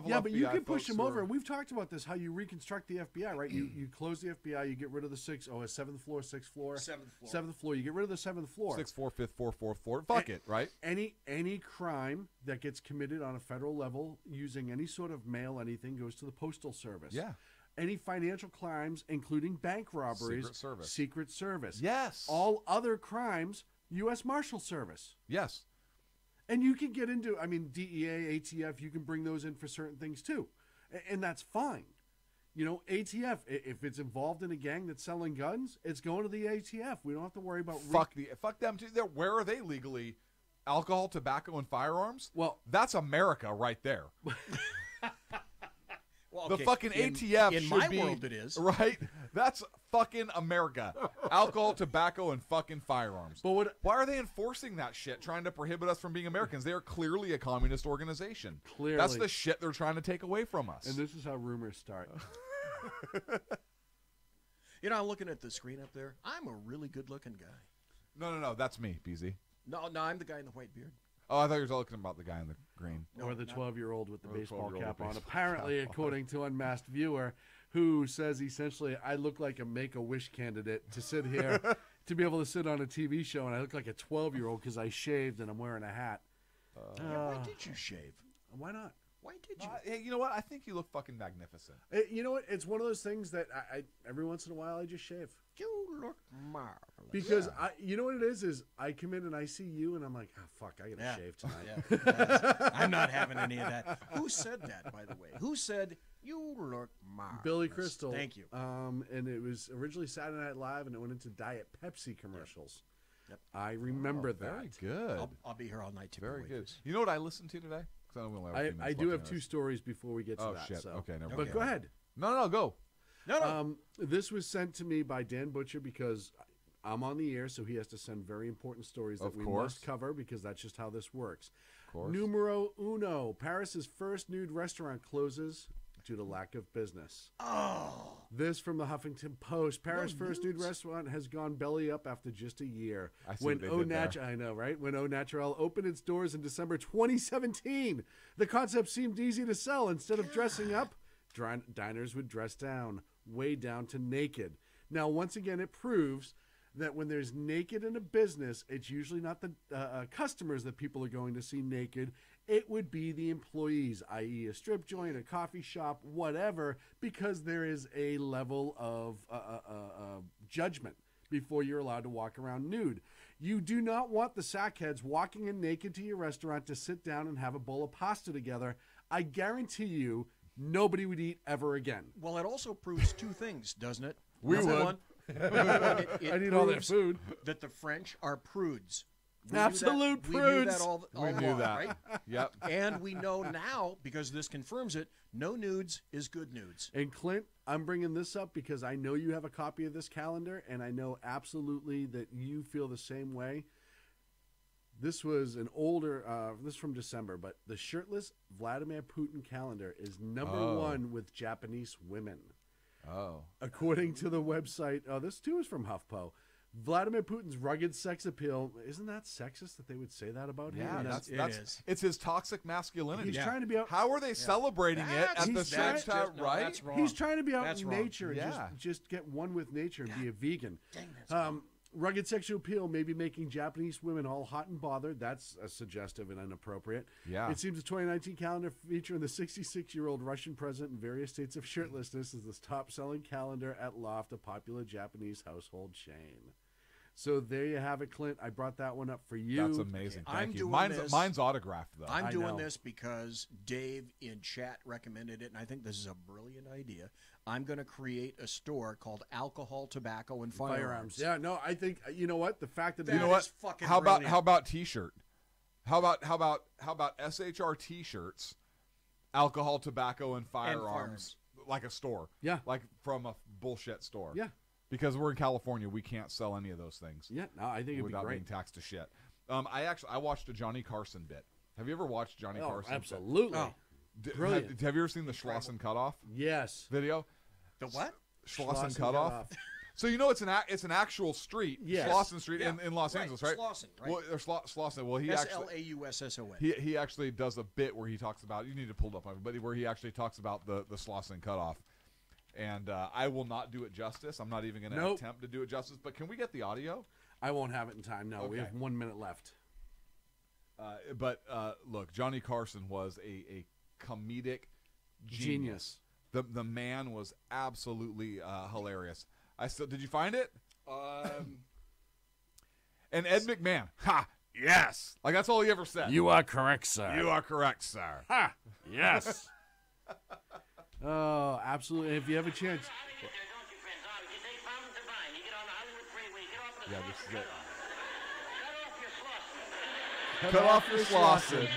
Yeah, but you can push them over. And we've talked about this. How you reconstruct the FBI, right? you close the FBI. You get rid of the 7th floor, 6th floor, 7th floor. You get rid of the 7th floor. 6th floor, 5th floor, 4th floor. Fuck it, right? Any crime that gets committed on a federal level using any sort of mail, anything goes to the Postal Service. Yeah. Any financial crimes, including bank robberies, Secret Service. Yes. All other crimes. U.S. Marshal Service. Yes. And you can get into, DEA, ATF, you can bring those in for certain things too. And that's fine. ATF, if it's involved in a gang that's selling guns, it's going to the ATF. We don't have to worry about... Fuck them too. Where are they legally? Alcohol, tobacco, and firearms? Well... That's America right there. Well, the fucking ATF in should my be, world it is. Right? That's fucking America. Alcohol, tobacco, and fucking firearms. But why are they enforcing that shit, trying to prohibit us from being Americans? They are clearly a communist organization. Clearly. That's the shit they're trying to take away from us. And this is how rumors start. I'm looking at the screen up there. I'm a really good-looking guy. No. That's me, BZ. No, I'm the guy in the white beard. Oh, I thought you were talking about the guy in the green. Or the 12-year-old with the baseball cap on. Apparently, according to Unmasked Viewer, who says essentially, I look like a Make-A-Wish candidate to sit here, to be able to sit on a TV show, and I look like a 12-year-old because I shaved and I'm wearing a hat. Why did you shave? Why not? Why did you? Hey, you know what? I think you look fucking magnificent. You know what? It's one of those things that I every once in a while I just shave. You look marvelous. Because you know what it is I come in and I see you and I'm like, oh fuck, I gotta shave tonight. Yeah. I'm not having any of that. Who said that, by the way? Who said you look marvelous? Billy Crystal. Thank you. And it was originally Saturday Night Live and it went into Diet Pepsi commercials. Yep. I remember that. Very good. I'll be here all night too. Very good. You know what I listened to today? 'Cause we only have a few minutes I do left have anyways. 2 stories before we get to Oh, that. shit. So. Okay, never But mind. go ahead. No, go. No. This was sent to me by Dan Butcher because I'm on the air, so he has to send very important stories that Of we course. must cover because that's just how this works. Of course. Numero uno. Paris's first nude restaurant closes due to lack of business. Oh. This from the Huffington Post. Paris' first nude restaurant has gone belly up after just a year. I see what they did there. I know, right? When Au Naturel opened its doors in December 2017, the concept seemed easy to sell. Instead of dressing up, diners would dress down, way down to naked. Now, once again, it proves that when there's naked in a business, it's usually not the customers that people are going to see naked. It would be the employees, i.e. a strip joint, a coffee shop, whatever, because there is a level of judgment before you're allowed to walk around nude. You do not want the sackheads walking in naked to your restaurant to sit down and have a bowl of pasta together. I guarantee you, nobody would eat ever again. Well, it also proves 2 things, doesn't it? We Number would. one, I need all that proves food. That the French are prudes. Absolute We knew that prudes. all We knew along, that. right? Yep. And we know now, because this confirms it, no nudes is good nudes. And Clint, I'm bringing this up because I know you have a copy of this calendar, and I know absolutely that you feel the same way. This was an older, this is from December, but the shirtless Vladimir Putin calendar is number 1 with Japanese women. Oh. According to the website, this too is from HuffPo. Vladimir Putin's rugged sex appeal. Isn't that sexist that they would say that about him? Yeah, It is. it's his toxic masculinity. He's trying to be out. How are they celebrating it at the same time, right? That's wrong. He's trying to be out That's in wrong. nature and Yeah. just get one with nature and be a vegan. Dang, that's wrong. Rugged sexual appeal may be making Japanese women all hot and bothered. That's suggestive and inappropriate. Yeah. It seems the 2019 calendar featuring the 66-year-old Russian president in various states of shirtlessness is the top-selling calendar at Loft, a popular Japanese household chain. So there you have it, Clint. I brought that one up for you. That's amazing. I'm Thank you. doing Mine's, this- mine's autographed, though. I'm I doing know. this because Dave in chat recommended it, and I think this is a brilliant idea. I'm going to create a store called Alcohol, Tobacco, and Firearms. Yeah, no, I think you know what the fact that That you know what? is fucking How about brilliant. T-shirt? How about SHR T-shirts? Alcohol, tobacco, and firearms, like a store. Yeah. Like from a bullshit store. Yeah. Because we're in California, we can't sell any of those things. Yeah, no, I think it'd be without great. being taxed to shit. I watched a Johnny Carson bit. Have you ever watched Johnny Oh, Carson? absolutely. Oh. Brilliant. Have you ever seen the Schlossen Cutoff Yes. video? The what? Schlossen Cutoff. So you know it's an actual street, Yes. Schlossen Street Yeah. in Los Right, Angeles, right? Slauson, right. Well, or Slauson. Well, he actually SLAUSSON. he actually does a bit where he talks about. You need to pull it up, but where he actually talks about the Slauson Cutoff. And I will not do it justice. I'm not even going to Nope. attempt to do it justice. But can we get the audio? I won't have it in time. No, we Okay. have 1 minute left. But look, Johnny Carson was a comedic Genius. The man was absolutely hilarious. Did you find it? And Ed McMahon, ha, yes, like that's all he ever said. You are correct, sir. You are correct, sir. Ha! Yes. Oh, absolutely. If you have a chance. Yeah, this is it. Cut off your Slauson.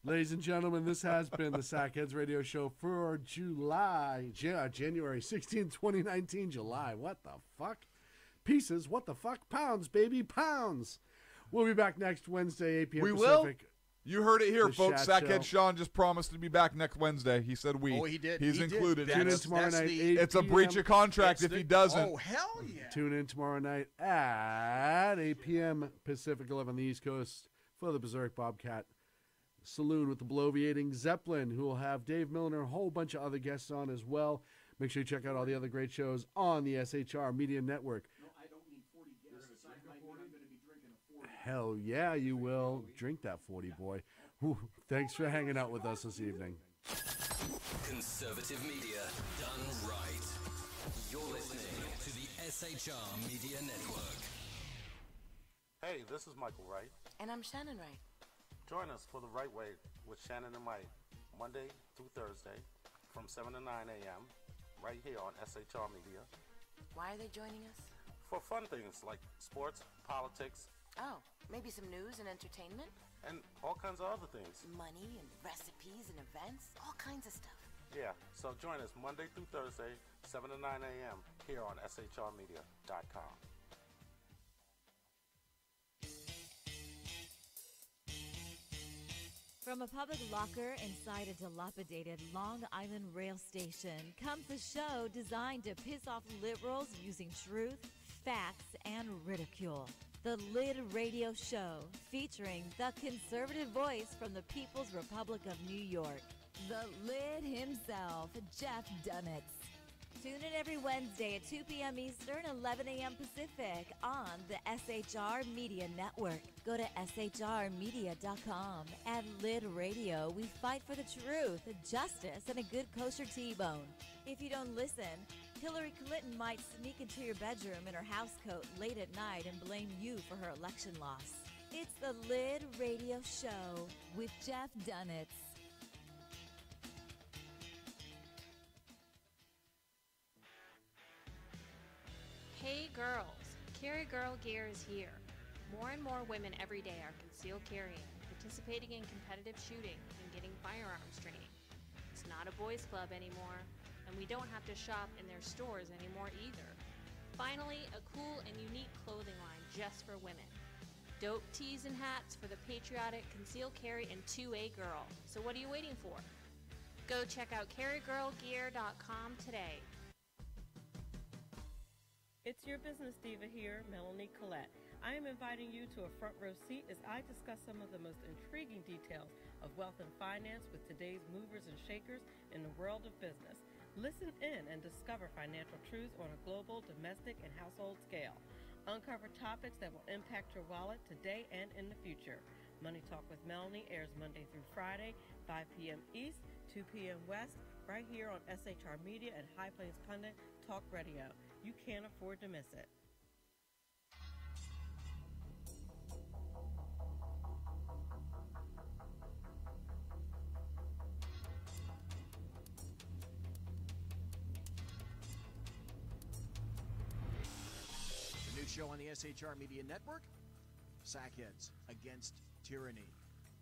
Ladies and gentlemen, this has been the Sack Heads Radio Show for January 16, 2019. July. What the fuck? Pieces. What the fuck? Pounds, baby. Pounds. We'll be back next Wednesday, 8 p.m. We will. Pacific. You heard it here, The folks. Shat Sack Heads Show. Sean just promised to be back next Wednesday. He said we. Oh, he did. He's He did. included. Tune in That's- tomorrow that's night, the- 8 It's a breach p.m. of contract if he doesn't. Oh, hell yeah. Tune in tomorrow night at 8 p.m. Pacific, 11 on the East Coast for the Berserk Bobcat Saloon with the bloviating Zeppelin, who will have Dave Milner and a whole bunch of other guests on as well. Make sure you check out all the other great shows on the SHR Media Network. Hell yeah, you will. Drink that 40, boy. Whew. Thanks for hanging out with us this evening. Conservative media done right. You're listening to the SHR Media Network. Hey, this is Michael Wright. And I'm Shannon Wright. join us for The Right Way with Shannon and Mike, Monday through Thursday from 7 to 9 a.m. right here on SHR Media. Why are they joining us? For fun things like sports, politics. Oh, maybe some news and entertainment? And all kinds of other things. Money and recipes and events, all kinds of stuff. Yeah, so join us Monday through Thursday, 7 to 9 a.m. here on shrmedia.com. From a public locker inside a dilapidated Long Island rail station comes a show designed to piss off liberals using truth, facts, and ridicule. The Lid Radio Show, featuring the conservative voice from the People's Republic of New York, the Lid himself, Jeff Dunitz. Tune in every Wednesday at 2 p.m. Eastern, 11 a.m. Pacific on the SHR Media Network. Go to shrmedia.com. At Lid Radio, we fight for the truth, justice, and a good kosher T-bone. If you don't listen, Hillary Clinton might sneak into your bedroom in her housecoat late at night and blame you for her election loss. It's the Lid Radio Show with Jeff Dunitz. Hey girls, Carry Girl Gear is here. More and more women every day are concealed carrying, participating in competitive shooting, and getting firearms training. It's not a boys club anymore, and we don't have to shop in their stores anymore either. Finally, a cool and unique clothing line just for women. Dope tees and hats for the patriotic concealed carry and 2A girl. So what are you waiting for? Go check out carrygirlgear.com today. It's your business diva here, Melanie Collette. I am inviting you to a front row seat as I discuss some of the most intriguing details of wealth and finance with today's movers and shakers in the world of business. Listen in and discover financial truths on a global, domestic, and household scale. Uncover topics that will impact your wallet today and in the future. Money Talk with Melanie airs Monday through Friday, 5 p.m. East, 2 p.m. West, right here on SHR Media and High Plains Pundit Talk Radio. You can't afford to miss it. The new show on the SHR Media Network, Sack Heads Against Tyranny.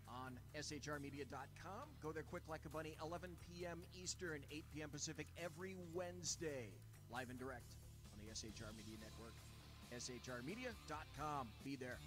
On shrmedia.com. Go there quick like a bunny, 11 p.m. Eastern, 8 p.m. Pacific every Wednesday. Live and direct on the SHR Media Network. shrmedia.com. Be there.